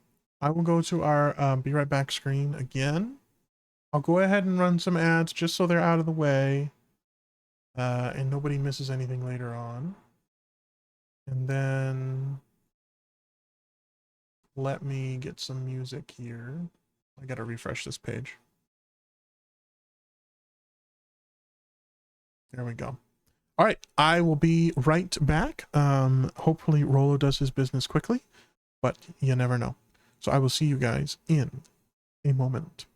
I will go to our be right back screen again. I'll go ahead and run some ads just so they're out of the way and nobody misses anything later on. And then let me get some music here. I gotta refresh this page. There we go. All right, I will be right back. Hopefully Rolo does his business quickly, but you never know. So I will see you guys in a moment.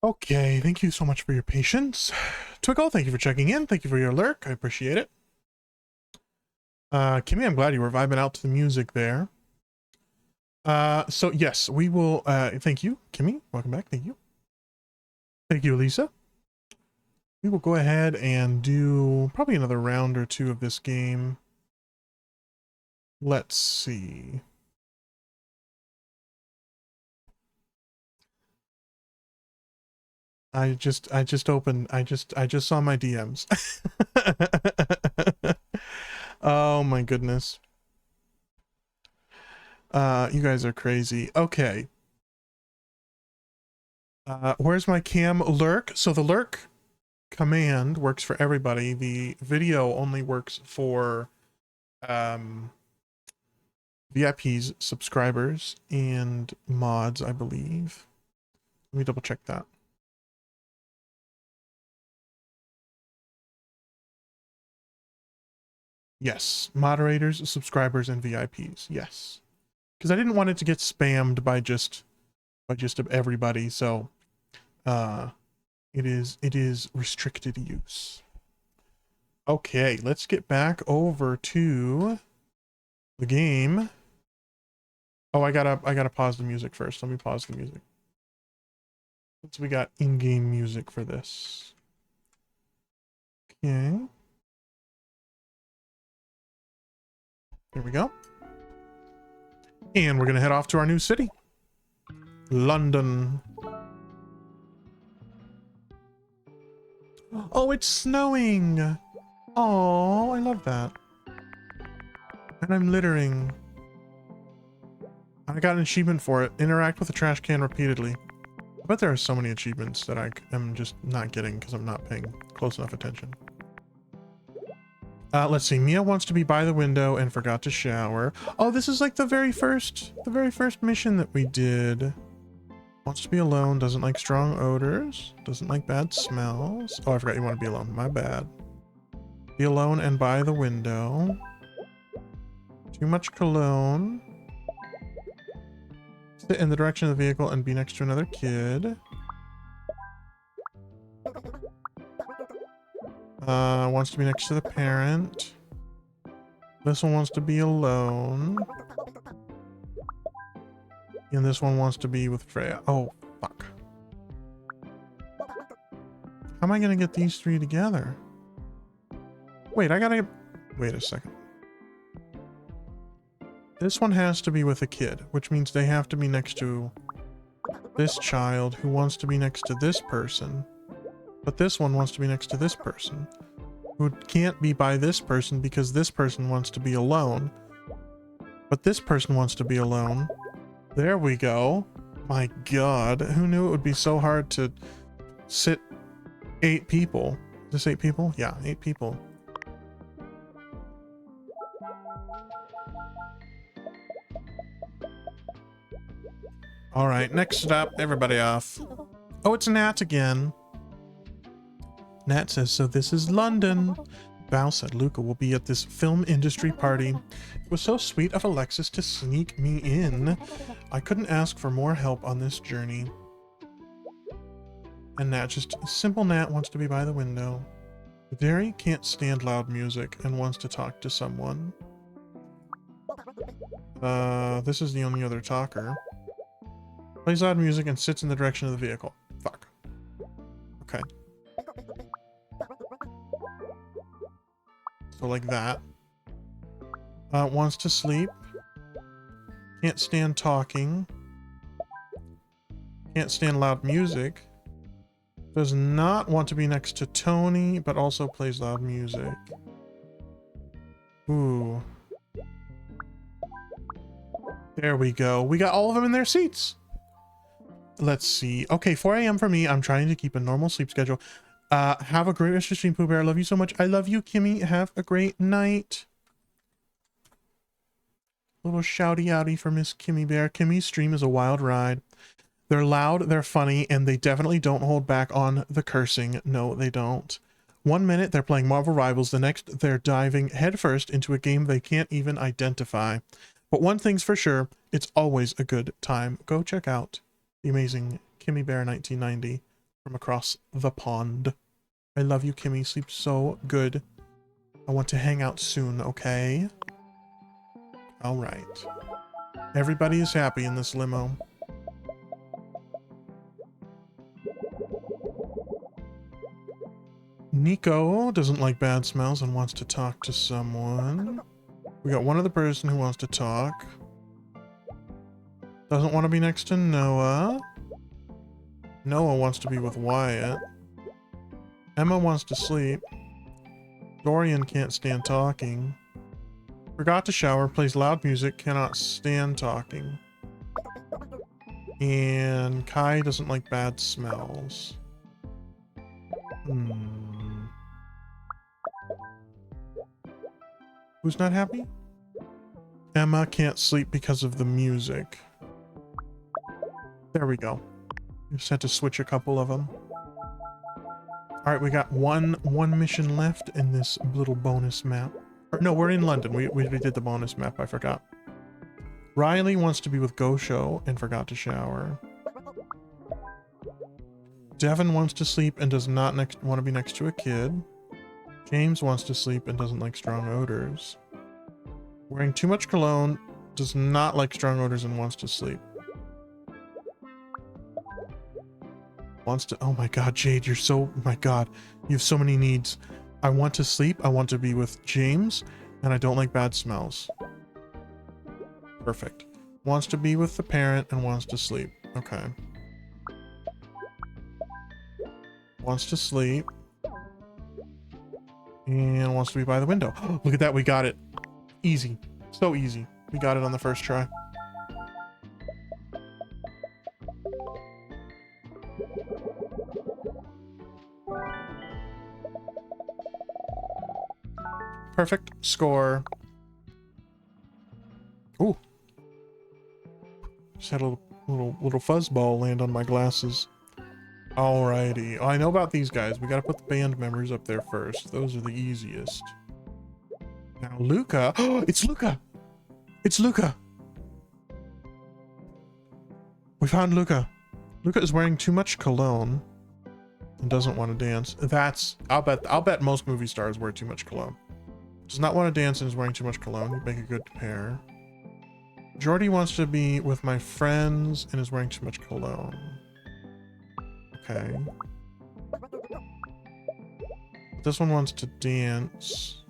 Okay, thank you so much for your patience. Twinkle, thank you for checking in. Thank you for your lurk. I appreciate it. Kimmy, I'm glad you were vibing out to the music there. So yes, we will, thank you, Kimmy. Welcome back. Thank you. Thank you, Lisa. We will go ahead and do probably another round or two of this game. Let's see. I just opened, I just saw my DMs. Oh my goodness. You guys are crazy. Okay. Where's my cam lurk? So the lurk command works for everybody. The video only works for VIPs, subscribers, and mods, I believe. Let me double check that. Yes, moderators, subscribers, and VIPs. Yes, because I didn't want it to get spammed by just everybody. So, it is restricted use. Okay, let's get back over to the game. Oh, I gotta pause the music first. Let me pause the music. Since we got in-game music for this. Okay. There we go. And we're gonna head off to our new city. London. Oh, it's snowing. Oh, I love that. And I'm littering. I got an achievement for it. Interact with the trash can repeatedly. I bet there are so many achievements that I am just not getting because I'm not paying close enough attention. Let's see. Mia wants to be by the window and forgot to shower. Oh, this is like the very first mission that we did. Wants to be alone, doesn't like strong odors, doesn't like bad smells. Oh, I forgot you want to be alone. My bad. Be alone and by the window. Too much cologne. Sit in the direction of the vehicle and be next to another kid. Wants to be next to the parent. This one wants to be alone. And this one wants to be with Freya. Oh, fuck. How am I gonna get these three together? Wait, wait a second. This one has to be with a kid, which means they have to be next to this child who wants to be next to this person. But this one wants to be next to this person, who can't be by this person because this person wants to be alone. But this person wants to be alone. There we go. My god, who knew it would be so hard to sit 8 people? Is this 8 people? Yeah, 8 people. All right, next up, everybody off. Oh, it's Nat again. Nat says, so this is London. Val said Luca will be at this film industry party. It was so sweet of Alexis to sneak me in. I couldn't ask for more help on this journey. And Nat, just simple Nat, wants to be by the window. Derry can't stand loud music and wants to talk to someone. This is the only other talker. Plays loud music and sits in the direction of the vehicle. Fuck. Okay. So like that. Wants to sleep. Can't stand talking. Can't stand loud music. Does not want to be next to Tony, but also plays loud music. Ooh. There we go. We got all of them in their seats. Let's see. Okay, 4 a.m. for me. I'm trying to keep a normal sleep schedule. Have a great rest of your stream, Pooh Bear. I love you so much. I love you, Kimmy. Have a great night. Little shouty outy for Miss Kimmy Bear. Kimmy's stream is a wild ride. They're loud, they're funny, and they definitely don't hold back on the cursing. No, they don't. 1 minute they're playing Marvel Rivals, the next they're diving headfirst into a game they can't even identify. But one thing's for sure, it's always a good time. Go check out the amazing Kimmy Bear 1990 from across the pond. I love you, Kimmy. Sleep so good. I want to hang out soon, okay? Alright. Everybody is happy in this limo. Nico doesn't like bad smells and wants to talk to someone. We got one other person who wants to talk. Doesn't want to be next to Noah. Noah wants to be with Wyatt. Emma wants to sleep. Dorian can't stand talking. Forgot to shower, plays loud music, cannot stand talking. And Kai doesn't like bad smells. Who's not happy? Emma can't sleep because of the music. There we go. Just had to switch a couple of them. All right, we got one mission left in this little bonus map. Or, no, we're in London. We did the bonus map. I forgot. Riley wants to be with Gosho and forgot to shower. Devin wants to sleep and does not want to be next to a kid. James wants to sleep and doesn't like strong odors. Wearing too much cologne, does not like strong odors and wants to sleep. Wants to, oh my god, Jade, you're so, my god, you have so many needs. I want to sleep, I want to be with James, and I don't like bad smells. Perfect. Wants to be with the parent and wants to sleep. Okay. Wants to sleep. And wants to be by the window. Look at that, we got it. Easy. So easy. We got it on the first try. Perfect score. Ooh. Just had a little fuzzball land on my glasses. Alrighty. Oh, I know about these guys. We gotta put the band members up there first. Those are the easiest. Now Luca. Oh, it's Luca! It's Luca! We found Luca. Luca is wearing too much cologne and doesn't want to dance. That's, I'll bet most movie stars wear too much cologne. Does not want to dance and is wearing too much cologne. You'd make a good pair. Jordy wants to be with my friends and is wearing too much cologne. Okay. This one wants to dance.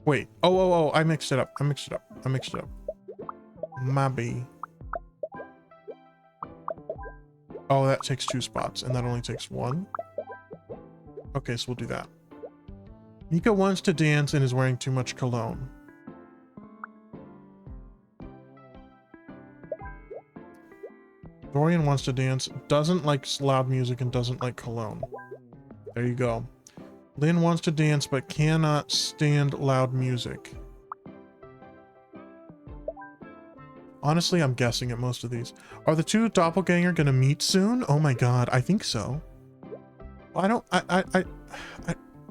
Wait. Oh, I mixed it up. Maybe. Oh, that takes 2 spots and that only takes 1. Okay, so we'll do that. Nico wants to dance and is wearing too much cologne. Dorian wants to dance, doesn't like loud music and doesn't like cologne. There you go. Lynn wants to dance but cannot stand loud music. Honestly, I'm guessing at most of these. Are the 2 doppelganger gonna meet soon? Oh my god, I think so.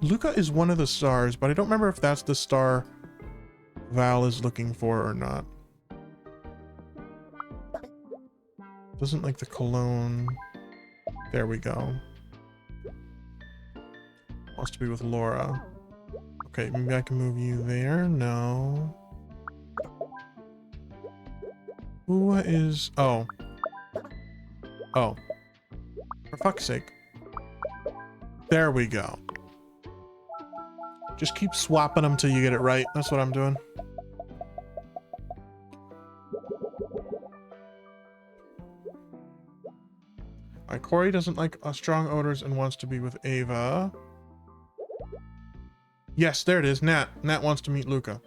Luca is one of the stars, but I don't remember if that's the star Val is looking for or not. Doesn't like the cologne. There we go. Wants to be with Laura. Okay, maybe I can move you there. No. Who is... Oh. Oh. For fuck's sake. There we go. Just keep swapping them till you get it right. That's what I'm doing. Alright, Corey doesn't like strong odors and wants to be with Ava. Yes, there it is. Nat. Nat wants to meet Luca.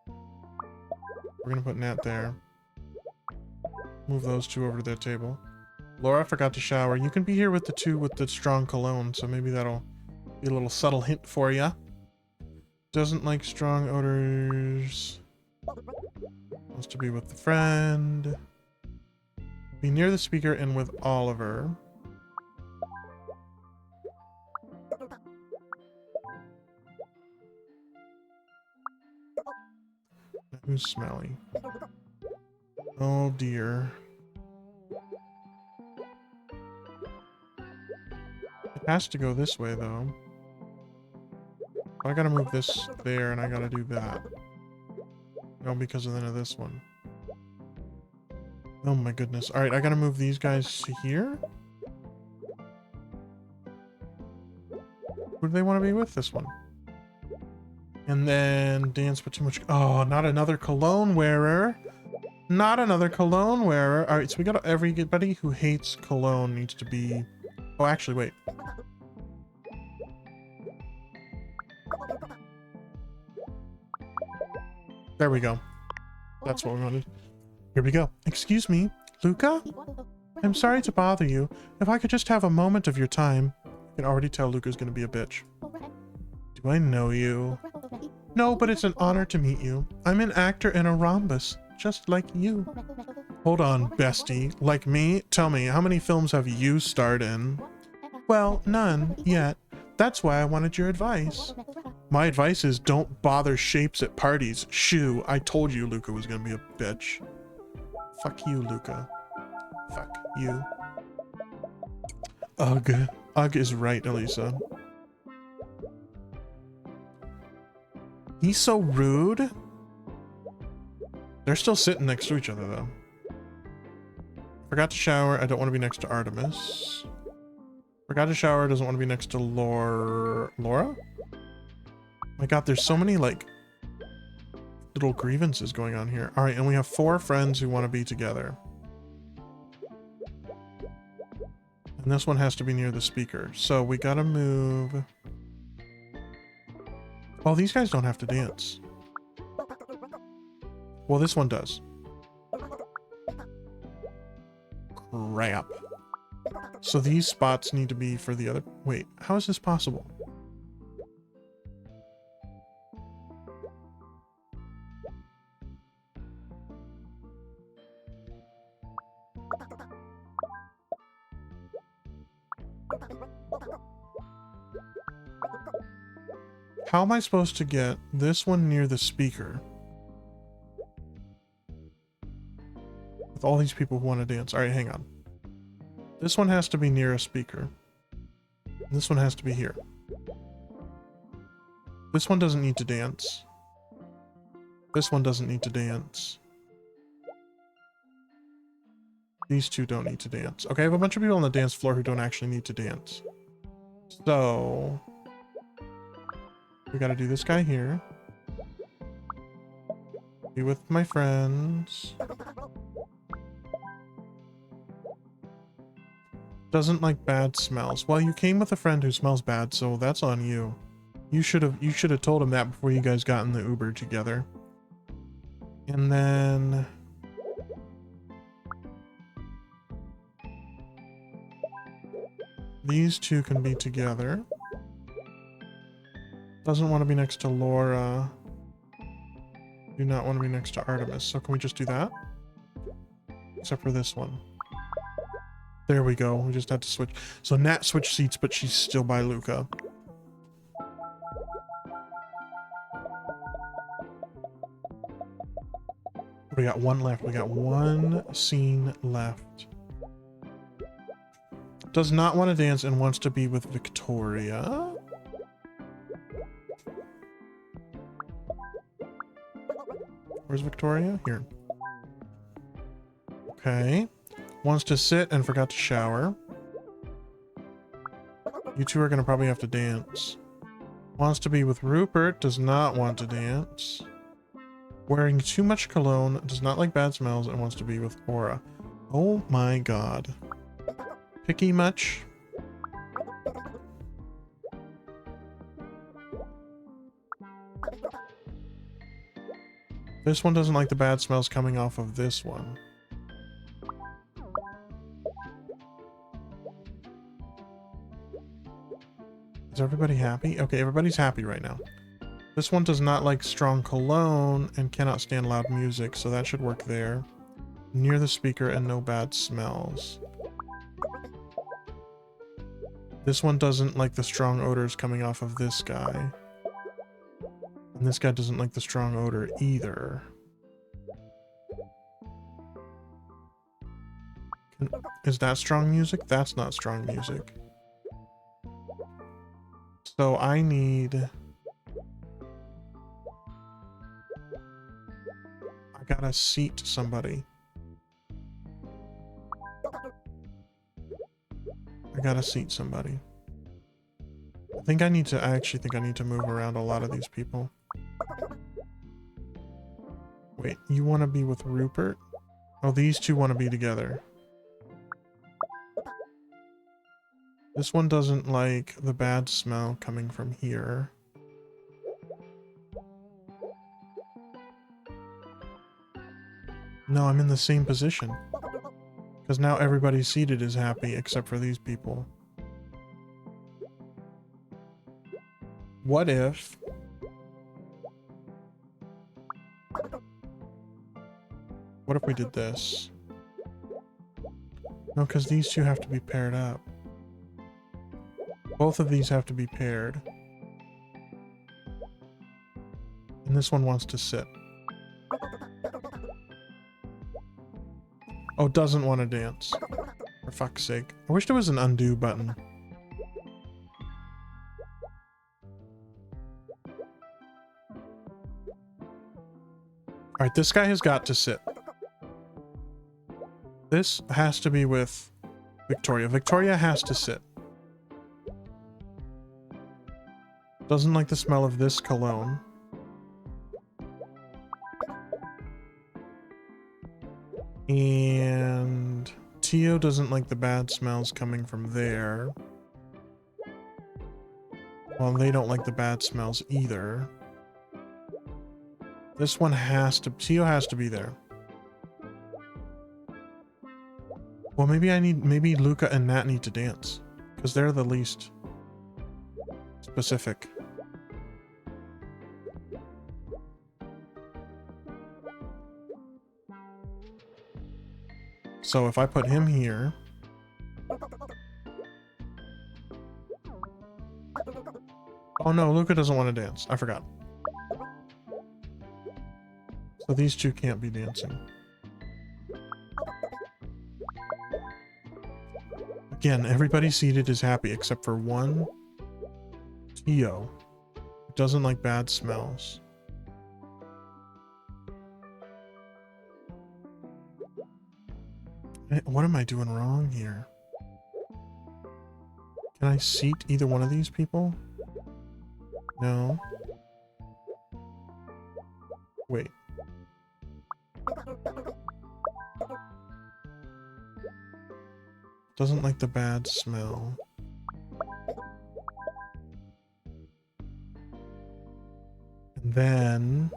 We're gonna put Nat there. Move those 2 over to their table. Laura forgot to shower. You can be here with the 2 with the strong cologne, so maybe that'll be a little subtle hint for you. Doesn't like strong odors. Wants to be with the friend. Be near the speaker and with Oliver. Who's smelly? Oh dear. Has to go this way though. I gotta move this there and I gotta do that. No, because then of this one. Oh my goodness. Alright, I gotta move these guys to here. Who do they want to be with? This one. And then dance but too much. Oh, not another cologne wearer. Not another cologne wearer. Alright, so we got everybody who hates cologne needs to be... Oh, actually, wait. There we go. That's what we wanted. Here we go. Excuse me, Luca? I'm sorry to bother you. If I could just have a moment of your time. I can already tell Luca's gonna be a bitch. Do I know you? No, but it's an honor to meet you. I'm an actor in a rhombus, just like you. Hold on, bestie. Like me? Tell me, how many films have you starred in? Well, none, yet. That's why I wanted your advice. My advice is don't bother shapes at parties. Shoo, I told you Luca was gonna be a bitch. Fuck you, Luca. Fuck you. Ugh. Ugh is right, Elisa. He's so rude. They're still sitting next to each other, though. Forgot to shower. I don't want to be next to Artemis. Forgot to shower. Doesn't want to be next to Laura? My god, there's so many, like, little grievances going on here. Alright, and we have 4 friends who want to be together. And this one has to be near the speaker. So we gotta move... Oh, these guys don't have to dance. Well, this one does. Crap. So these spots need to be for the other... Wait, how is this possible? How am I supposed to get this one near the speaker? With all these people who want to dance. Alright, hang on. This one has to be near a speaker. This one has to be here. This one doesn't need to dance. This one doesn't need to dance. These two don't need to dance. Okay, I have a bunch of people on the dance floor who don't actually need to dance. So... we gotta do this guy here. Be with my friends. Doesn't like bad smells. Well, you came with a friend who smells bad, so that's on you. You should have told him that before you guys got in the Uber together. And then these two can be together. Doesn't want to be next to Laura. Do not want to be next to Artemis. So can we just do that? Except for this one. There we go. We just had to switch. So Nat switched seats, but she's still by Luca. We got one left. We got one scene left. Does not want to dance and wants to be with Victoria. Where's Victoria? Here. Okay. Wants to sit and forgot to shower. You two are going to probably have to dance. Wants to be with Rupert. Does not want to dance. Wearing too much cologne. Does not like bad smells and wants to be with Aura. Oh my god. Picky much? This one doesn't like the bad smells coming off of this one. Is everybody happy? Okay, everybody's happy right now. This one does not like strong cologne and cannot stand loud music, so that should work there. Near the speaker and no bad smells. This one doesn't like the strong odors coming off of this guy. And this guy doesn't like the strong odor either. Is that strong music? That's not strong music. So I need... I gotta seat somebody. I gotta seat somebody. I actually think I need to move around a lot of these people. Wait, you want to be with Rupert? Oh, these two want to be together. This one doesn't like the bad smell coming from here. No, I'm in the same position. Because now everybody seated is happy except for these people. What if... What if we did this? No, because these two have to be paired up. Both of these have to be paired. And this one wants to sit. Oh, doesn't want to dance. For fuck's sake. I wish there was an undo button. Alright, this guy has got to sit. This has to be with Victoria. Victoria has to sit. Doesn't like the smell of this cologne. And Tio doesn't like the bad smells coming from there. Well, they don't like the bad smells either. This one has to... Tio has to be there. Well, maybe Luca and Nat need to dance. Because they're the least specific. So if I put him here... Oh no, Luca doesn't want to dance. I forgot. So these two can't be dancing. Again, everybody seated is happy except for one. Tio. Who doesn't like bad smells. What am I doing wrong here? Can I seat either one of these people? No. Wait. Doesn't like the bad smell. And then...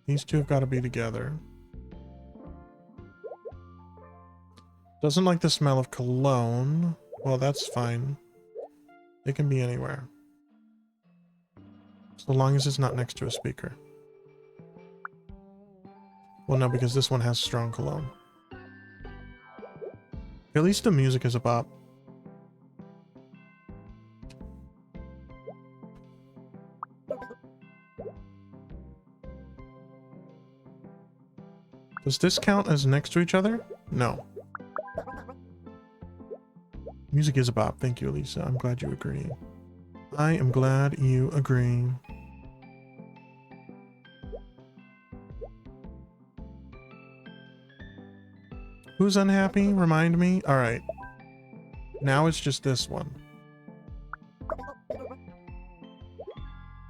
These two have got to be together. Doesn't like the smell of cologne. Well, that's fine. They can be anywhere. So long as it's not next to a speaker. Well, no, because this one has strong cologne. At least the music is a bop. Does this count as next to each other? No. Music is a bop. Thank you, Elisa. I'm glad you agree. I am glad you agree. Who's unhappy? Remind me? Alright. Now it's just this one.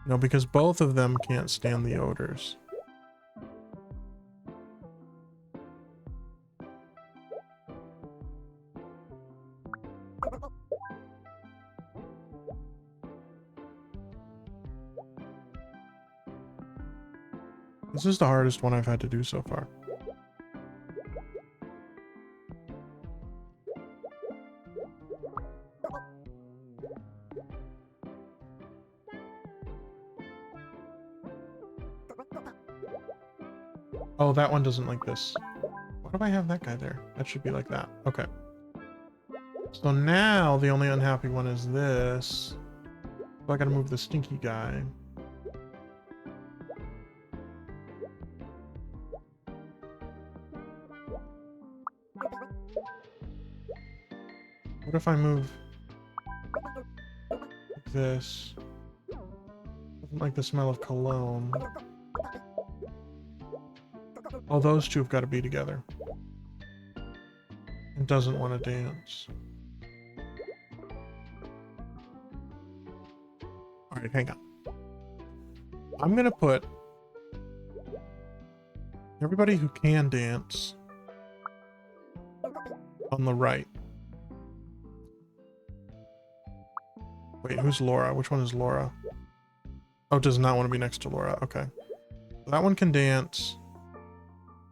No, because both of them can't stand the odors. This is the hardest one I've had to do so far. Oh, that one doesn't like this. Why do I have that guy there? That should be like that. Okay. So now the only unhappy one is this. So I gotta move the stinky guy. What if I move this. Doesn't like the smell of cologne. Oh, those two have got to be together. And doesn't want to dance. Alright, hang on. I'm gonna put everybody who can dance on the right. Wait, who's Laura? Which one is Laura? Oh, does not want to be next to Laura. Okay. That one can dance.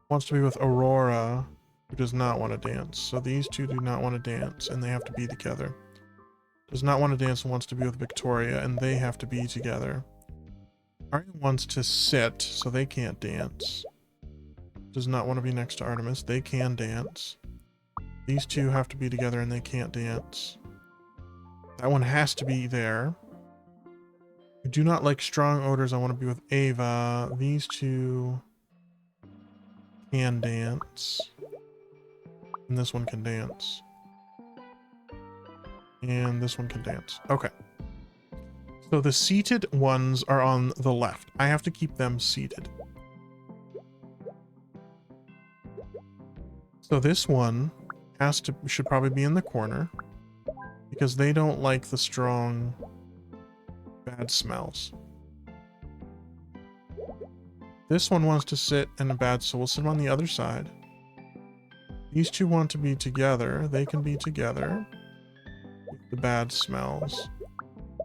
Wants to be with Aurora, who does not want to dance. So these two do not want to dance, and they have to be together. Does not want to dance and wants to be with Victoria, and they have to be together. Arya wants to sit, so they can't dance. Does not want to be next to Artemis. They can dance. These two have to be together, and they can't dance. That one has to be there. I do not like strong odors. I want to be with Ava. These two can dance. And this one can dance. And this one can dance. Okay. So the seated ones are on the left. I have to keep them seated. So this one should probably be in the corner because they don't like the strong bad smells. This one wants to sit in a bad, so we'll sit them on the other side. These two want to be together. They can be together. The bad smells.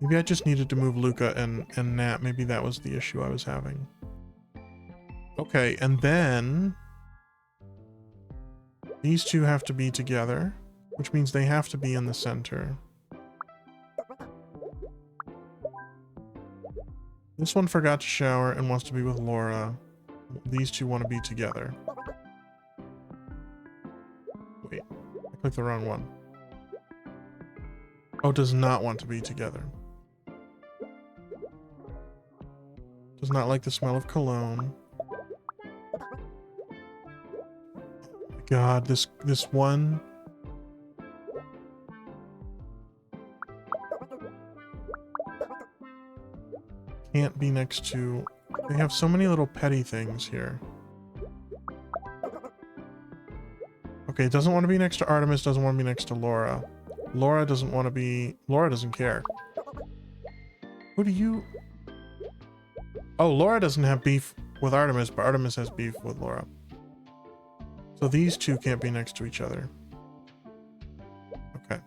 Maybe I just needed to move Luca and Nat. Maybe that was the issue I was having. Okay, and then these two have to be together, which means they have to be in the center. This one forgot to shower and wants to be with Laura. These two want to be together. Wait, I clicked the wrong one. Oh, does not want to be together. Does not like the smell of cologne. Oh my God, this one. Can't be next to... They have so many little petty things here. Okay, doesn't want to be next to Artemis, doesn't want to be next to Laura. Laura doesn't want to be... Laura doesn't care. Who do you... Oh, Laura doesn't have beef with Artemis, but Artemis has beef with Laura. So these two can't be next to each other. Okay.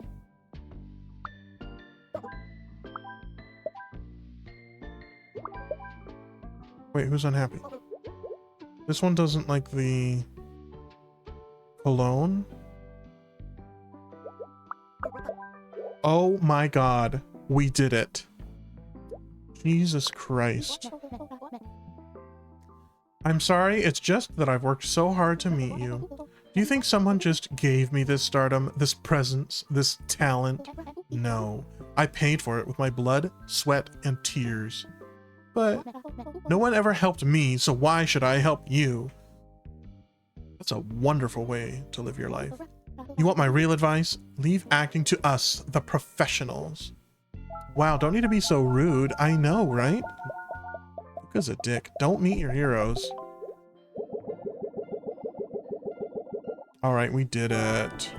Wait, who's unhappy? This one doesn't like the cologne. Oh my God, we did it. Jesus Christ. I'm sorry, it's just that I've worked so hard to meet you. Do you think someone just gave me this stardom, this presence, this talent? No. I paid for it with my blood, sweat, and tears. But no one ever helped me, so why should I help you? That's a wonderful way to live your life. You want my real advice? Leave acting to us, the professionals. Wow, don't need to be so rude. I know, right? Luca's a dick. Don't meet your heroes. Alright, we did it.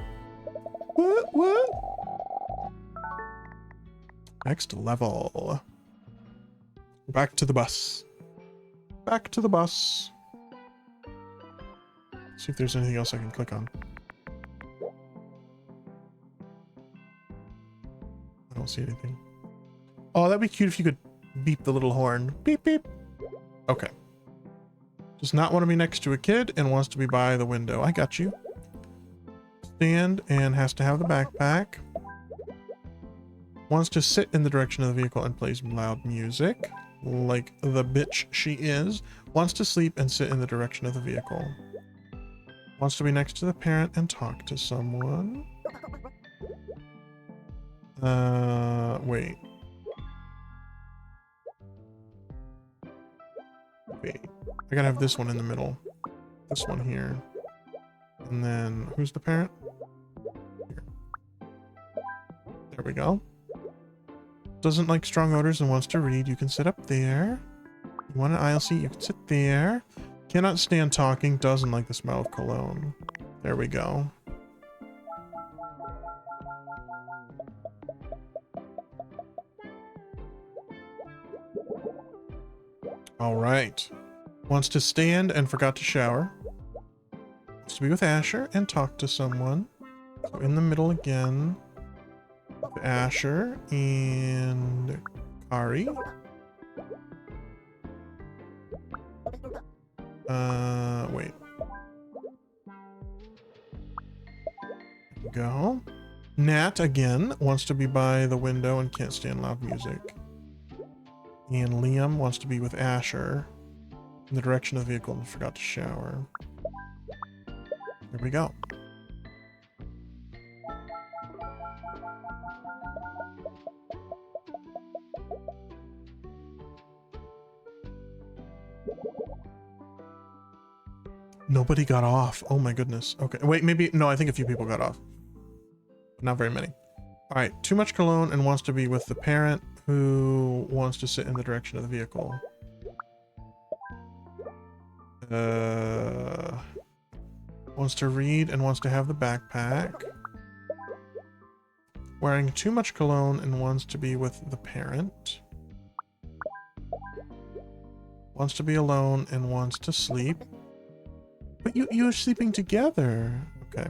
What? Next level. Back to the bus. Back to the bus. See if there's anything else I can click on. I don't see anything. Oh, that'd be cute if you could beep the little horn. Beep, beep. Okay. Does not want to be next to a kid and wants to be by the window. I got you. Stand and has to have the backpack. Wants to sit in the direction of the vehicle and plays loud music. Like the bitch she is. Wants to sleep and sit in the direction of the vehicle. Wants to be next to the parent and talk to someone. Wait. I gotta have this one in the middle. This one here. And then, who's the parent? Here. There we go. Doesn't like strong odors and wants to read. You can sit up there. You want an aisle seat? You can sit there. Cannot stand talking. Doesn't like the smell of cologne. There we go. All right. Wants to stand and forgot to shower. Wants to be with Asher and talk to someone. So in the middle again. With Asher and Kari. Wait. There we go. Nat again wants to be by the window and can't stand loud music. And Liam wants to be with Asher in the direction of the vehicle and forgot to shower. There we go. Nobody got off. Oh my goodness. Okay. Wait, maybe. No, I think a few people got off. But not very many. All right. Too much cologne and wants to be with the parent who wants to sit in the direction of the vehicle. Wants to read and wants to have the backpack. Wearing too much cologne and wants to be with the parent. Wants to be alone and wants to sleep. But you're sleeping together. Okay.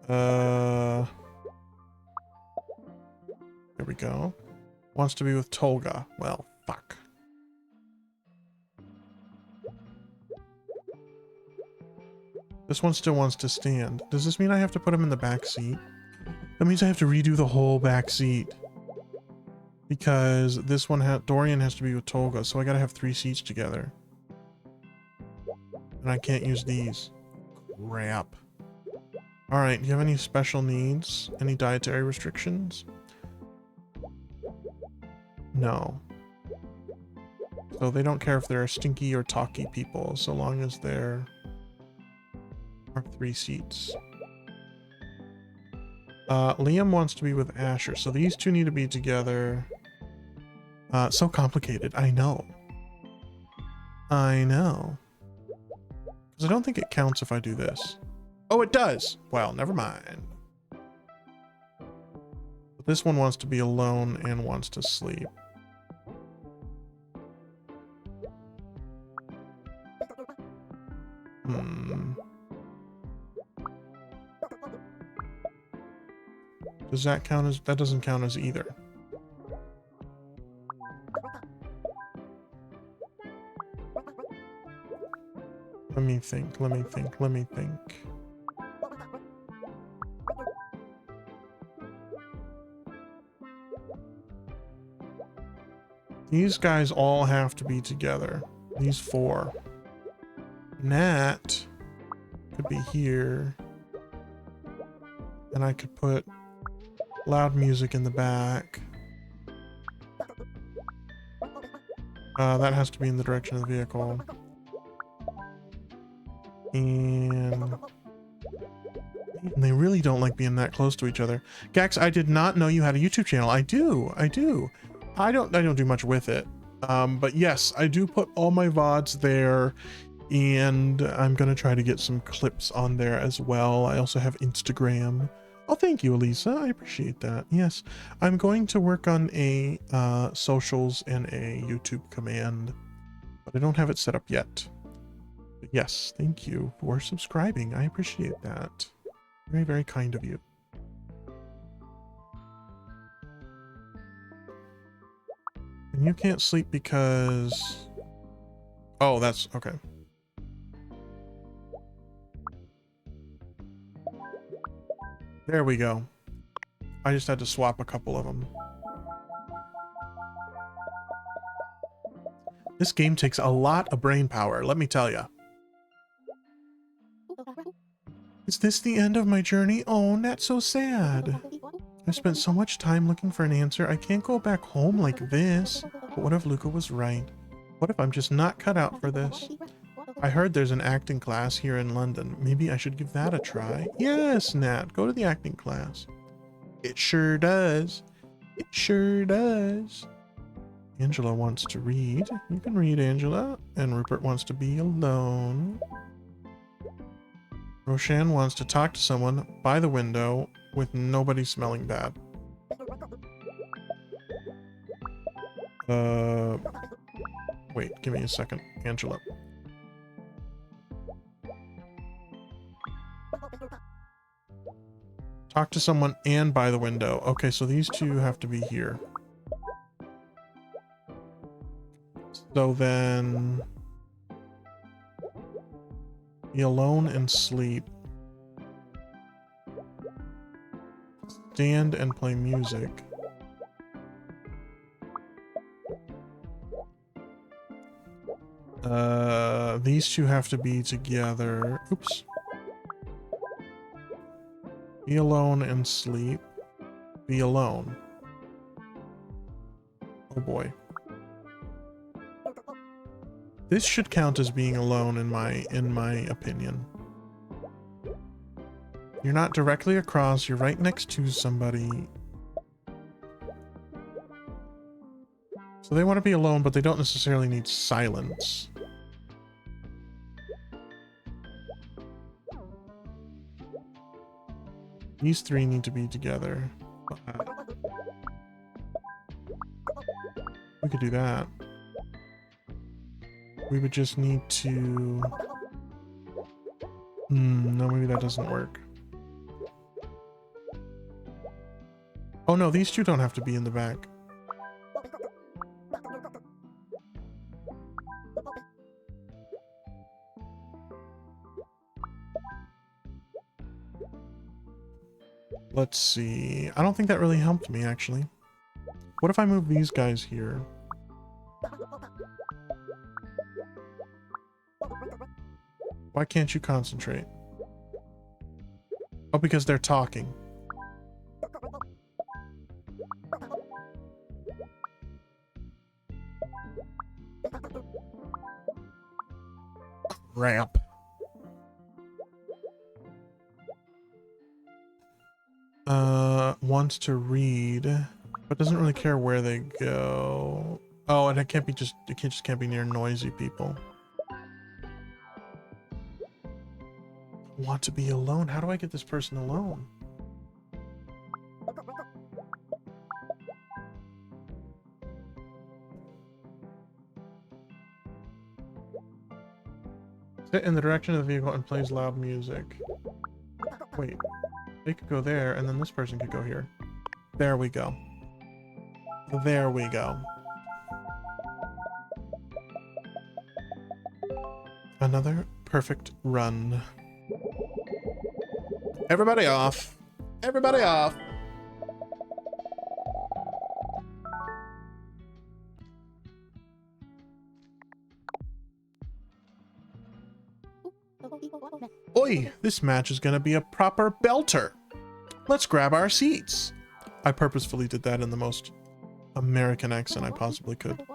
There we go. Wants to be with Tolga. Well, fuck. This one still wants to stand. Does this mean I have to put him in the back seat? That means I have to redo the whole back seat. Because this one Dorian has to be with Tolga, so I gotta have 3 seats together. And I can't use these. Crap. Alright, do you have any special needs? Any dietary restrictions? No. So they don't care if they're stinky or talky people, so long as there are 3 seats. Liam wants to be with Asher, so these two need to be together. So complicated, I know. I know. Because I don't think it counts if I do this. Oh, it does! Well, never mind. But this one wants to be alone and wants to sleep. Does that count as... That doesn't count as either. Let me think, let me think, let me think. These guys all have to be together. These 4. Nat could be here. And I could put loud music in the back. That has to be in the direction of the vehicle. And they really don't like being that close to each other. Gax, I did not know you had a YouTube channel. I do. I don't do much with it. But yes, I do put all my VODs there, and I'm gonna try to get some clips on there as well. I also have Instagram. Oh, thank you, Elisa. I appreciate that. Yes, I'm going to work on a socials and a YouTube command, but I don't have it set up yet. But yes, thank you for subscribing. I appreciate that. Very, very kind of you. And you can't sleep because... Oh, that's... okay. There we go. I just had to swap a couple of them. This game takes a lot of brain power, let me tell you. Is this the end of my journey? Oh, that's so sad. I've spent so much time looking for an answer. I can't go back home like this. But what if Luca was right? What if I'm just not cut out for this? I heard there's an acting class here in London. Maybe I should give that a try. Yes, Nat, go to the acting class. It sure does. It sure does. Angela wants to read. You can read, Angela. And Rupert wants to be alone. Roshan wants to talk to someone by the window with nobody smelling bad. Wait, give me a second, Angela. Talk to someone and by the window. Okay, so these two have to be here. So then... be alone and sleep. Stand and play music. These two have to be together. Oops. Be alone and sleep. Be alone. Oh boy. This should count as being alone in my opinion. You're not directly across, you're right next to somebody. So they want to be alone, but they don't necessarily need silence. These three need to be together. We could do that. We would just need to... no, maybe that doesn't work. Oh no, these two don't have to be in the back. Let's see. I don't think that really helped me, actually. What if I move these guys here? Why can't you concentrate? Oh, because they're talking. Ramp. Wants to read, but doesn't really care where they go. Oh, and it can't be near noisy people. Want to be alone? How do I get this person alone? Sit in the direction of the vehicle and plays loud music. Wait, they could go there, and then this person could go here. There we go. There we go. Another perfect run. Everybody off. Everybody off. Oi, this match is gonna be a proper belter. Let's grab our seats. I purposefully did that in the most American accent I possibly could.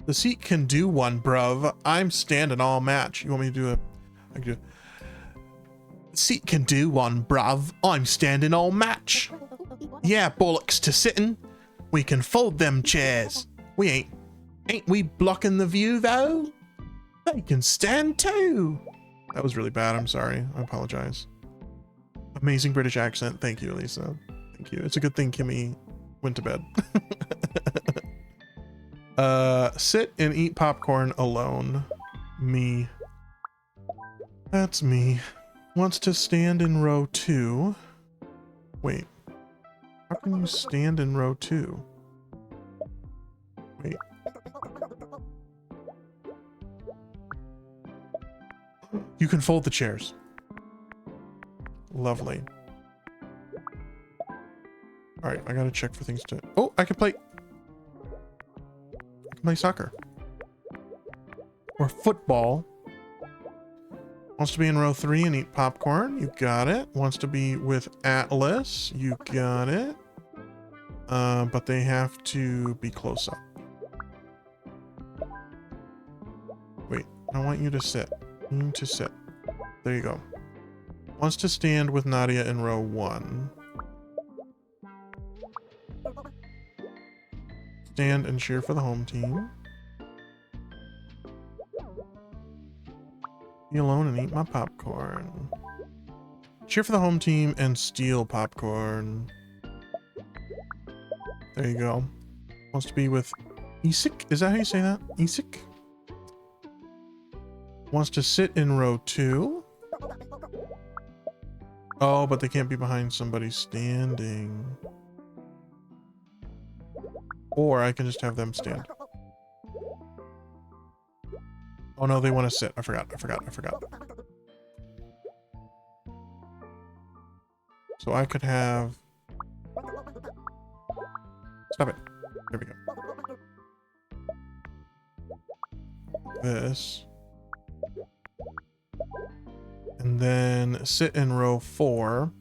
The seat can do one, bruv. I'm standing all match. You want me to do a... I can do... The seat can do one, bruv. I'm standing all match. Yeah, bollocks to sitting. We can fold them chairs. We ain't we blocking the view, though? They can stand too. That was really bad. I'm sorry. I apologize. Amazing British accent. Thank you, Elisa. Thank you. It's a good thing Kimmy went to bed. Sit and eat popcorn alone. Me. That's me. Wants to stand in row 2. Wait. How can you stand in row 2? Wait. You can fold the chairs. Lovely. Alright, I gotta check for things to... Oh, I can play soccer. Or football. Wants to be in row 3 and eat popcorn. You got it. Wants to be with Atlas. You got it. But they have to be close up. Wait, I want you to sit. You need to sit. There you go. Wants to stand with Nadia in row 1. stand and cheer for the home team. Be alone and eat my popcorn. Cheer for the home team and steal popcorn. There you go. Wants to be with Isik? Is that how you say that? Isik? Wants to sit in row 2. Oh, but they can't be behind somebody standing. Or I can just have them stand. Oh no, they want to sit. I forgot. So I could have... Stop it. There we go. This. And then sit in row 4.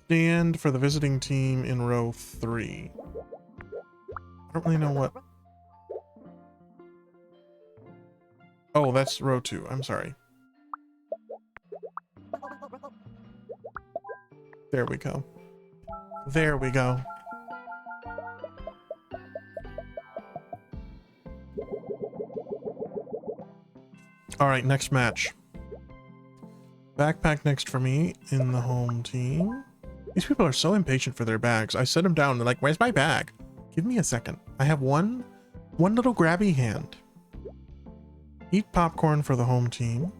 Stand for the visiting team in row 3. I don't really know what... Oh, that's row 2. I'm sorry. There we go. There we go. All right, next match. Backpack next for me in the home team. These people are so impatient for their bags. I set them down. They're like, where's my bag? Give me a second. I have one little grabby hand. Eat popcorn for the home team.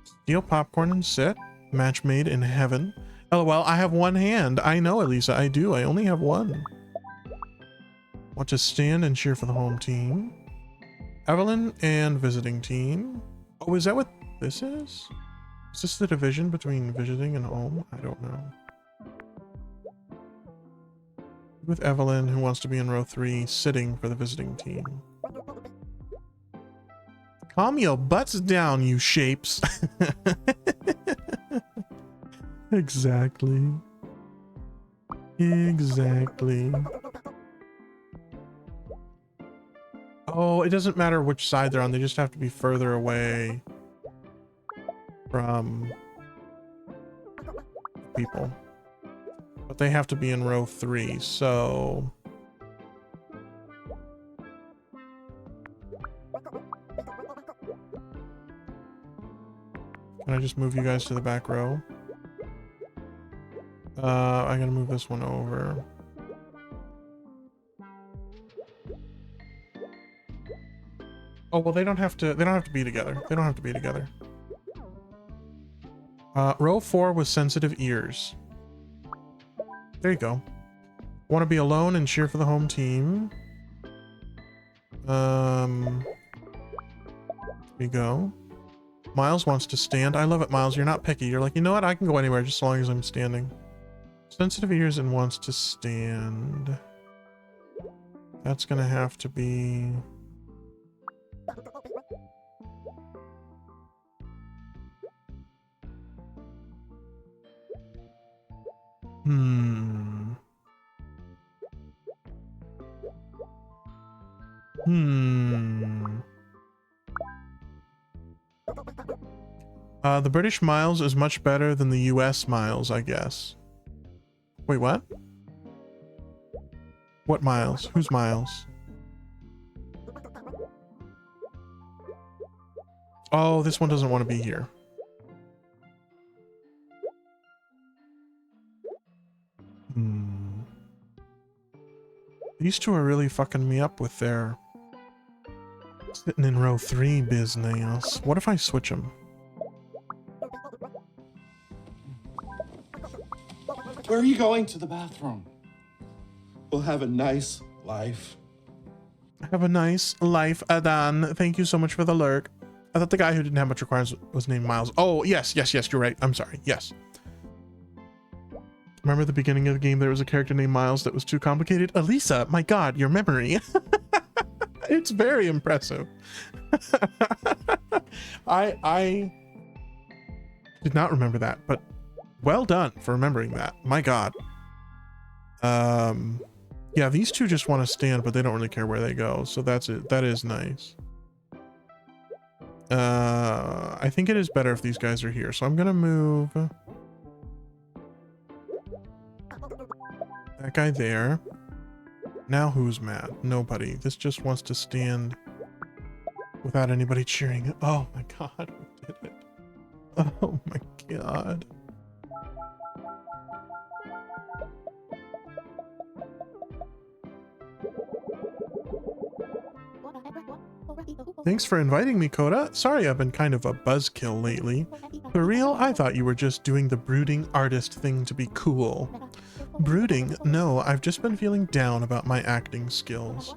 Steal popcorn and sit. Match made in heaven. LOL, I have one hand. I know, Elisa, I do. I only have one. Want to stand and cheer for the home team. Evelyn and visiting team. Oh, is that what this is? Is this the division between visiting and home? I don't know. With Evelyn, who wants to be in row 3, sitting for the visiting team. Calm your butts down, you shapes. Exactly. Exactly. Oh, it doesn't matter which side they're on. They just have to be further away from people. But they have to be in row 3, so... Can I just move you guys to the back row? I'm gonna move this one over. Oh, well, they don't have to be together. They don't have to be together. Row 4 with sensitive ears. There you go. Want to be alone and cheer for the home team. There you go. Miles wants to stand. I love it, Miles. You're not picky. You're like, you know what? I can go anywhere just as long as I'm standing. Sensitive ears and wants to stand. That's gonna have to be... The British Miles is much better than the US Miles, I guess. Wait, what? What Miles? Who's Miles? Oh, this one doesn't want to be here. These two are really fucking me up with their sitting in row 3 business. What if I switch them? Where are you going? To the bathroom. We'll have a nice life. Have a nice life, Adan. Thank you so much for the lurk. I thought the guy who didn't have much requirements was named Miles. Oh, yes, you're right. I'm sorry. Yes. Remember the beginning of the game, there was a character named Miles that was too complicated? Elisa, my God, your memory. It's very impressive. I did not remember that, but well done for remembering that. My God. Yeah, these two just want to stand, but they don't really care where they go. So that's it. That is nice. I think it is better if these guys are here. So I'm going to move that guy there. Now who's mad? Nobody. This just wants to stand without anybody cheering. Oh my god, we did it. Oh my god. Thanks for inviting me, Coda. Sorry I've been kind of a buzzkill lately. For real, I thought you were just doing the brooding artist thing to be cool. Brooding? No, I've just been feeling down about my acting skills.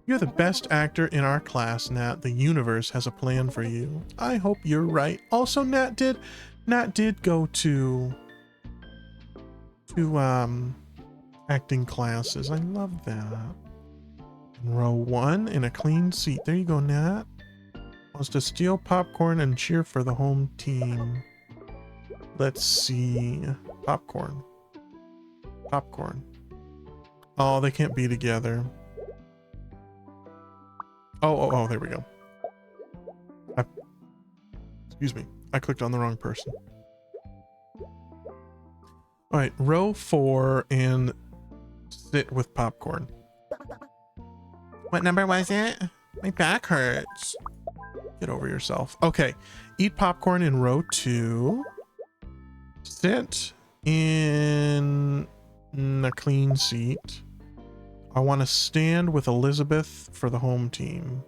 You're the best actor in our class, Nat. The universe has a plan for you. I hope you're right. Also, Nat did go to acting classes. I love that. Row 1 in a clean seat. There you go, Nat. Wants to steal popcorn and cheer for the home team. Let's see. Popcorn. Popcorn. Oh, they can't be together. Oh, there we go. Excuse me. I clicked on the wrong person. All right, row 4 and sit with popcorn. What number was it? My back hurts. Get over yourself. Okay, eat popcorn in row 2. Sit in a clean seat. I want to stand with Elizabeth for the home team.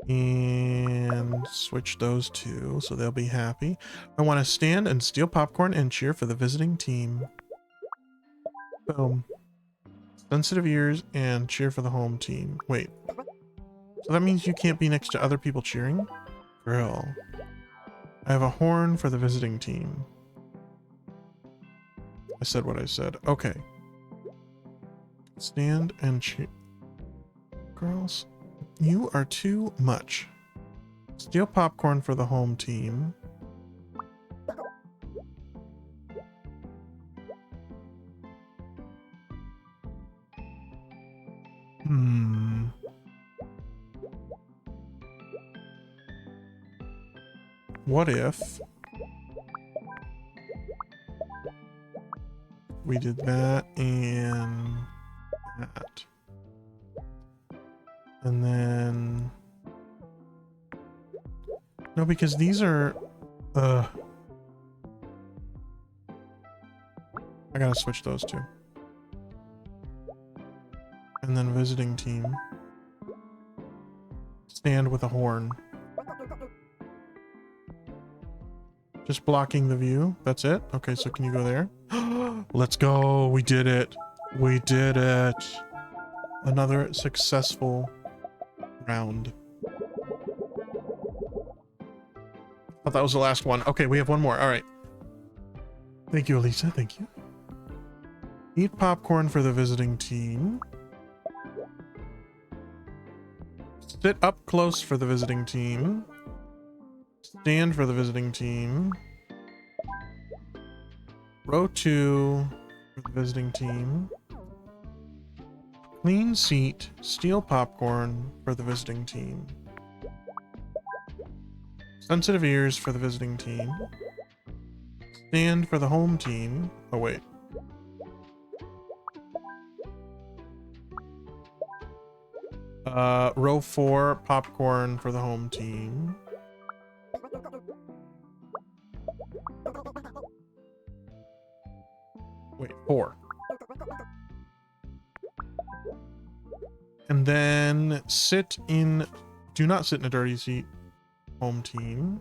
And switch those two so they'll be happy. I want to stand and steal popcorn and cheer for the visiting team. Boom. Sensitive ears and cheer for the home team. Wait. So that means you can't be next to other people cheering? Girl. I have a horn for the visiting team. I said what I said. Okay. Stand and cheer. Girls, you are too much. Steal popcorn for the home team. What if we did that and that? And then... No, because these are... I gotta switch those two. And then visiting team. Stand with a horn. Just blocking the view. That's it? Okay, so can you go there? Let's go. We did it. We did it. Another successful round. Thought that was the last one. Okay, we have one more. All right. Thank you, Elisa. Thank you. Eat popcorn for the visiting team. Sit up close for the visiting team. Stand for the visiting team. Row 2 for the visiting team. Clean seat. Steal popcorn for the visiting team. Sensitive ears for the visiting team. Stand for the home team. Oh, wait. Row 4, popcorn for the home team. Wait, 4. And then do not sit in a dirty seat, home team.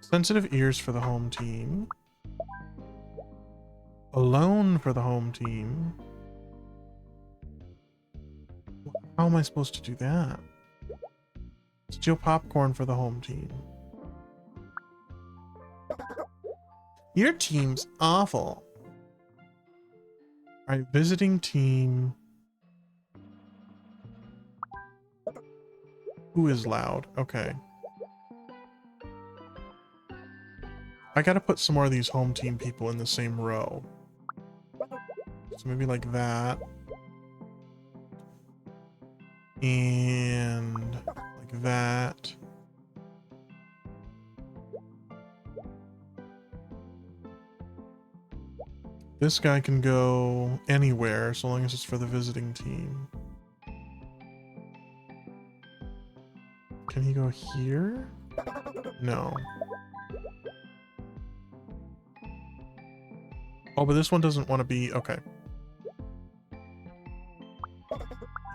Sensitive ears for the home team. Alone for the home team. How am I supposed to do that? Steal popcorn for the home team. Your team's awful. All right, visiting team. Who is loud? Okay. I gotta put some more of these home team people in the same row. So maybe like that. And like that. This guy can go anywhere so long as it's for the visiting team. Can he go here? No. Oh, but this one doesn't want to be... Okay.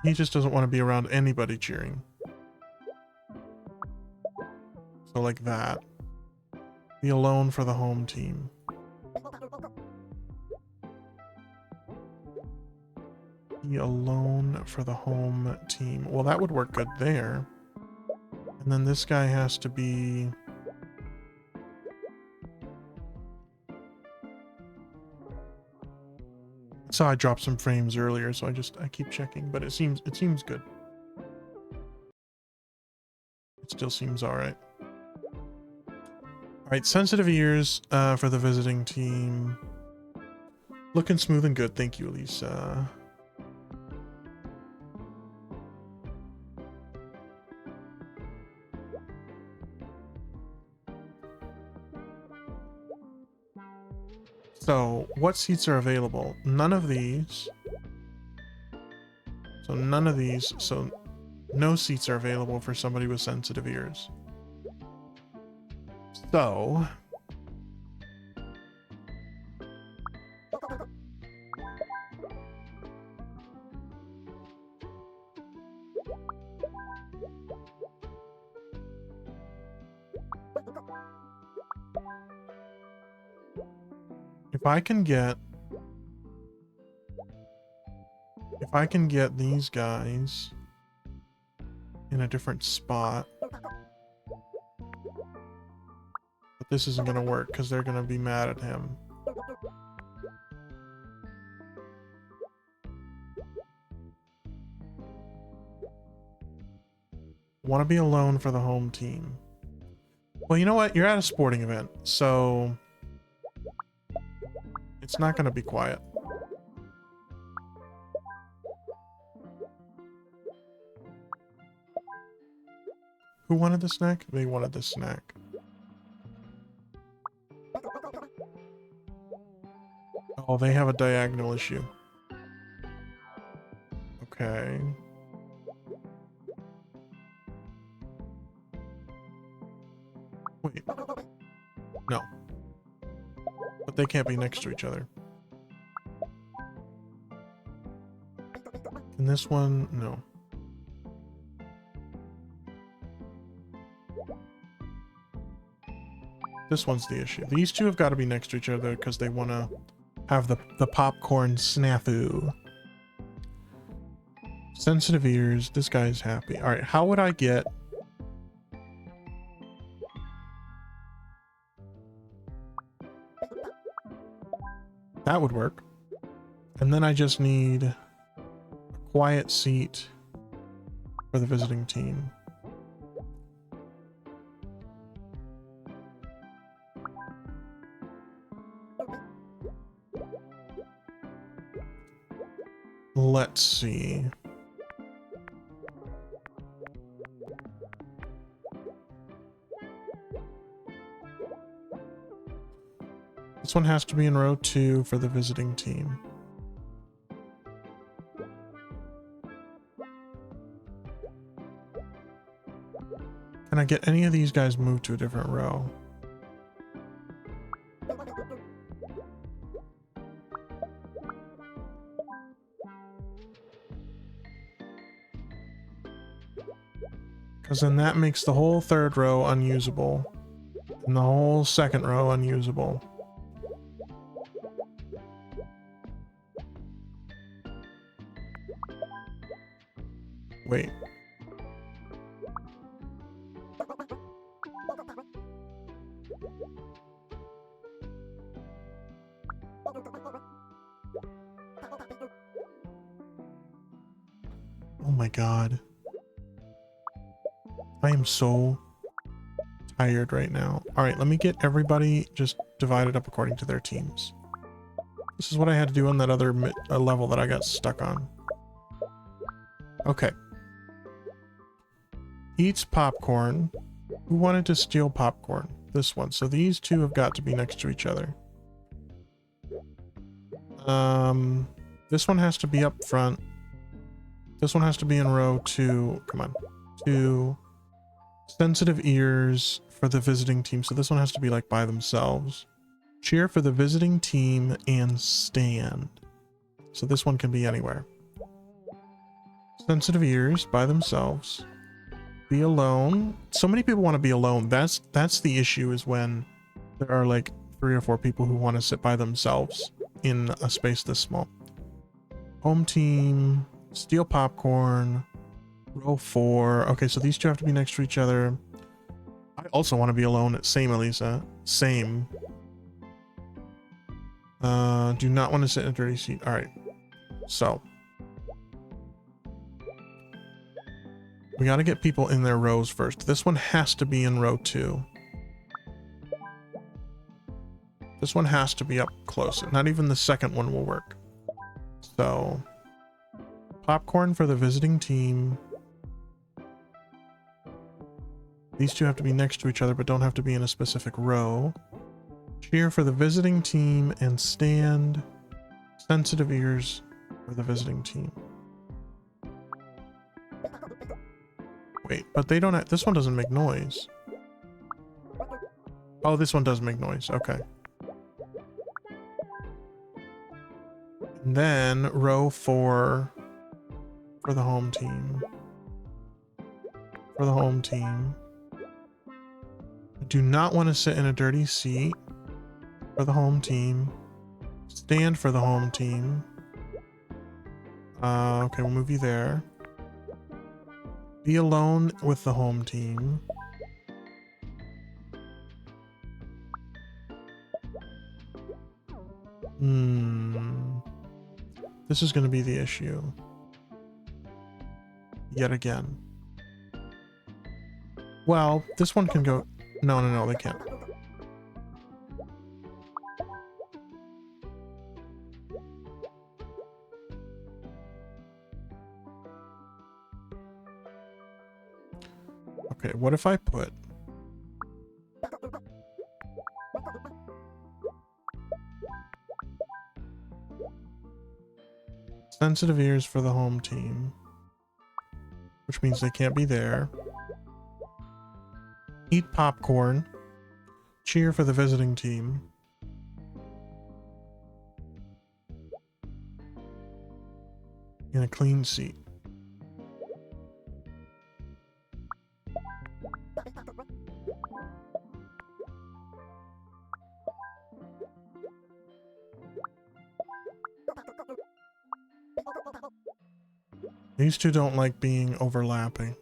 He just doesn't want to be around anybody cheering. So like that. Be alone for the home team. Be alone for the home team. Well, that would work good there. And then this guy has to be... So I dropped some frames earlier, so I keep checking, but it seems good. It still seems all right. All right, sensitive ears for the visiting team. Looking smooth and good. Thank you, Elisa. So, what seats are available? None of these. So none of these. So no seats are available for somebody with sensitive ears. So... If I can get these guys in a different spot, but this isn't going to work because they're going to be mad at him. Want to be alone for the home team. Well, you know what? You're at a sporting event, so it's not going to be quiet. Who wanted the snack? They wanted the snack. Oh, they have a diagonal issue. Okay. Wait. No. But they can't be next to each other. And this one, no. This one's the issue. These two have got to be next to each other because they want to have the popcorn snafu. Sensitive ears. This guy's happy. All right, how would I get... That would work. And then I just need a quiet seat for the visiting team. Let's see. This one has to be in row 2 for the visiting team. Can I get any of these guys moved to a different row? Because then that makes the whole third row unusable. And the whole second row unusable. Wait. Oh my god. I am so tired right now. Alright, let me get everybody just divided up according to their teams. This is what I had to do on that other level that I got stuck on. Okay. Eats popcorn. Who wanted to steal popcorn? This one. So these two have got to be next to each other. This one has to be up front. This one has to be in row 2. Come on. 2. Sensitive ears for the visiting team. So this one has to be like by themselves. Cheer for the visiting team and stand. So this one can be anywhere. Sensitive ears by themselves. Be alone. So many people want to be alone. That's the issue, is when there are like 3 or 4 people who want to sit by themselves in a space this small. Home team, steal popcorn, row 4. Okay, so these two have to be next to each other. I also want to be alone. Same, Elisa. Same. Do not want to sit in a dirty seat. All right. So we got to get people in their rows first. This one has to be in row 2. This one has to be up close. Not even the second one will work. So, popcorn for the visiting team. These two have to be next to each other, but don't have to be in a specific row. Cheer for the visiting team and stand. Sensitive ears for the visiting team. Wait, but they don't have, this one doesn't make noise. Oh, this one does make noise. Okay. And then row 4 for the home team. For the home team. I do not want to sit in a dirty seat for the home team. Stand for the home team. Okay, we'll move you there. Be alone with the home team. This is going to be the issue. Yet again. Well, this one can go... No, they can't. Okay, what if I put... sensitive ears for the home team, which means they can't be there. Eat popcorn. Cheer for the visiting team. In a clean seat. These two don't like being overlapping.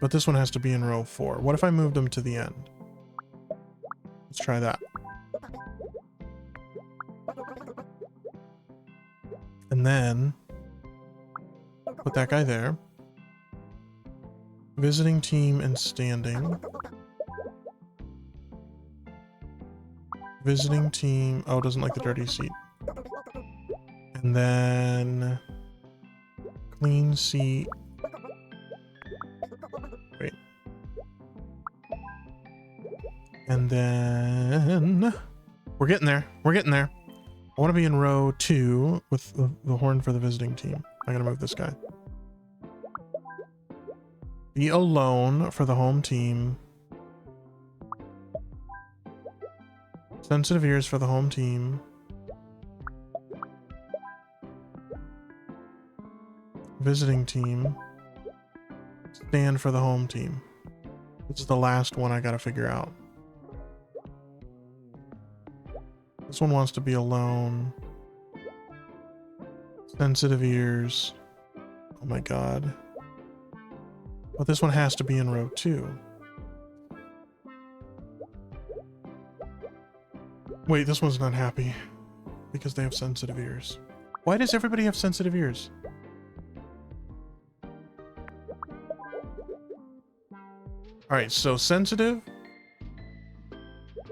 But this one has to be in row 4. What if I moved them to the end? Let's try that. And then put that guy there. Visiting team and standing. Visiting team. Oh, doesn't like the dirty seat. And then clean seat. Wait. And then we're getting there. We're getting there. I want to be in row 2 with the horn for the visiting team. I'm going to move this guy. Be alone for the home team. Sensitive ears for the home team. Visiting team. Stand for the home team. This is the last one I gotta figure out. This one wants to be alone. Sensitive ears. Oh my god. But this one has to be in row 2. Wait, this one's not happy because they have sensitive ears. Why does everybody have sensitive ears? All right, so sensitive.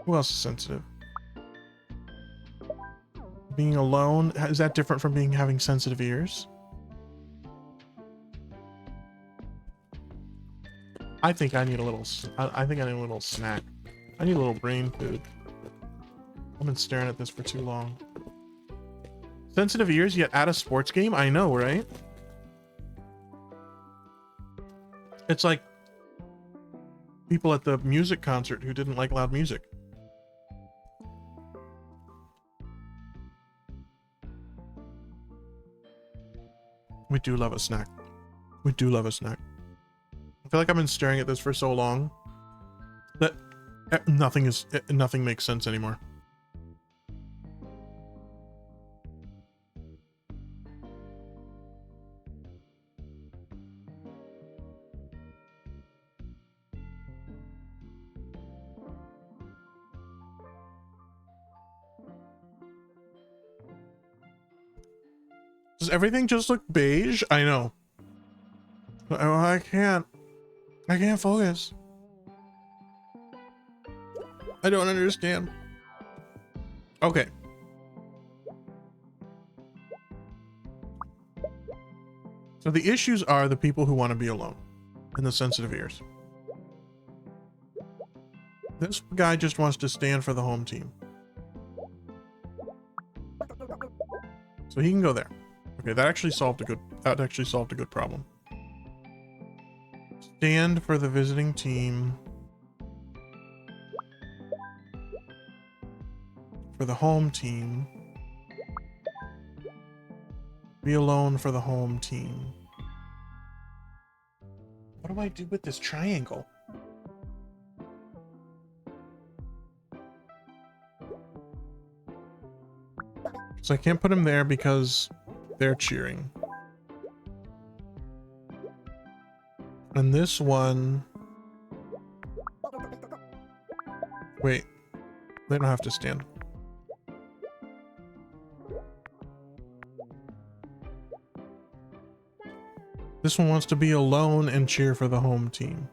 Who else is sensitive? Being alone, is that different from having sensitive ears? I think I need a little. I think I need a little snack. I need a little brain food. I've been staring at this for too long. Sensitive ears yet at a sports game? I know, right? It's like people at the music concert who didn't like loud music. We do love a snack. We do love a snack. I feel like I've been staring at this for so long that nothing makes sense anymore. Does everything just look beige? I know. I can't focus. I don't understand. Okay. So the issues are the people who want to be alone and the sensitive ears. This guy just wants to stand for the home team. So he can go there. Okay, that actually solved a good problem. Stand for the visiting team. For the home team. Be alone for the home team. What do I do with this triangle? So I can't put him there because they're cheering. And this one... Wait. They don't have to stand. This one wants to be alone and cheer for the home team.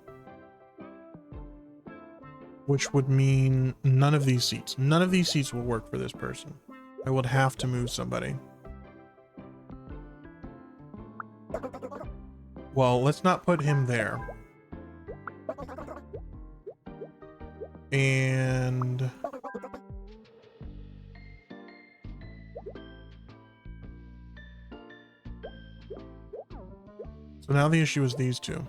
Which would mean none of these seats. None of these seats will work for this person. I would have to move somebody. Well, let's not put him there. And... so now the issue is these two.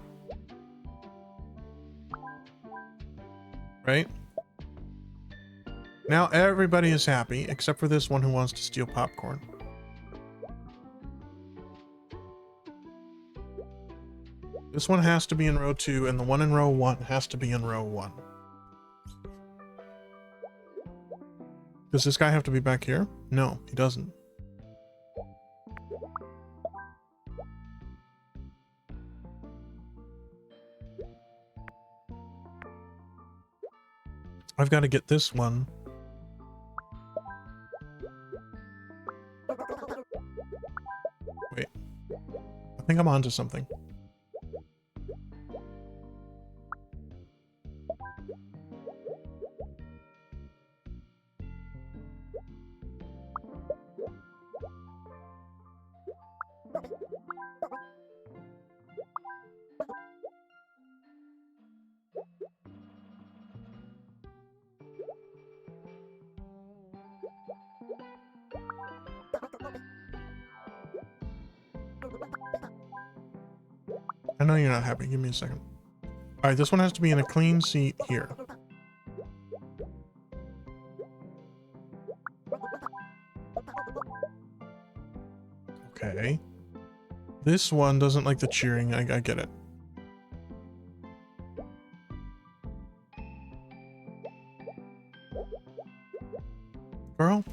Right? Now everybody is happy, except for this one who wants to steal popcorn. This one has to be in row 2, and the one in row 1 has to be in row 1. Does this guy have to be back here? No, he doesn't. I've got to get this one. Wait. I think I'm onto something. I know you're not happy. Give me a second. All right, this one has to be in a clean seat here. Okay. This one doesn't like the cheering. I get it. Girl?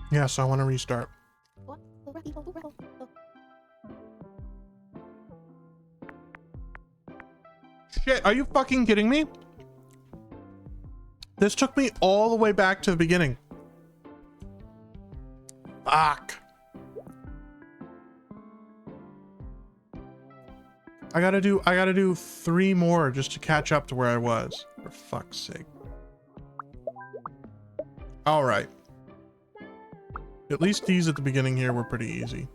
Yeah, so I want to restart. Shit, are you fucking kidding me? This took me all the way back to the beginning. Fuck. I gotta do 3 more just to catch up to where I was. For fuck's sake. All right. At least these at the beginning here were pretty easy.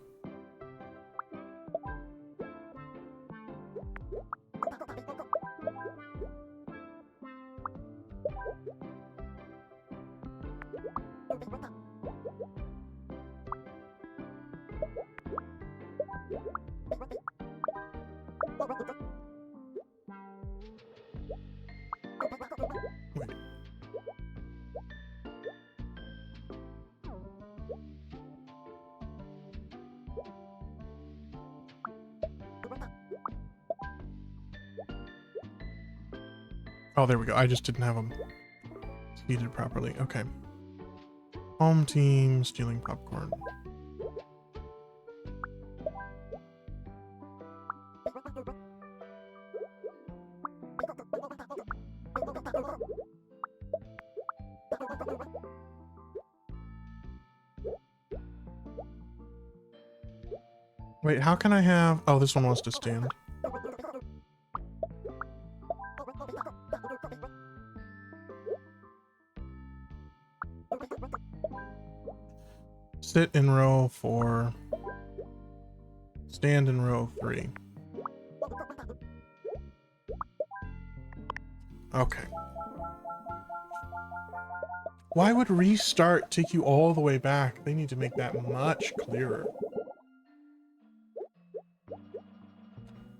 Oh, there we go. I just didn't have them seated properly. Okay. Home team stealing popcorn. Wait, how can I have... Oh, this one wants to stand. Sit in row 4. Stand in row 3. Okay. Why would restart take you all the way back? They need to make that much clearer.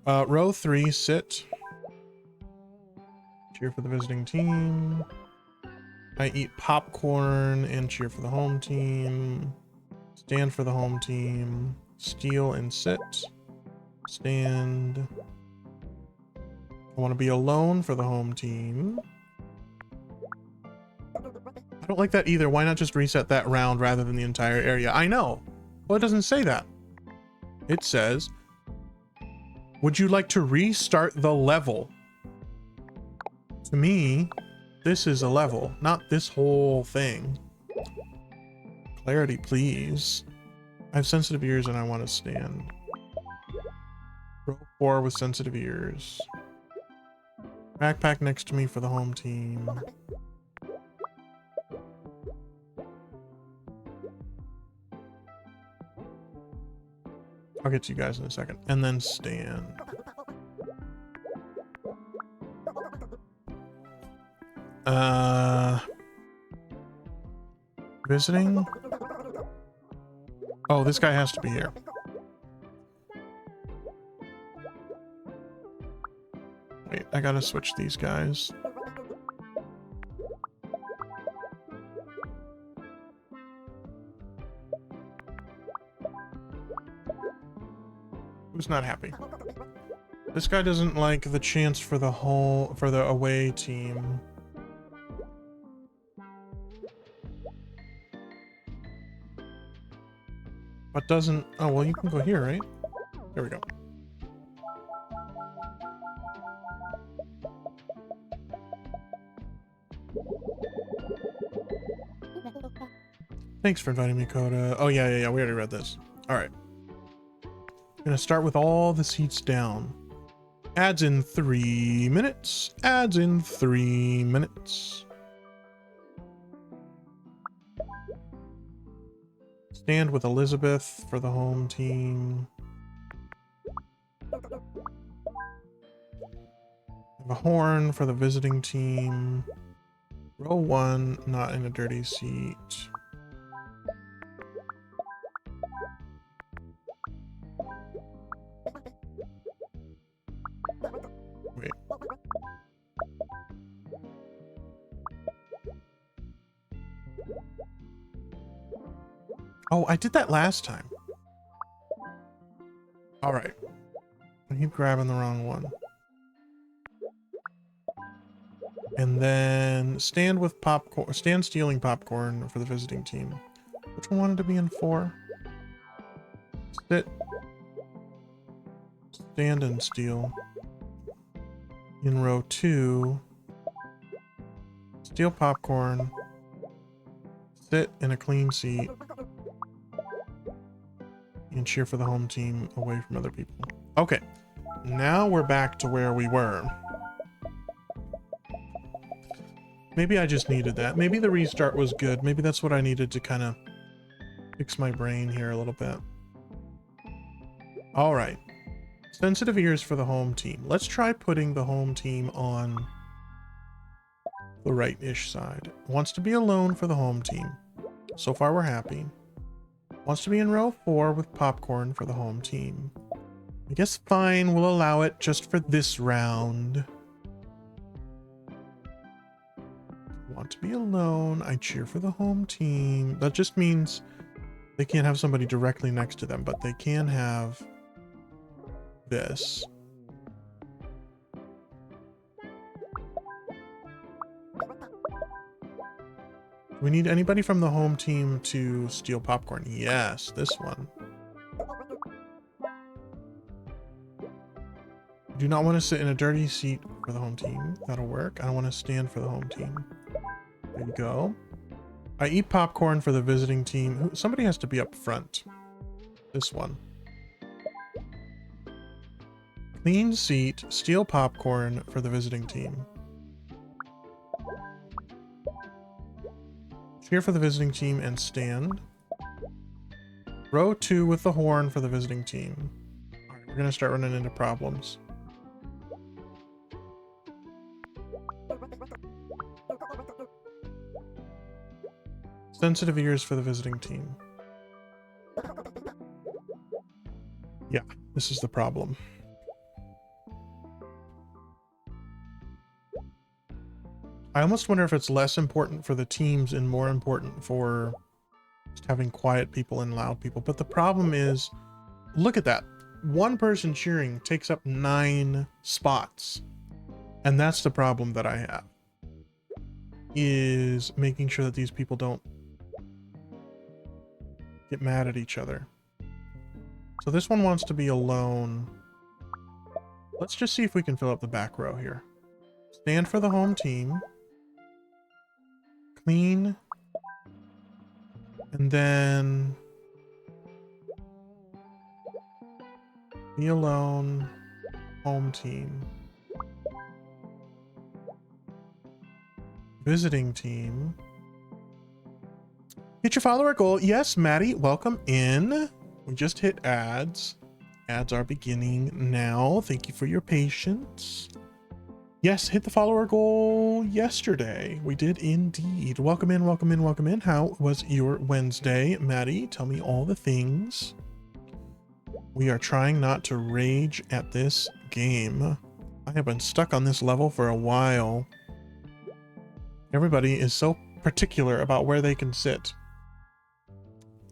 Row 3, sit. Cheer for the visiting team. I eat popcorn and cheer for the home team. Stand for the home team. Steal and sit. Stand. I want to be alone for the home team. I don't like that either. Why not just reset that round rather than the entire area? I know. Well, it doesn't say that. It says, would you like to restart the level? To me, this is a level, not this whole thing. Clarity, please. I have sensitive ears and I want to stand. Row 4 with sensitive ears. Backpack next to me for the home team. I'll get to you guys in a second. And then stand. Visiting? Oh, this guy has to be here. Wait, I gotta switch these guys. Who's not happy? This guy doesn't like the chance for the away team. But doesn't... Oh, well, you can go here, right? There we go. Thanks for inviting me, Coda. Oh, yeah. We already read this. All right. I'm gonna start with all the seats down. Ads in 3 minutes. Ads in 3 minutes. Stand with Elizabeth for the home team. Have a horn for the visiting team. Row 1, not in a dirty seat. Wait. Oh, I did that last time. All right. I keep grabbing the wrong one. And then stand with popcorn. Stand stealing popcorn for the visiting team. Which one wanted to be in 4? Sit. Stand and steal. In row 2. Steal popcorn. Sit in a clean seat. And cheer for the home team away from other people. Okay. Now we're back to where we were. Maybe I just needed that. Maybe the restart was good. Maybe that's what I needed to kind of fix my brain here a little bit. All right. Sensitive ears for the home team. Let's try putting the home team on the right-ish side. Wants to be alone for the home team. So far, we're happy. Wants to be in row 4 with popcorn for the home team. I guess fine, we'll allow it just for this round. Want to be alone. I cheer for the home team. That just means they can't have somebody directly next to them, but they can have this. We need anybody from the home team to steal popcorn. Yes, this one. Do not want to sit in a dirty seat for the home team. That'll work. I don't want to stand for the home team. There you go. I eat popcorn for the visiting team. Somebody has to be up front. This one. Clean seat, steal popcorn for the visiting team. Cheer for the visiting team and stand. Row 2 with the horn for the visiting team. All right, we're going to start running into problems. Sensitive ears for the visiting team. Yeah, this is the problem. I almost wonder if it's less important for the teams and more important for just having quiet people and loud people. But the problem is, look at that. One person cheering takes up 9 spots. And that's the problem that I have. Is making sure that these people don't get mad at each other. So this one wants to be alone. Let's just see if we can fill up the back row here. Stand for the home team. Clean. And then be alone. Home team. Visiting team. Hit your follower goal. Yes, Maddie, welcome in. We just hit ads. Ads are beginning now. Thank you for your patience. Yes, hit the follower goal yesterday. We did indeed. Welcome in, welcome in, welcome in. How was your Wednesday, Maddie? Tell me all the things. We are trying not to rage at this game. I have been stuck on this level for a while. Everybody is so particular about where they can sit.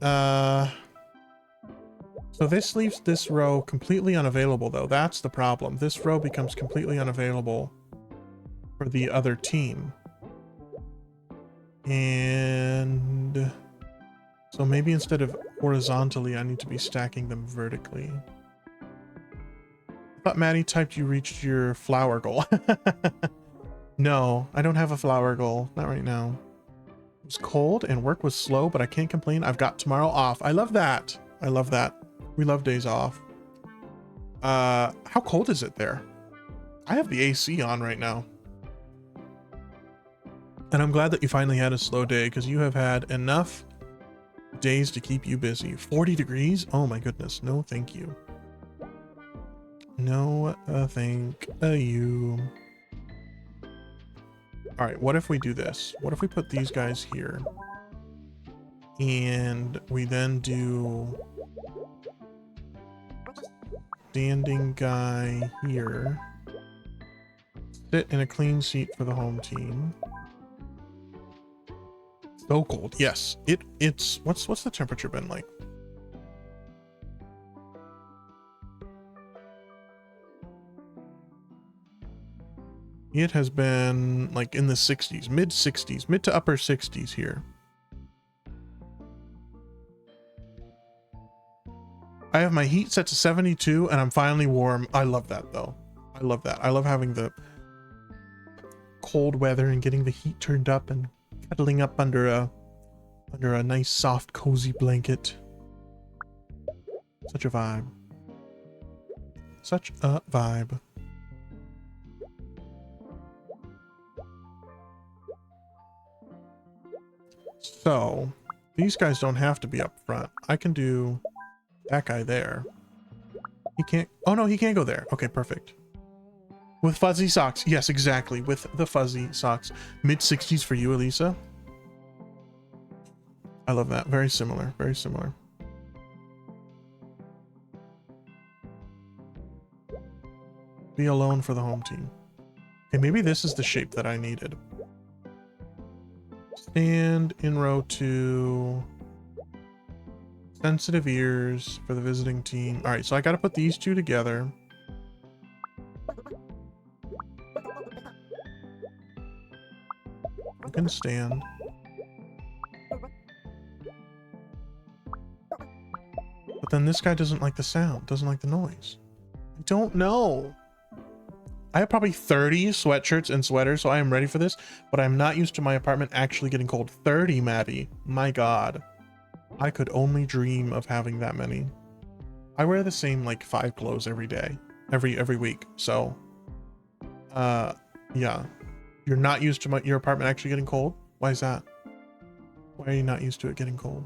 So this leaves this row completely unavailable, though. That's the problem. This row becomes completely unavailable for the other team. And so maybe instead of horizontally, I need to be stacking them vertically. I thought Maddie typed you reached your flower goal. No, I don't have a flower goal. Not right now. It was cold and work was slow, but I can't complain. I've got tomorrow off. I love that. I love that. We love days off. How cold is it there? I have the AC on right now. And I'm glad that you finally had a slow day because you have had enough days to keep you busy. 40 degrees? Oh my goodness. No, thank you. No, thank you. All right, what if we do this? What if we put these guys here? And we then do standing guy here. Sit in a clean seat for the home team. So cold. Yes, it's what's the temperature been like? It has been like in the 60s, mid 60s, mid to upper 60s here. I have my heat set to 72 and I'm finally warm. I love that though. I love that. I love having the cold weather and getting the heat turned up and cuddling up under a nice soft cozy blanket. Such a vibe. Such a vibe. So these guys don't have to be up front. I can do that guy there. He can't. Oh no, he can't go there. Okay, perfect. With fuzzy socks. Yes, exactly. With the fuzzy socks. Mid 60s for you, Elisa. I love that. Very similar. Very similar. Be alone for the home team. Okay, maybe this is the shape that I needed. Stand in row 2. Sensitive ears for the visiting team. All right, so I got to put these two together. You can stand. then this guy doesn't like the sound, doesn't like the noise. I don't know. I have probably 30 sweatshirts and sweaters, so I am ready for this, but I'm not used to my apartment actually getting cold. 30, Maddie. My God. I could only dream of having that many. I wear the same like 5 clothes every day, every week. So, yeah. You're not used to your apartment actually getting cold? Why is that? Why are you not used to it getting cold?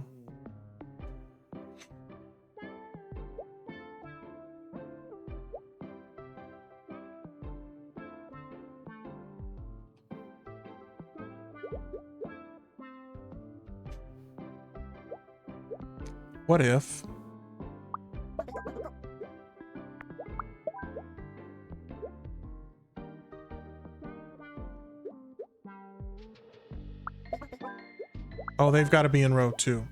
What if? Oh, they've got to be in row 2.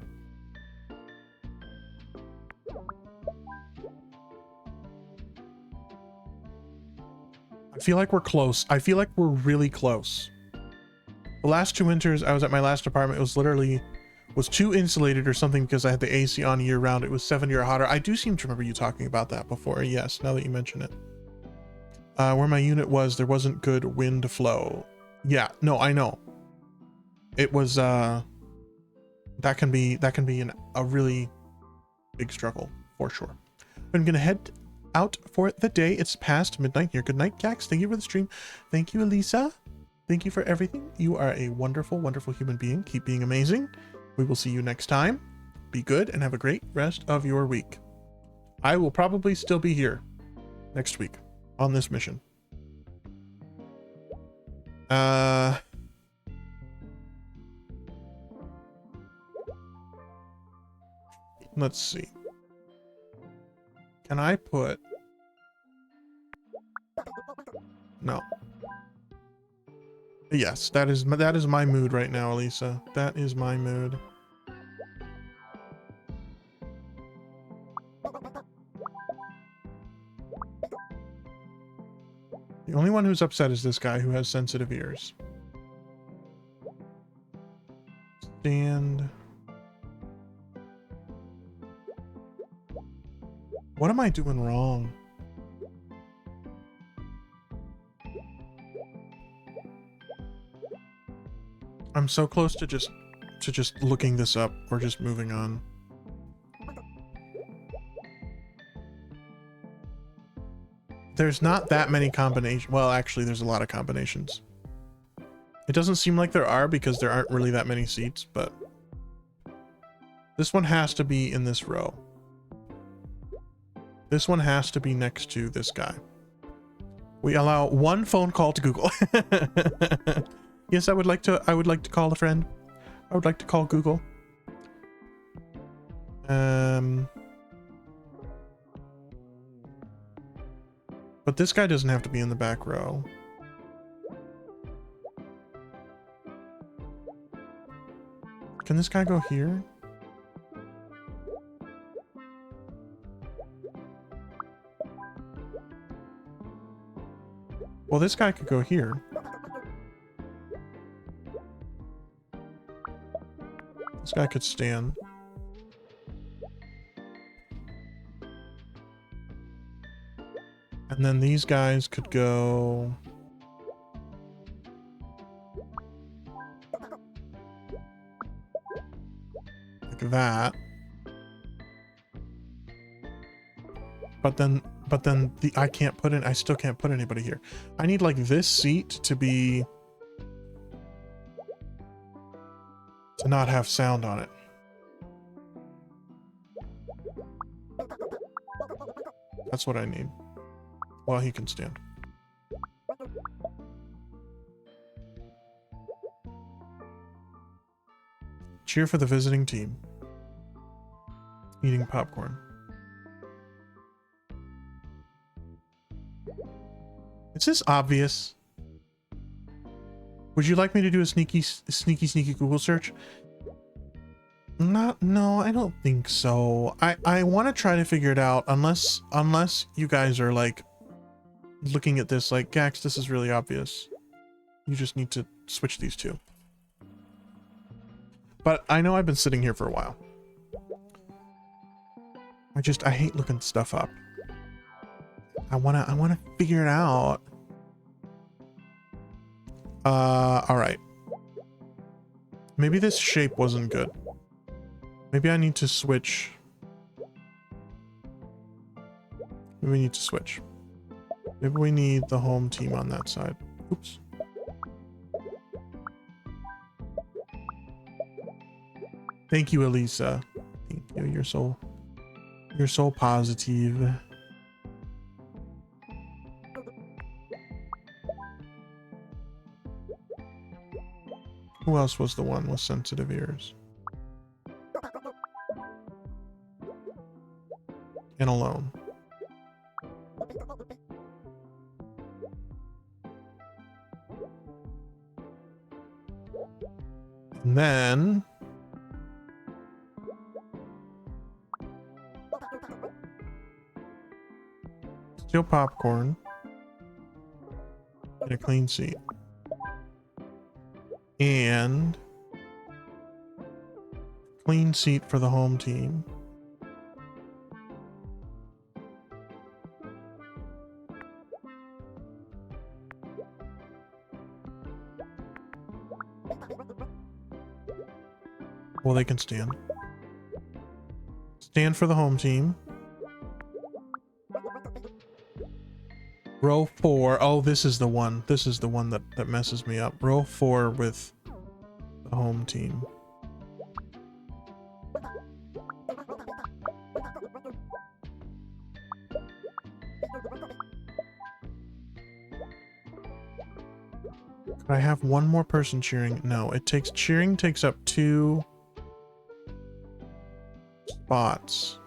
I feel like we're close. I feel like we're really close. The last 2 winters I was at my last apartment, it was literally too insulated or something because I had the AC on year round. It was 70 or hotter. I do seem to remember you talking about that before. Yes, now that you mention it. Where my unit was, there wasn't good wind flow. Yeah, no, I know. It was that can be a really big struggle for sure. I'm gonna head out for the day. It's past midnight here. Good night, Gax. Thank you for the stream. Thank you, Elisa. Thank you for everything. You are a wonderful, wonderful human being. Keep being amazing. We will see you next time. Be good and have a great rest of your week. I will probably still be here next week on this mission. Let's see. Can I put... No. Yes, that is my mood right now, Elisa. That is my mood. The only one who's upset is this guy who has sensitive ears. Stand. What am I doing wrong? I'm so close to just looking this up or just moving on. There's not that many combinations. Well, actually, there's a lot of combinations. It doesn't seem like there are because there aren't really that many seats, but this one has to be in this row. This one has to be next to this guy. We allow 1 phone call to Google. Yes, I would like to call a friend. I would like to call Google. But this guy doesn't have to be in the back row. Can this guy go here? Well, this guy could go here. This guy could stand. And then these guys could go... like that. But then I still can't put anybody here. I need like this seat to be... to not have sound on it. That's what I need. Well, he can stand. Cheer for the visiting team. Eating popcorn. Is this obvious? Would you like me to do a sneaky Google search? No, I don't think so. I want to try to figure it out unless you guys are like looking at this like, Gax, this is really obvious. You just need to switch these two. But I know I've been sitting here for a while. I hate looking stuff up. I wanna figure it out. All right. Maybe this shape wasn't good. Maybe I need to switch. Maybe we need to switch. Maybe we need the home team on that side. Oops. Thank you, Elisa. Thank you. You're so positive. Who else was the one with sensitive ears? And alone. And then steal popcorn and a clean seat. And clean seat for the home team. Well, they can stand. Stand for the home team. Row 4. Oh, this is the one. This is the one that messes me up. Row 4 with the home team. Could I have one more person cheering? No, cheering takes up 2 spots.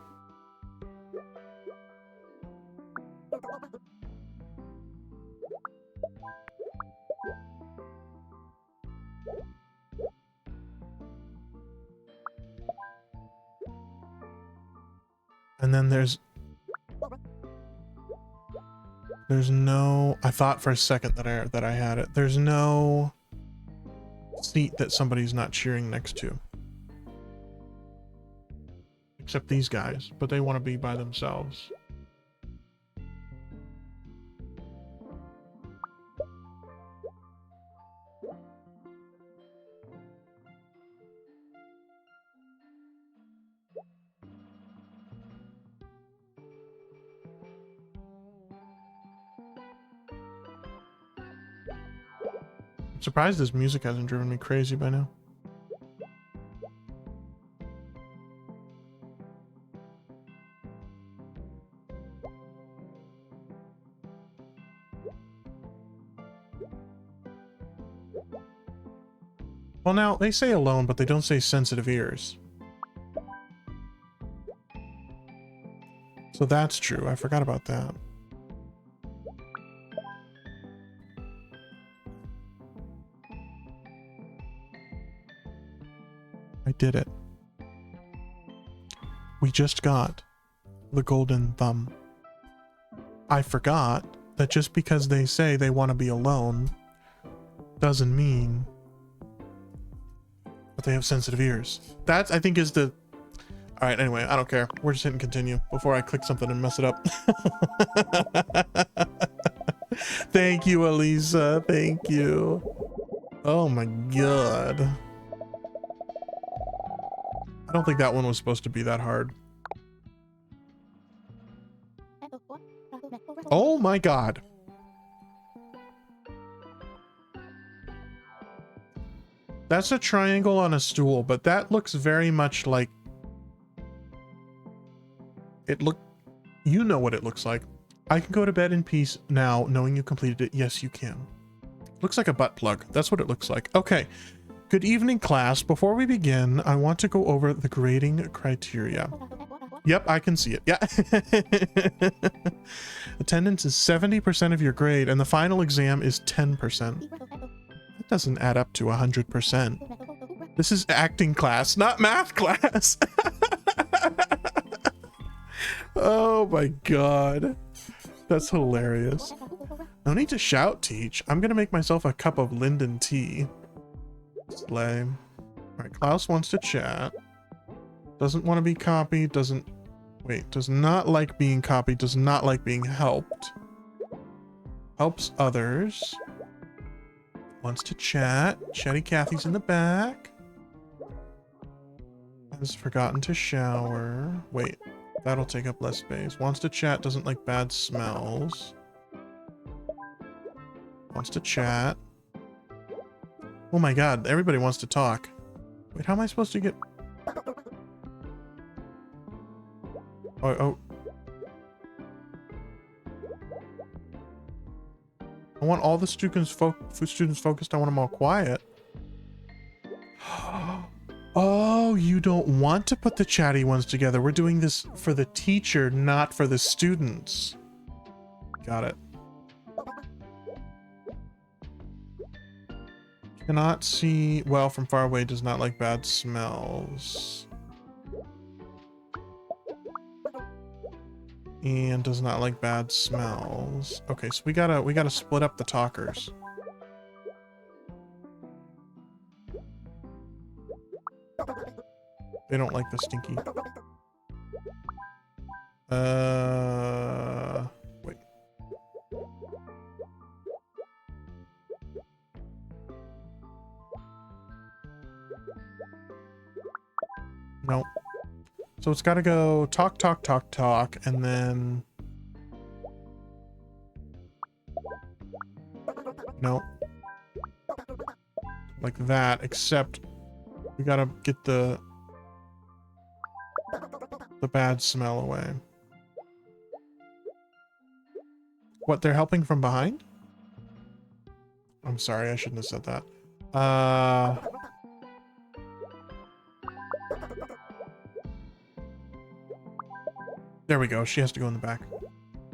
And then there's no, I thought for a second that I had it. There's no seat that somebody's not cheering next to. Except these guys, but they want to be by themselves. I'm surprised this music hasn't driven me crazy by now. Well, now, they say alone, but they don't say sensitive ears. So that's true. I forgot about that. I did it. We just got the golden thumb. I forgot that just because they say they want to be alone doesn't mean that they have sensitive ears. That, I think, is the... All right, anyway, I don't care. We're just hitting continue before I click something and mess it up. Thank you, Elisa. Thank you. Oh my god. I don't think that one was supposed to be that hard. Oh my god. That's a triangle on a stool, but that looks very much like... You know what it looks like. I can go to bed in peace now, knowing you completed it. Yes, you can. Looks like a butt plug. That's what it looks like. Okay. Good evening, class. Before we begin, I want to go over the grading criteria. Yep, I can see it. Yeah. Attendance is 70% of your grade, and the final exam is 10%. That doesn't add up to 100%. This is acting class, not math class. Oh my god. That's hilarious. No need to shout, Teach. I'm gonna make myself a cup of Linden tea. Slay. Alright, Klaus wants to chat. Doesn't want to be copied, doesn't Wait, does not like being copied, does not like being helped. Helps others. Wants to chat. Chatty Cathy's in the back. Has forgotten to shower. Wait, that'll take up less space. Wants to chat, doesn't like bad smells. Wants to chat. Oh my god, everybody wants to talk. Wait, how am I supposed to get... Oh. I want all the students focused. I want them all quiet. Oh, you don't want to put the chatty ones together. We're doing this for the teacher, not for the students. Got it. Cannot see well from far away, does not like bad smells. And does not like bad smells. Okay, so we gotta split up the talkers. They don't like the stinky. Wait. No. So it's gotta go talk, talk, talk, talk, and then... No. Like that, except we gotta get the bad smell away. What, they're helping from behind? I'm sorry, I shouldn't have said that. There we go. She has to go in the back.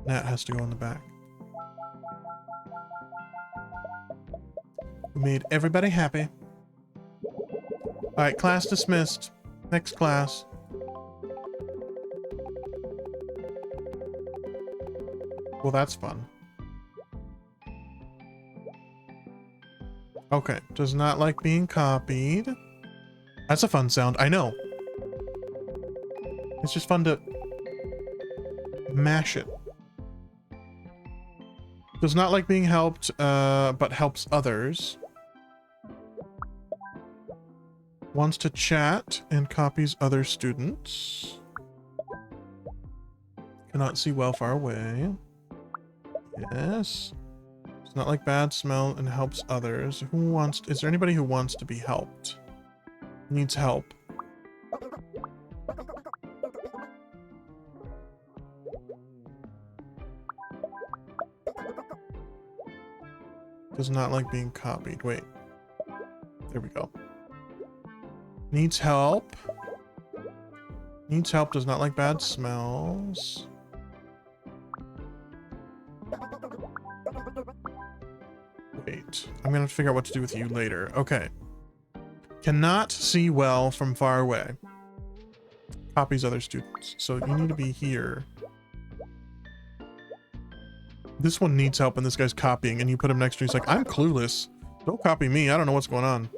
Nat has to go in the back. We made everybody happy. Alright, class dismissed. Next class. Well, that's fun. Okay, does not like being copied. That's a fun sound, I know. It's just fun to mash it. Does not like being helped, but helps others. Wants to chat and copies other students. Cannot see well far away. Yes. Does not like bad smell and helps others. Who wants... Is there anybody who wants to be helped? Needs help. Does not like being copied. Wait. There we go. Needs help. Needs help. Does not like bad smells. Wait. I'm gonna have to figure out what to do with you later. Okay. Cannot see well from far away. Copies other students. So you need to be here. This one needs help and this guy's copying, and you put him next to you. He's like, I'm clueless. Don't copy me. I don't know what's going on.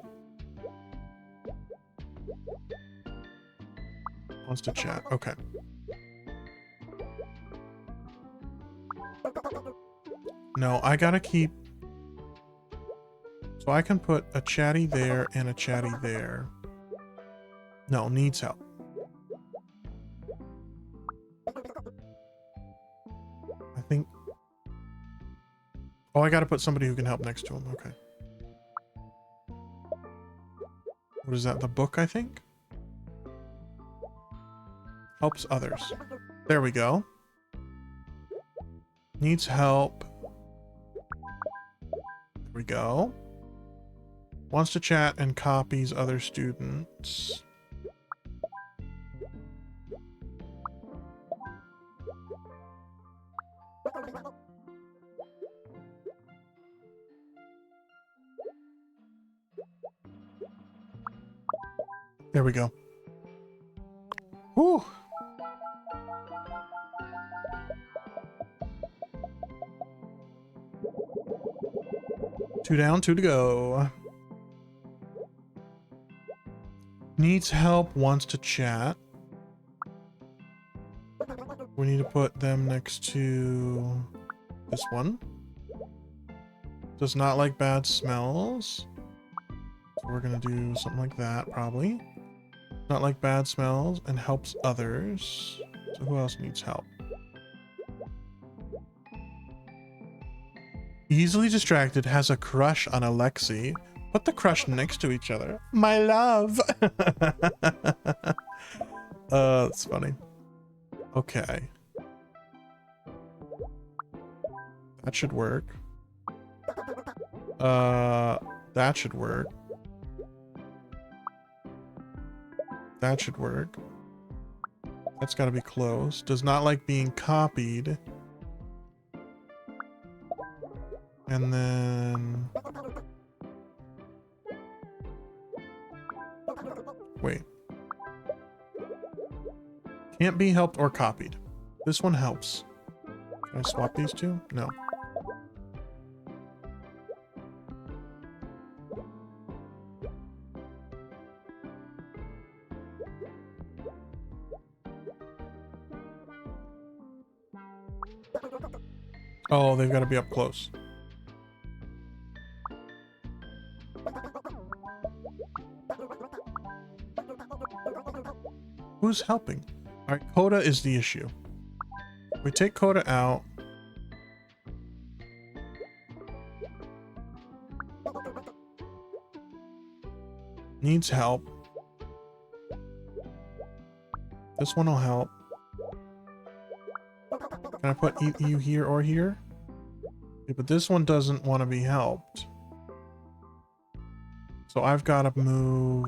Wants to chat. Okay. No, I gotta keep... So I can put a chatty there and a chatty there. No, needs help. I think... Oh, I gotta put somebody who can help next to him. Okay. What is that? The book, I think? Helps others. There we go. Needs help. There we go. Wants to chat and copies other students. There we go. Whew. Two down, two to go. Needs help, wants to chat. we need to put them next to this one. Does not like bad smells. So we're gonna do something like that, probably. Not like bad smells and helps others. So who else needs help? Easily distracted, has a crush on Alexi. Put the crush next to each other. My love. That's funny. Okay. That should work. That should work. That should work. That's got to be close. Does not like being copied. And then... Wait. Can't be helped or copied. This one helps. Can I swap these two? No. Oh, they've got to be up close. Who's helping? All right, Coda is the issue. We take Coda out. Needs help. This one will help. Can I put you here or here? Okay, but this one doesn't want to be helped. So I've got to move...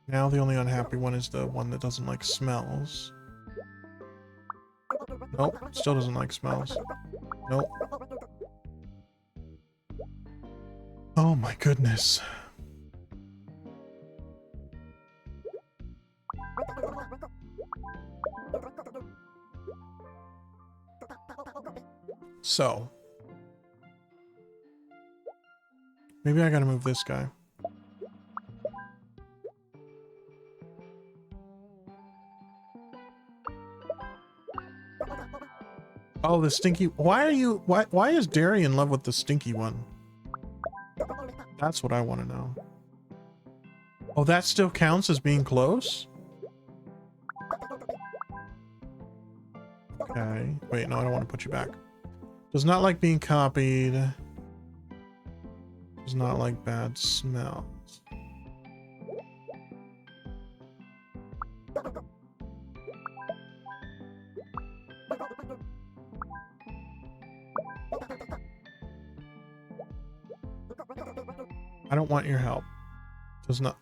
Now the only unhappy one is the one that doesn't like smells. Nope, still doesn't like smells. Nope. Oh my goodness. So. Maybe I gotta move this guy. Oh, the stinky... Why is Derry in love with the stinky one? That's what I want to know. Oh, that still counts as being close? Okay. Wait, no, I don't want to put you back. Does not like being copied. Does not like bad smells. I don't want your help. Does not.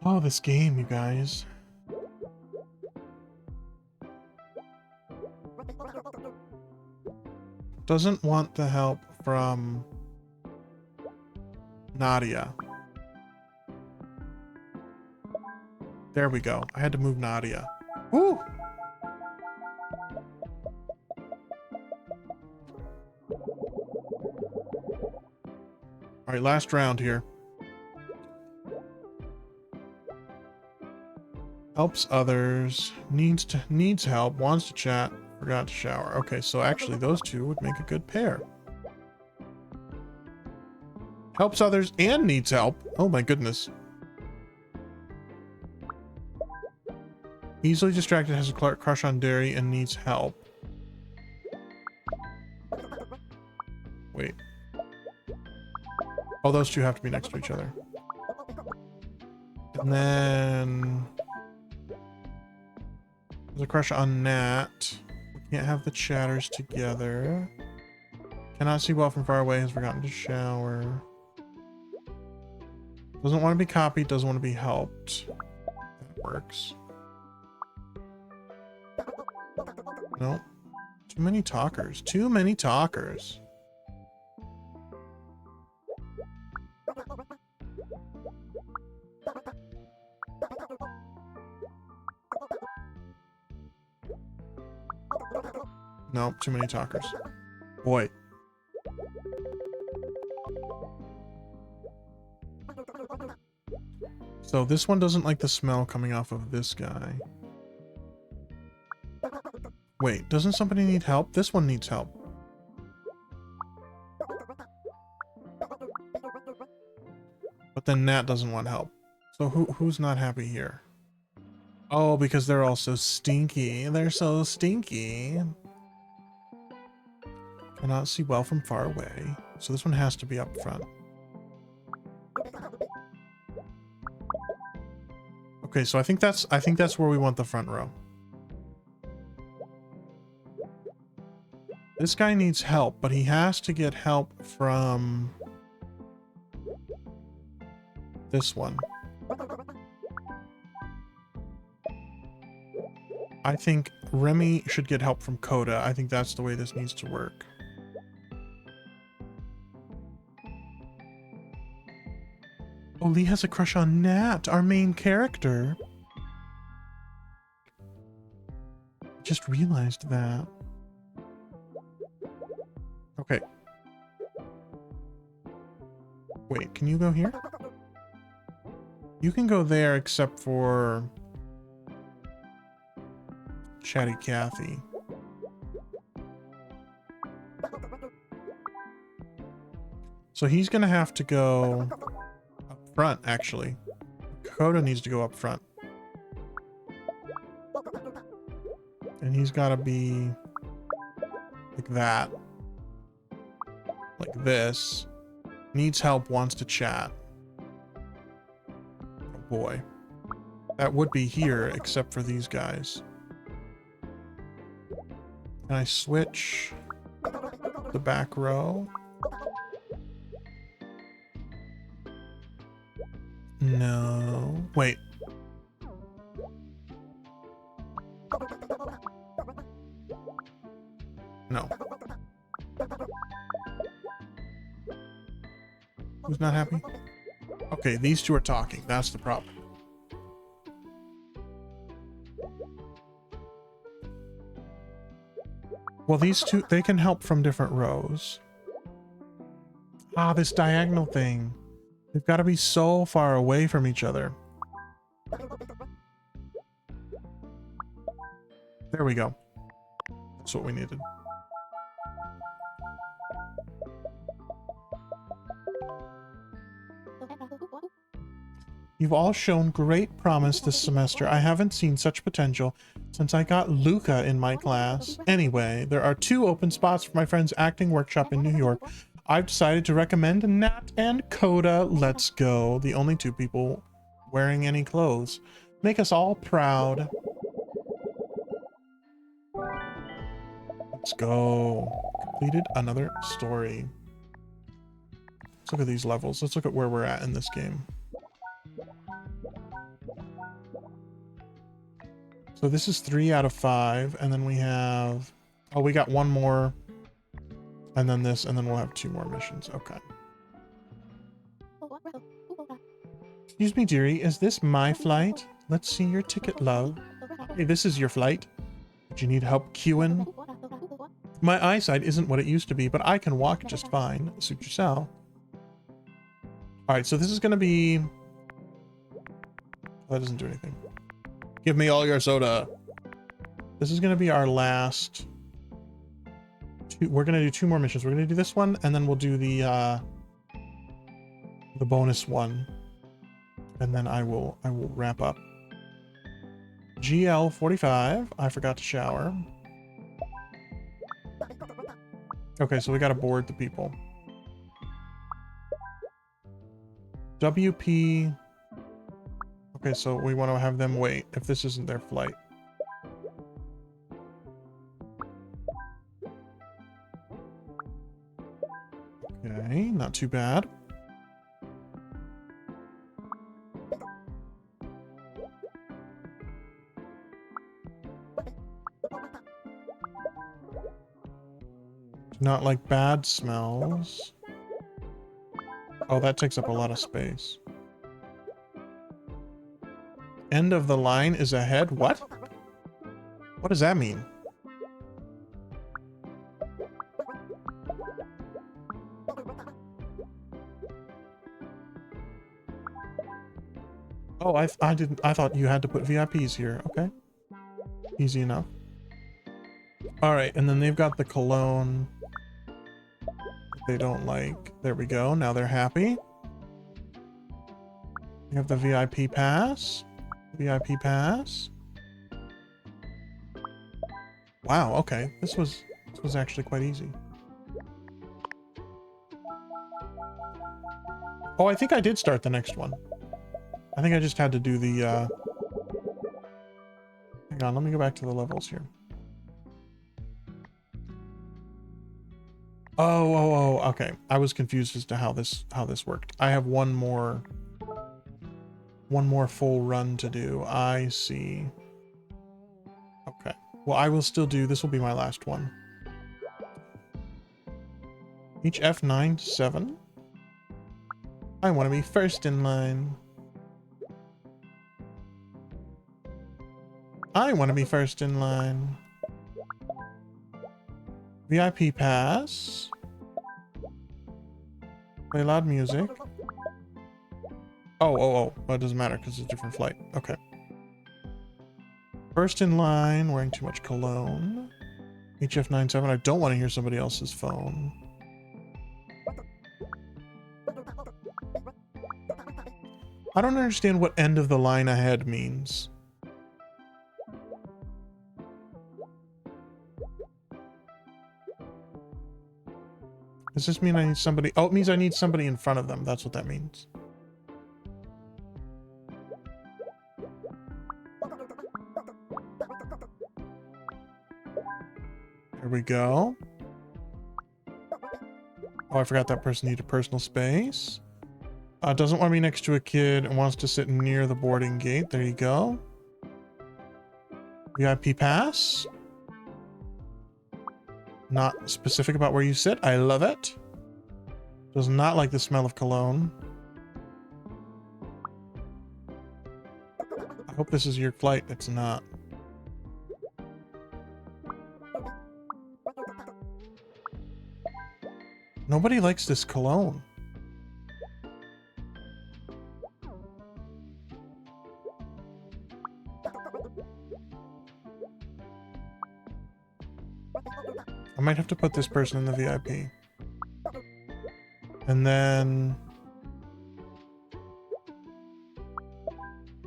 Oh, this game, you guys. Doesn't want the help from Nadia. There we go. I had to move Nadia. Woo! All right, last round here. Helps others, needs help, wants to chat, forgot to shower. Okay, so actually those two would make a good pair. Helps others and needs help. Oh my goodness. Easily distracted, has a crush on Derry and needs help. Wait. Oh, those two have to be next to each other. And then... There's a crush on Nat. We can't have the chatters together. Cannot see well from far away, has forgotten to shower. Doesn't want to be copied, doesn't want to be helped. That works. Nope. Too many talkers. Too many talkers. Nope, too many talkers. Boy. So this one doesn't like the smell coming off of this guy. Wait, doesn't somebody need help? This one needs help. But then Nat doesn't want help. So who's not happy here? Oh, because they're all so stinky. They're so stinky. Cannot see well from far away. So this one has to be up front. Okay, so I think that's where we want the front row. This guy needs help, but he has to get help from this one. I think Remy should get help from Coda. I think that's the way this needs to work. Oh, Lee has a crush on Nat, our main character. Just realized that. Okay. Wait, can you go here? You can go there except for Chatty Cathy. So he's gonna have to go up front, actually. Coda needs to go up front. And he's gotta be like that. Like this. Needs help, wants to chat. Oh boy. That would be here, except for these guys. Can I switch the back row? No. Wait. No. Who's not happy? Okay, these two are talking. That's the problem. Well, these two, they can help from different rows. Ah, this diagonal thing. They've got to be so far away from each other. There we go. That's what we needed. You've all shown great promise this semester. I haven't seen such potential since I got Luca in my class. Anyway, there are 2 open spots for my friend's acting workshop in New York. I've decided to recommend Nat and Coda. Let's go. The only 2 people wearing any clothes. Make us all proud. Let's go. Completed another story. Let's look at these levels. Let's look at where we're at in this game. So this is 3 out of 5, and then we have... Oh, we got 1 more, and then this, and then we'll have 2 more missions. Okay. Excuse me, dearie, is this my flight? Let's see your ticket, love. Hey, this is your flight. Do you need help queuing? My eyesight isn't what it used to be, but I can walk just fine. Suit yourself. Alright, so this is going to be... That doesn't do anything. Give me all your soda. This is going to be our last... We're going to do 2 more missions. We're going to do this one, and then we'll do the bonus one. And then I will wrap up. GL 45. I forgot to shower. Okay, so we got to board the people. WP... Okay, so we want to have them wait if this isn't their flight. Okay, not too bad. Not like bad smells. Oh, that takes up a lot of space. End of the line is ahead? What? What does that mean? Oh, I didn't. I thought you had to put VIPs here. Okay, easy enough. All right, and then they've got the cologne they don't like. There we go. Now they're happy. You have the VIP pass. VIP pass. Wow. Okay, this was actually quite easy. Oh, I think I did start the next one. I think I just had to do the. Hang on. Let me go back to the levels here. Oh, okay. I was confused as to how this worked. I have one more full run to do. I see. Okay. Well, I will still do, this will be my last one. Each F9, 7. I want to be first in line. I want to be first in line. VIP pass. Play loud music. Oh, well, it doesn't matter because it's a different flight. Okay. First in line, wearing too much cologne. HF97, I don't want to hear somebody else's phone. I don't understand what end of the line ahead means. Does this mean I need somebody? Oh, it means I need somebody in front of them. That's what that means. There we go. Oh, I forgot that person needed personal space. Doesn't want to be next to a kid and wants to sit near the boarding gate. There you go. VIP pass. Not specific about where you sit. I love it. Does not like the smell of cologne. I hope this is your flight. It's not. Nobody likes this cologne. I might have to put this person in the VIP. And then...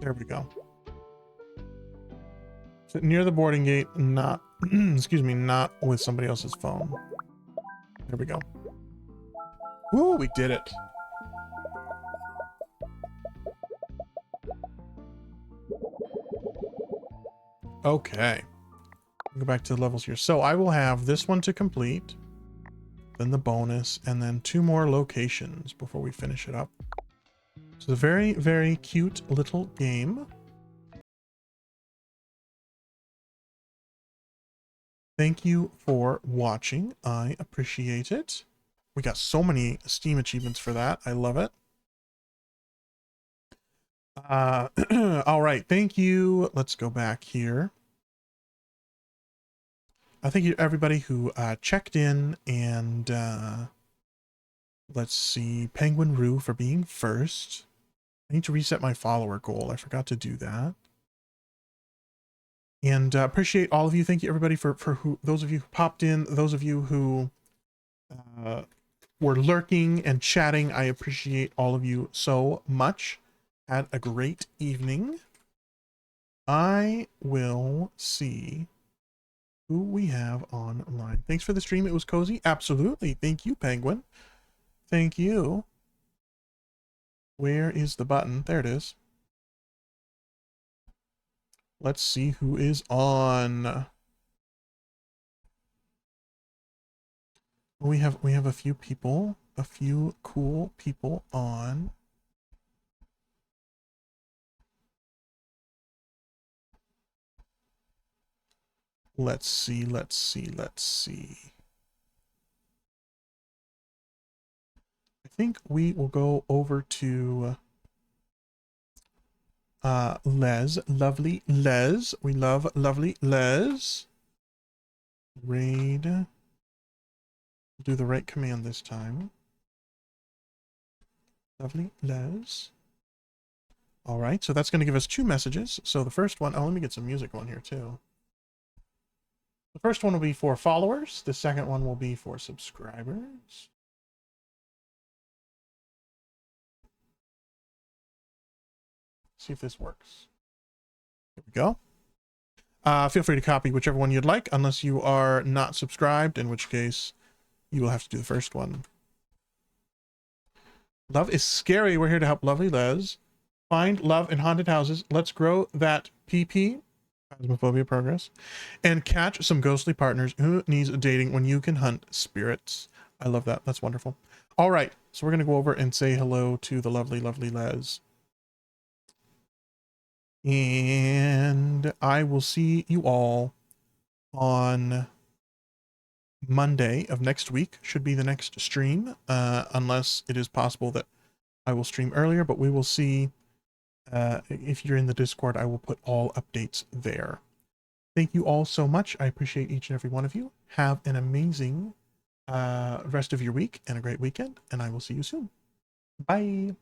There we go. Sit near the boarding gate, not... excuse me, not with somebody else's phone. There we go. Woo, we did it. Okay. Go back to the levels here. So I will have this one to complete, then the bonus, and then 2 more locations before we finish it up. So it's a very, very cute little game. Thank you for watching. I appreciate it. We got so many Steam achievements for that. I love it. All right. Thank you. Let's go back here. I thank you everybody who checked in, and let's see, Penguin Roo for being first. I need to reset my follower goal. I forgot to do that. And appreciate all of you. Thank you everybody for those of you who popped in, those of you who were lurking and chatting. I appreciate all of you so much. Had a great evening. I will see who we have online. Thanks for the stream. It was cozy. Absolutely. Thank you, Penguin. Thank you. Where is the button? There it is. Let's see who is on. We have a few people, a few cool people on. Let's see. I think we will go over to Les, lovely Les. We love lovely Les. Raid. Do the right command this time. Lovely Les. All right, so that's going to give us 2 messages. So the first one, oh, let me get some music on here too. The first one will be for followers. The second one will be for subscribers. See if this works. Here we go. Feel free to copy whichever one you'd like, unless you are not subscribed, in which case you will have to do the first one. Love is scary. We're here to help lovely Les find love in haunted houses. Let's grow that PP, Phasmophobia Progress, and catch some ghostly partners. Who needs dating when you can hunt spirits? I love that. That's wonderful. All right, so we're going to go over and say hello to the lovely, lovely Les. And I will see you all on Monday of next week. Should be the next stream, unless it is possible that I will stream earlier, but we will see. If you're in the Discord, I will put all updates there. Thank you all so much. I appreciate each and every one of you. Have an amazing rest of your week and a great weekend, and I will see you soon. Bye.